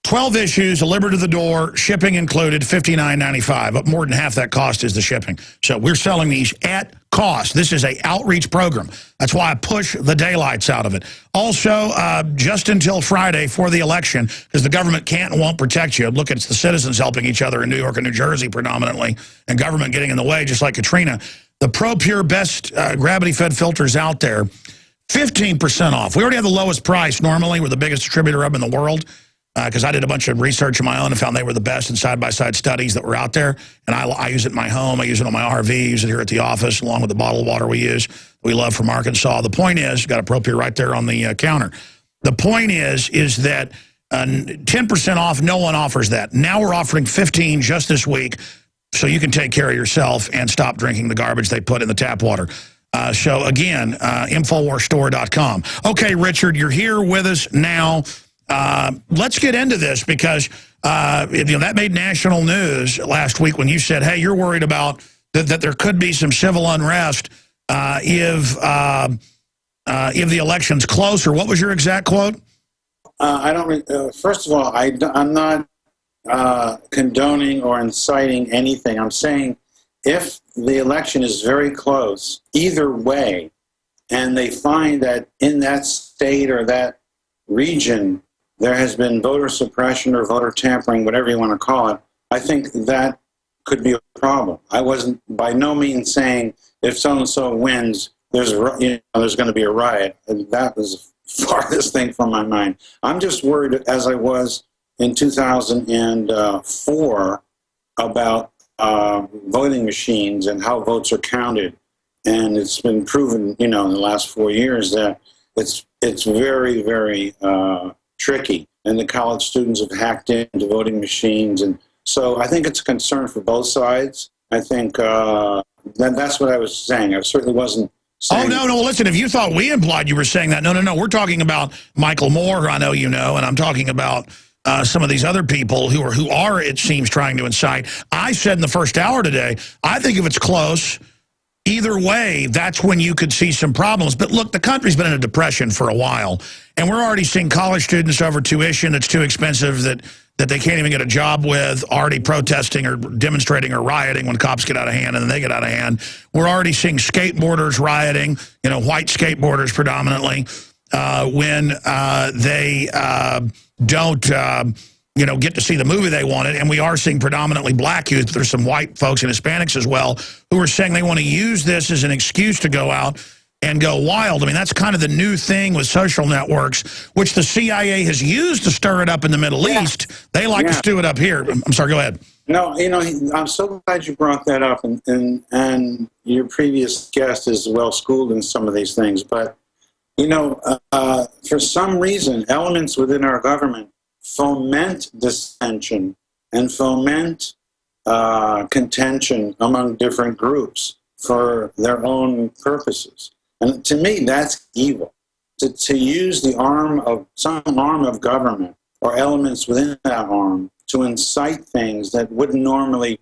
12 issues, delivered to the door, shipping included, $59.95. But more than half that cost is the shipping. So we're selling these at cost. This is an outreach program. That's why I push the daylights out of it. Also, just until Friday for the election, because the government can't and won't protect you. Look, it's the citizens helping each other in New York and New Jersey predominantly, and government getting in the way, just like Katrina. The ProPure best gravity-fed filters out there, 15% off. We already have the lowest price normally. We're the biggest distributor of them in the world. Because I did a bunch of research of my own and found they were the best in side-by-side studies that were out there. And I use it in my home. I use it on my RV. I use it here at the office, along with the bottled water we use. We love from Arkansas. The point is, you got a ProPure right there on the counter. The point is that 10% off, no one offers that. Now we're offering 15 just this week, so you can take care of yourself and stop drinking the garbage they put in the tap water. So again, InfoWarsStore.com. Okay, Richard, you're here with us now. Let's get into this, because that made national news last week when you said, hey, you're worried about that there could be some civil unrest if the election's closer. What was your exact quote? First of all, I'm not condoning or inciting anything. I'm saying if the election is very close, either way, and they find that in that state or that region there has been voter suppression or voter tampering, whatever you want to call it, I think that could be a problem. I wasn't by no means saying if so-and-so wins, there's going to be a riot. And that was the farthest thing from my mind. I'm just worried, as I was in 2004, about voting machines and how votes are counted. And it's been proven, in the last 4 years that it's very, very tricky, and the college students have hacked into voting machines, and so I think it's a concern for both sides. I think that's what I was saying. I certainly wasn't saying... Oh, no, listen, if you thought we implied you were saying that, no, we're talking about Michael Moore, who I know you know, and I'm talking about some of these other people who are, it seems, trying to incite. I said in the first hour today, I think if it's close, either way, that's when you could see some problems. But look, the country's been in a depression for a while, and we're already seeing college students over tuition that's too expensive that they can't even get a job with, already protesting or demonstrating or rioting when cops get out of hand and then they get out of hand. We're already seeing skateboarders rioting, white skateboarders predominantly, when they don't... get to see the movie they wanted. And we are seeing predominantly black youth, but there's some white folks and Hispanics as well who are saying they want to use this as an excuse to go out and go wild. I mean, that's kind of the new thing with social networks, which the CIA has used to stir it up in the Middle East. They like to stew it up here. I'm sorry, go ahead. No, I'm so glad you brought that up, and your previous guest is well-schooled in some of these things. But, for some reason, elements within our government foment dissension and foment contention among different groups for their own purposes. And to me, that's evil. To use the some arm of government or elements within that arm to incite things that wouldn't normally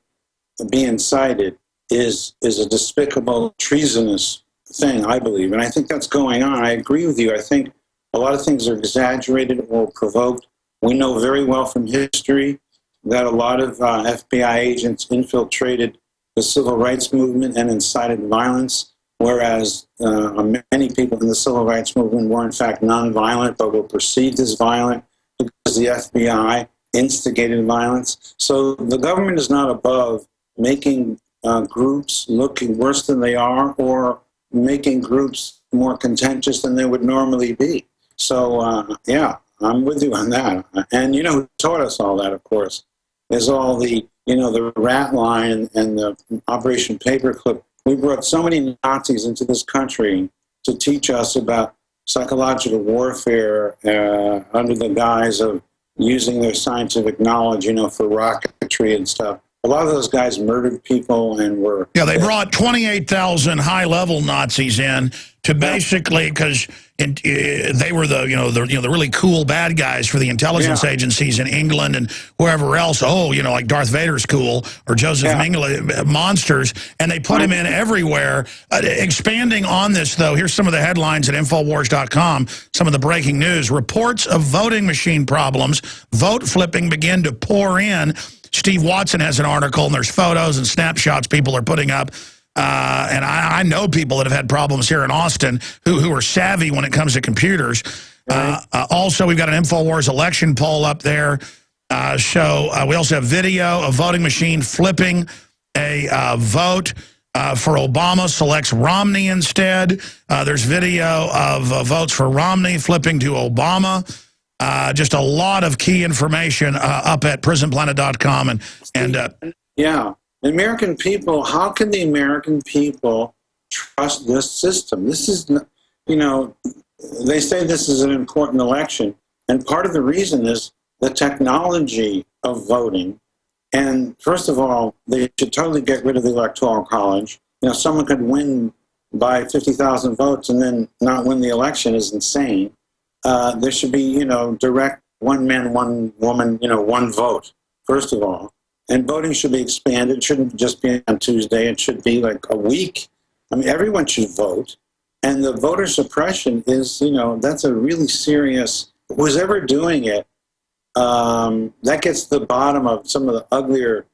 be incited is a despicable, treasonous thing, I believe. And I think that's going on. I agree with you. I think a lot of things are exaggerated or provoked. We know very well from history that a lot of FBI agents infiltrated the civil rights movement and incited violence, whereas many people in the civil rights movement were in fact nonviolent but were perceived as violent because the FBI instigated violence. So the government is not above making groups looking worse than they are or making groups more contentious than they would normally be. So, I'm with you on that. And who taught us all that, of course, is all the, the rat line and the Operation Paperclip. We brought so many Nazis into this country to teach us about psychological warfare under the guise of using their scientific knowledge, for rocketry and stuff. A lot of those guys murdered people and were... Yeah, they brought 28,000 high-level Nazis in to basically, because they were the really cool bad guys for the intelligence agencies in England and wherever else. Like Darth Vader's cool, or Joseph Mengele, monsters, and they put him in everywhere. Expanding on this, though, here's some of the headlines at Infowars.com, some of the breaking news. Reports of voting machine problems, vote flipping begin to pour in. Steve Watson has an article, and there's photos and snapshots people are putting up. And I know people that have had problems here in Austin who are savvy when it comes to computers. Also, we've got an InfoWars election poll up there. We also have video of voting machine flipping a vote for Obama, selects Romney instead. There's video of votes for Romney flipping to Obama. Just a lot of key information up at prisonplanet.com. The American people, how can the American people trust this system? This is, they say this is an important election, and part of the reason is the technology of voting. And first of all, they should totally get rid of the Electoral College. Someone could win by 50,000 votes and then not win the election is insane. There should be, direct one man, one woman, one vote, first of all. And voting should be expanded. It shouldn't just be on Tuesday. It should be like a week. I mean, everyone should vote. And the voter suppression is, that's a really serious, who's ever doing it, that gets to the bottom of some of the uglier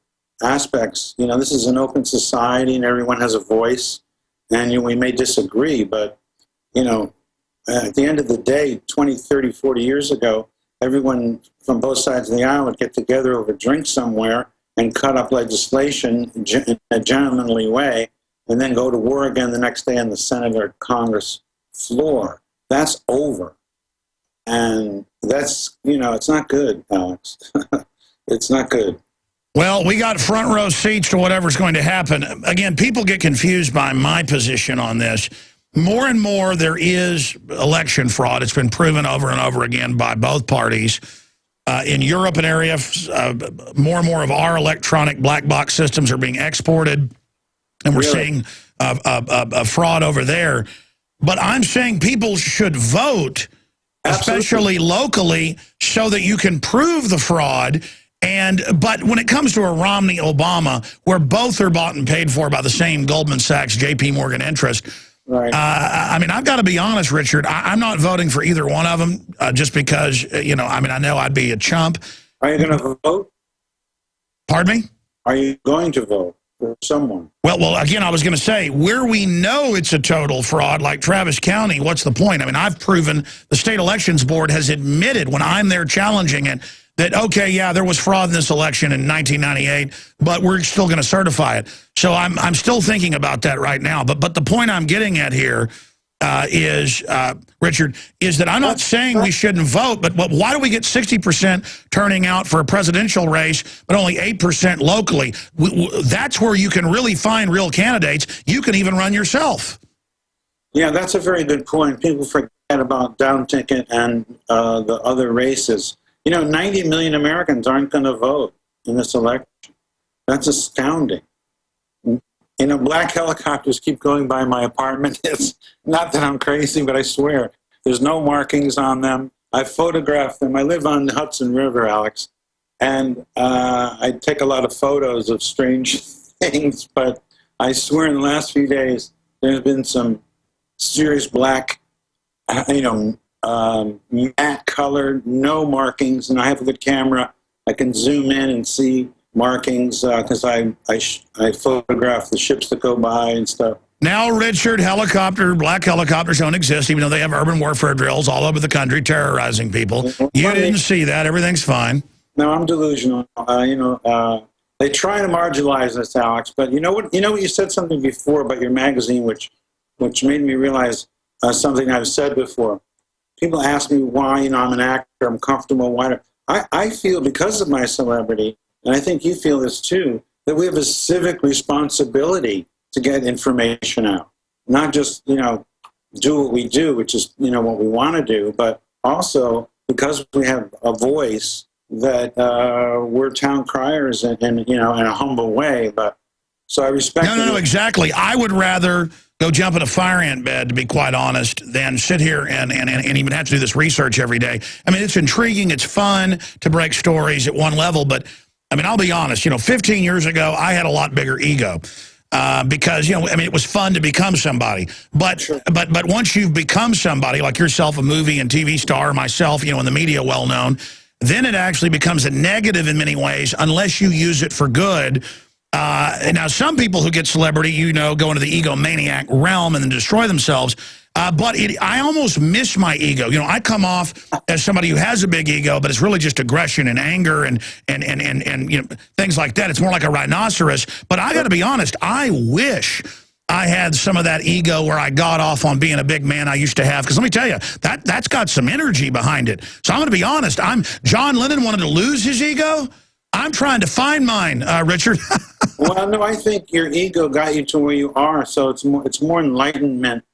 aspects. This is an open society and everyone has a voice. And we may disagree, but, at the end of the day, 20, 30, 40 years ago, everyone from both sides of the aisle would get together over a drink somewhere and cut up legislation in a gentlemanly way, and then go to war again the next day on the Senate or Congress floor. That's over. And that's, it's not good, Alex. It's not good. Well, we got front row seats to whatever's going to happen. Again, people get confused by my position on this. More and more there is election fraud. It's been proven over and over again by both parties. In Europe, an area, more and more of our electronic black box systems are being exported, and we're seeing a fraud over there. But I'm saying people should vote, especially locally, so that you can prove the fraud But when it comes to a Romney-Obama, where both are bought and paid for by the same Goldman Sachs, J.P. Morgan interest, Right. I mean, I've got to be honest, Richard. I'm not voting for either one of them just because, you know, I mean, I know I'd be a chump. Are you going to vote? Pardon me? Are you going to vote for someone? Well, again, I was going to say, where we know it's a total fraud, like Travis County, what's the point? I mean, I've proven the state elections board has admitted when I'm there challenging it that, okay, yeah, there was fraud in this election in 1998, but we're still going to certify it. So I'm still thinking about that right now. But the point I'm getting at here is, Richard, is that I'm not saying we shouldn't vote, but why do we get 60% turning out for a presidential race, but only 8% locally? That's where you can really find real candidates. You can even run yourself. Yeah, that's a very good point. People forget about down ticket and the other races. You know, 90 million Americans aren't going to vote in this election. That's astounding. You know, black helicopters keep going by my apartment. It's not that I'm crazy, but I swear, there's no markings on them. I photographed them. I live on the Hudson River, Alex, and I take a lot of photos of strange things, but I swear in the last few days, there's been some serious black, matte colored, no markings, and I have a good camera. I can zoom in and see markings because I photograph the ships that go by and stuff. Now, Richard, black helicopters don't exist, even though they have urban warfare drills all over the country terrorizing people. You didn't see that. Everything's fine. No, I'm delusional. They try to marginalize us, Alex, but you know what? You said something before about your magazine, which made me realize something I've said before. People ask me why, I'm an actor, I'm comfortable. Why? I feel because of my celebrity, and I think you feel this too, that we have a civic responsibility to get information out. Not just, do what we do, which is, what we want to do, but also because we have a voice that we're town criers in a humble way. But so I respect. No, exactly. I would rather go jump in a fire ant bed, to be quite honest, than sit here and even have to do this research every day. I mean, it's intriguing. It's fun to break stories at one level. But, I mean, I'll be honest. 15 years ago, I had a lot bigger ego because, it was fun to become somebody. But, sure. but once you've become somebody, like yourself, a movie and TV star, myself, in the media well-known, then it actually becomes a negative in many ways unless you use it for good. Now, some people who get celebrity, go into the egomaniac realm and then destroy themselves. But I almost miss my ego. I come off as somebody who has a big ego, but it's really just aggression and anger and things like that. It's more like a rhinoceros. But I got to be honest, I wish I had some of that ego where I got off on being a big man I used to have. Because let me tell you, that's got some energy behind it. So I'm going to be honest. John Lennon wanted to lose his ego. I'm trying to find mine, Richard. Well, no, I think your ego got you to where you are, so it's more enlightenment.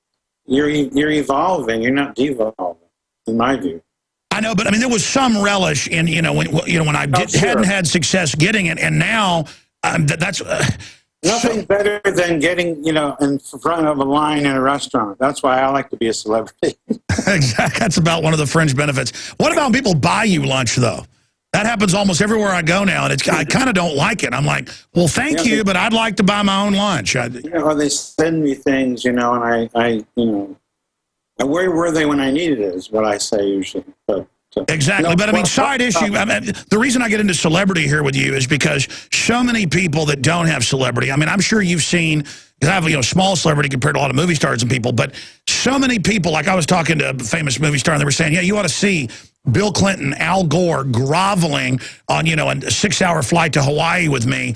You're evolving. You're not devolving, in my view. I know, but I mean, there was some relish in when I hadn't had success getting it, and now that's nothing better than getting in front of a line in a restaurant. That's why I like to be a celebrity. Exactly, that's about one of the fringe benefits. What about when people buy you lunch though? That happens almost everywhere I go now, and I kind of don't like it. I'm like, well, thank you, but I'd like to buy my own lunch. Or they send me things, and where were they when I needed it is what I say usually. But, exactly, but I mean, side issue, the reason I get into celebrity here with you is because so many people that don't have celebrity, I mean, I'm sure you've seen, because I have a small celebrity compared to a lot of movie stars and people, but so many people, like I was talking to a famous movie star, and they were saying, yeah, you ought to see Bill Clinton, Al Gore groveling on, a 6-hour flight to Hawaii with me.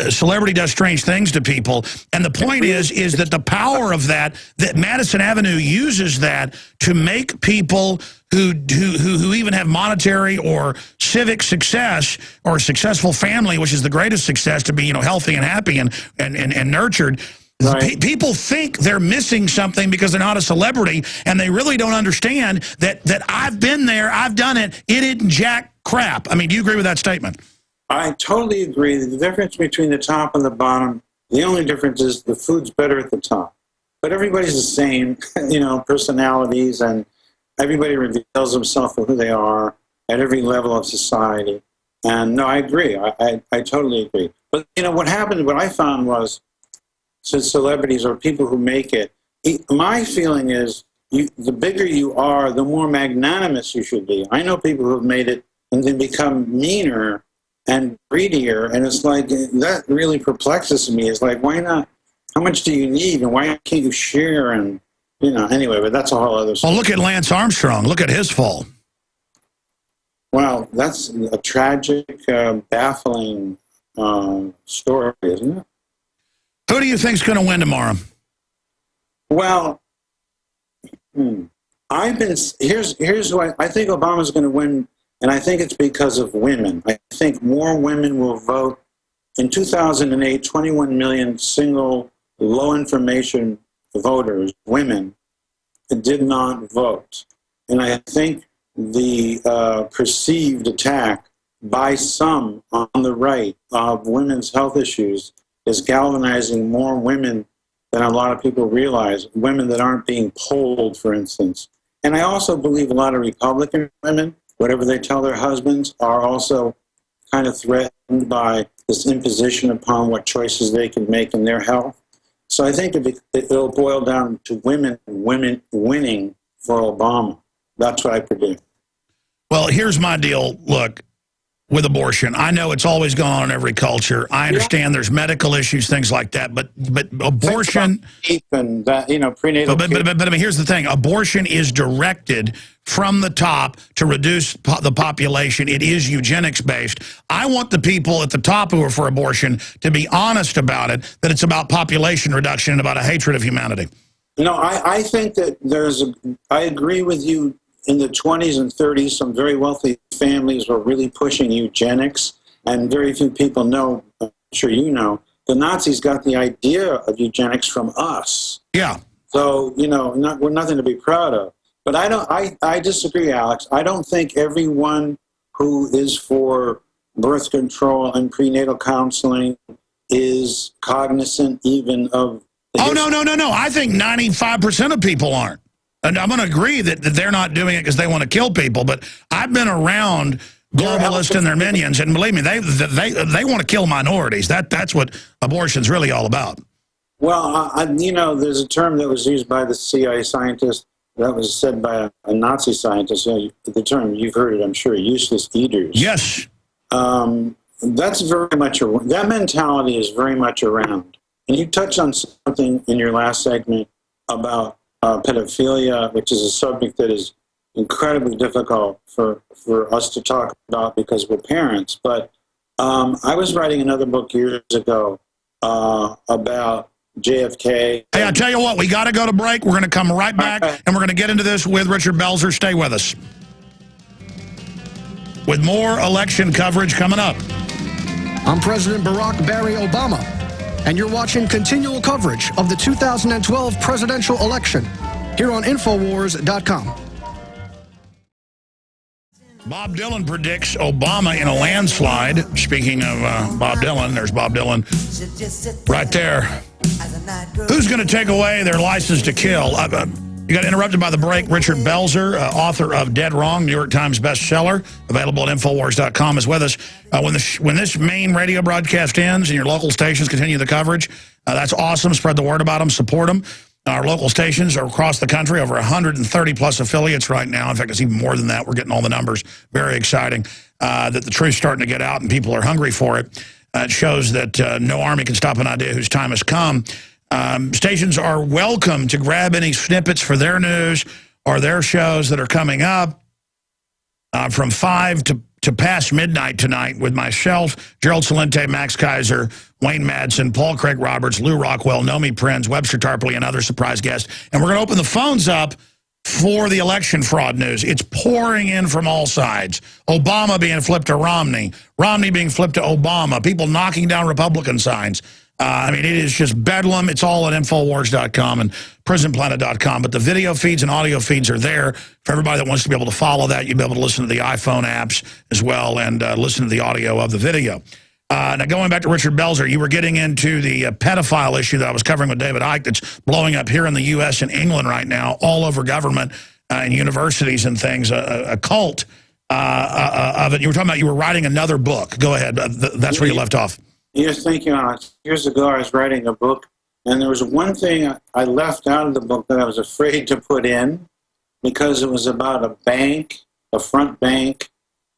Celebrity does strange things to people. And the point is that the power of that Madison Avenue uses that to make people who even have monetary or civic success or a successful family, which is the greatest success, to be, healthy and happy and nurtured. Right. People think they're missing something because they're not a celebrity, and they really don't understand that I've been there, I've done it, it isn't jack crap. I mean, do you agree with that statement? I totally agree. The difference between the top and the bottom, the only difference is the food's better at the top. But everybody's the same, personalities, and everybody reveals themselves for who they are at every level of society. And no, I agree. I totally agree. But, you know, what happened, what I found was, since celebrities or people who make it, my feeling is the bigger you are, the more magnanimous you should be. I know people who have made it and then become meaner and greedier, and it's like, that really perplexes me. It's like, why not? How much do you need, and why can't you share? And, you know, anyway, but that's a whole other story. Well, look at Lance Armstrong. Look at his fall. Well, that's a tragic, baffling story, isn't it? Who do you think's going to win tomorrow? Well, here's why I think Obama's going to win, and I think it's because of women. I think more women will vote. In 2008, 21 million single, low information voters, women, did not vote. And I think the perceived attack by some on the right of women's health issues is galvanizing more women than a lot of people realize, women that aren't being polled, for instance. And I also believe a lot of Republican women, whatever they tell their husbands, are also kind of threatened by this imposition upon what choices they can make in their health. So I think it'll boil down to women winning for Obama. That's what I predict. Well, here's my deal. Look, with abortion, I know it's always gone on in every culture. I understand there's medical issues, things like that, but abortion and that, you know, prenatal. But I mean, here's the thing: abortion is directed from the top to reduce the population. It is eugenics based. I want the people at the top who are for abortion to be honest about it. That it's about population reduction and about a hatred of humanity. You know, I think that I agree with you. In the 20s and 30s, some very wealthy families were really pushing eugenics, and very few people know, I'm sure you know, the Nazis got the idea of eugenics from us. Yeah. So, you know, we're nothing to be proud of. But I disagree, Alex. I don't think everyone who is for birth control and prenatal counseling is cognizant even of... Oh, no. I think 95% of people aren't. And I'm going to agree that they're not doing it because they want to kill people, but I've been around globalists and their minions, and believe me, they want to kill minorities. That's what abortion's really all about. Well, you know, there's a term that was used by the CIA scientist that was said by a Nazi scientist. The term, you've heard it, I'm sure, useless eaters. Yes. That's very much, that mentality is very much around. And you touched on something in your last segment about pedophilia, which is a subject that is incredibly difficult for us to talk about because we're parents. But I was writing another book years ago about JFK. Hey, I tell you what, we got to go to break. We're going to come right back, and we're going to get into this with Richard Belzer. Stay with us. With more election coverage coming up. I'm President Barack Barry Obama, and you're watching continual coverage of the 2012 presidential election here on Infowars.com. Bob Dylan predicts Obama in a landslide. Speaking of Bob Dylan, there's Bob Dylan right there. Who's going to take away their license to kill? You got interrupted by the break. Richard Belzer, author of Dead Wrong, New York Times bestseller, available at Infowars.com, is with us. When this main radio broadcast ends and your local stations continue the coverage, that's awesome. Spread the word about them. Support them. Our local stations are across the country, over 130-plus affiliates right now. In fact, it's even more than that. We're getting all the numbers. Very exciting that the truth's starting to get out and people are hungry for it. It shows that no army can stop an idea whose time has come. Stations are welcome to grab any snippets for their news or their shows that are coming up from 5 to past midnight tonight with myself, Gerald Celente, Max Kaiser, Wayne Madsen, Paul Craig Roberts, Lou Rockwell, Nomi Prinz, Webster Tarpley, and other surprise guests. And we're going to open the phones up for the election fraud news. It's pouring in from all sides. Obama being flipped to Romney, Romney being flipped to Obama, people knocking down Republican signs. I mean, it is just bedlam. It's all at Infowars.com and PrisonPlanet.com. But the video feeds and audio feeds are there for everybody that wants to be able to follow that. You'll be able to listen to the iPhone apps as well and listen to the audio of the video. Now, going back to Richard Belzer, you were getting into the pedophile issue that I was covering with David Icke that's blowing up here in the U.S. and England right now, all over government and universities and things. A cult of it. You were talking about you were writing another book. Go ahead. That's where you left off. Yes, thank you, Alex. Years ago, I was writing a book, and there was one thing I left out of the book that I was afraid to put in because it was about a bank, a front bank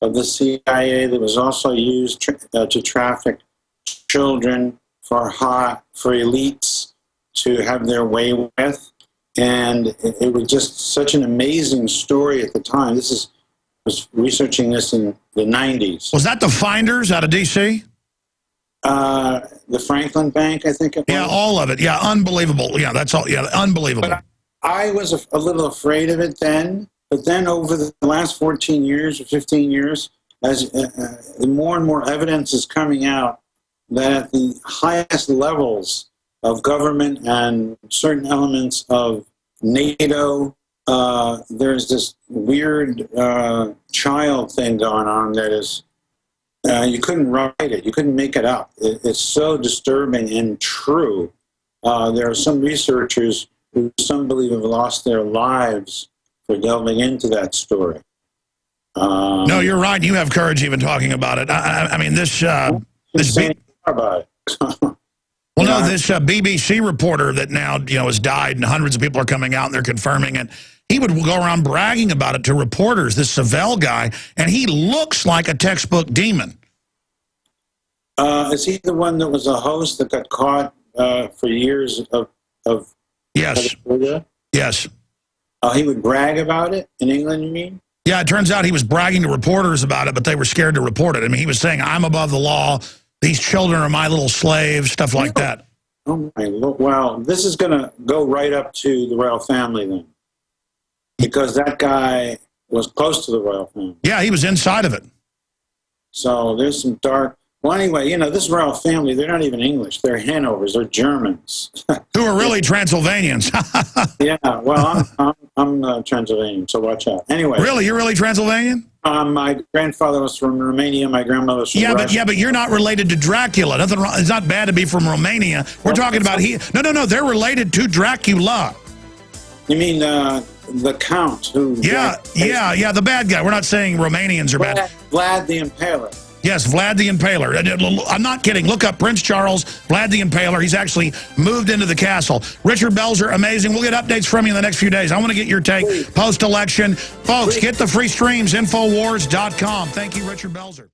of the CIA that was also used to traffic children for elites to have their way with. And it was just such an amazing story at the time. I was researching this in the 90s. Was that the Finders out of D.C.? The Franklin Bank, I think it was. Yeah, all of it. Yeah, unbelievable. Yeah, that's all. Yeah, unbelievable. But I was a little afraid of it then. But then over the last 14 years or 15 years, as more and more evidence is coming out that at the highest levels of government and certain elements of NATO, there's this weird child thing going on that is, you couldn't write it, you couldn't make it up. It's so disturbing and true. There are some researchers who some believe have lost their lives for delving into that story. No, you're right. You have courage even talking about it. I mean, this about it. Well, no, this BBC reporter that now, has died and hundreds of people are coming out and they're confirming it. He would go around bragging about it to reporters, this Savelle guy, and he looks like a textbook demon. Is he the one that was a host that got caught for years of Yes. Yes. He would brag about it in England, you mean? Yeah, it turns out he was bragging to reporters about it, but they were scared to report it. I mean, he was saying, I'm above the law. These children are my little slaves, stuff like that. Oh, my Lord. Well, this is going to go right up to the royal family then. Because that guy was close to the royal family. Yeah, he was inside of it. So there's some dark... Well, anyway, this royal family, they're not even English. They're Hanovers. They're Germans. Who are really Transylvanians. Yeah, well, I'm Transylvanian, so watch out. Anyway. Really? You're really Transylvanian? My grandfather was from Romania. My grandmother was from Russia. But you're not related to Dracula. Nothing wrong. It's not bad to be from Romania. We're talking about... No, they're related to Dracula. You mean the Count? Who? Yeah, the bad guy. We're not saying Romanians are bad. Vlad the Impaler. Yes, Vlad the Impaler. I'm not kidding. Look up Prince Charles, Vlad the Impaler. He's actually moved into the castle. Richard Belzer, amazing. We'll get updates from you in the next few days. I want to get your take post-election. Folks, get the free streams, Infowars.com. Thank you, Richard Belzer.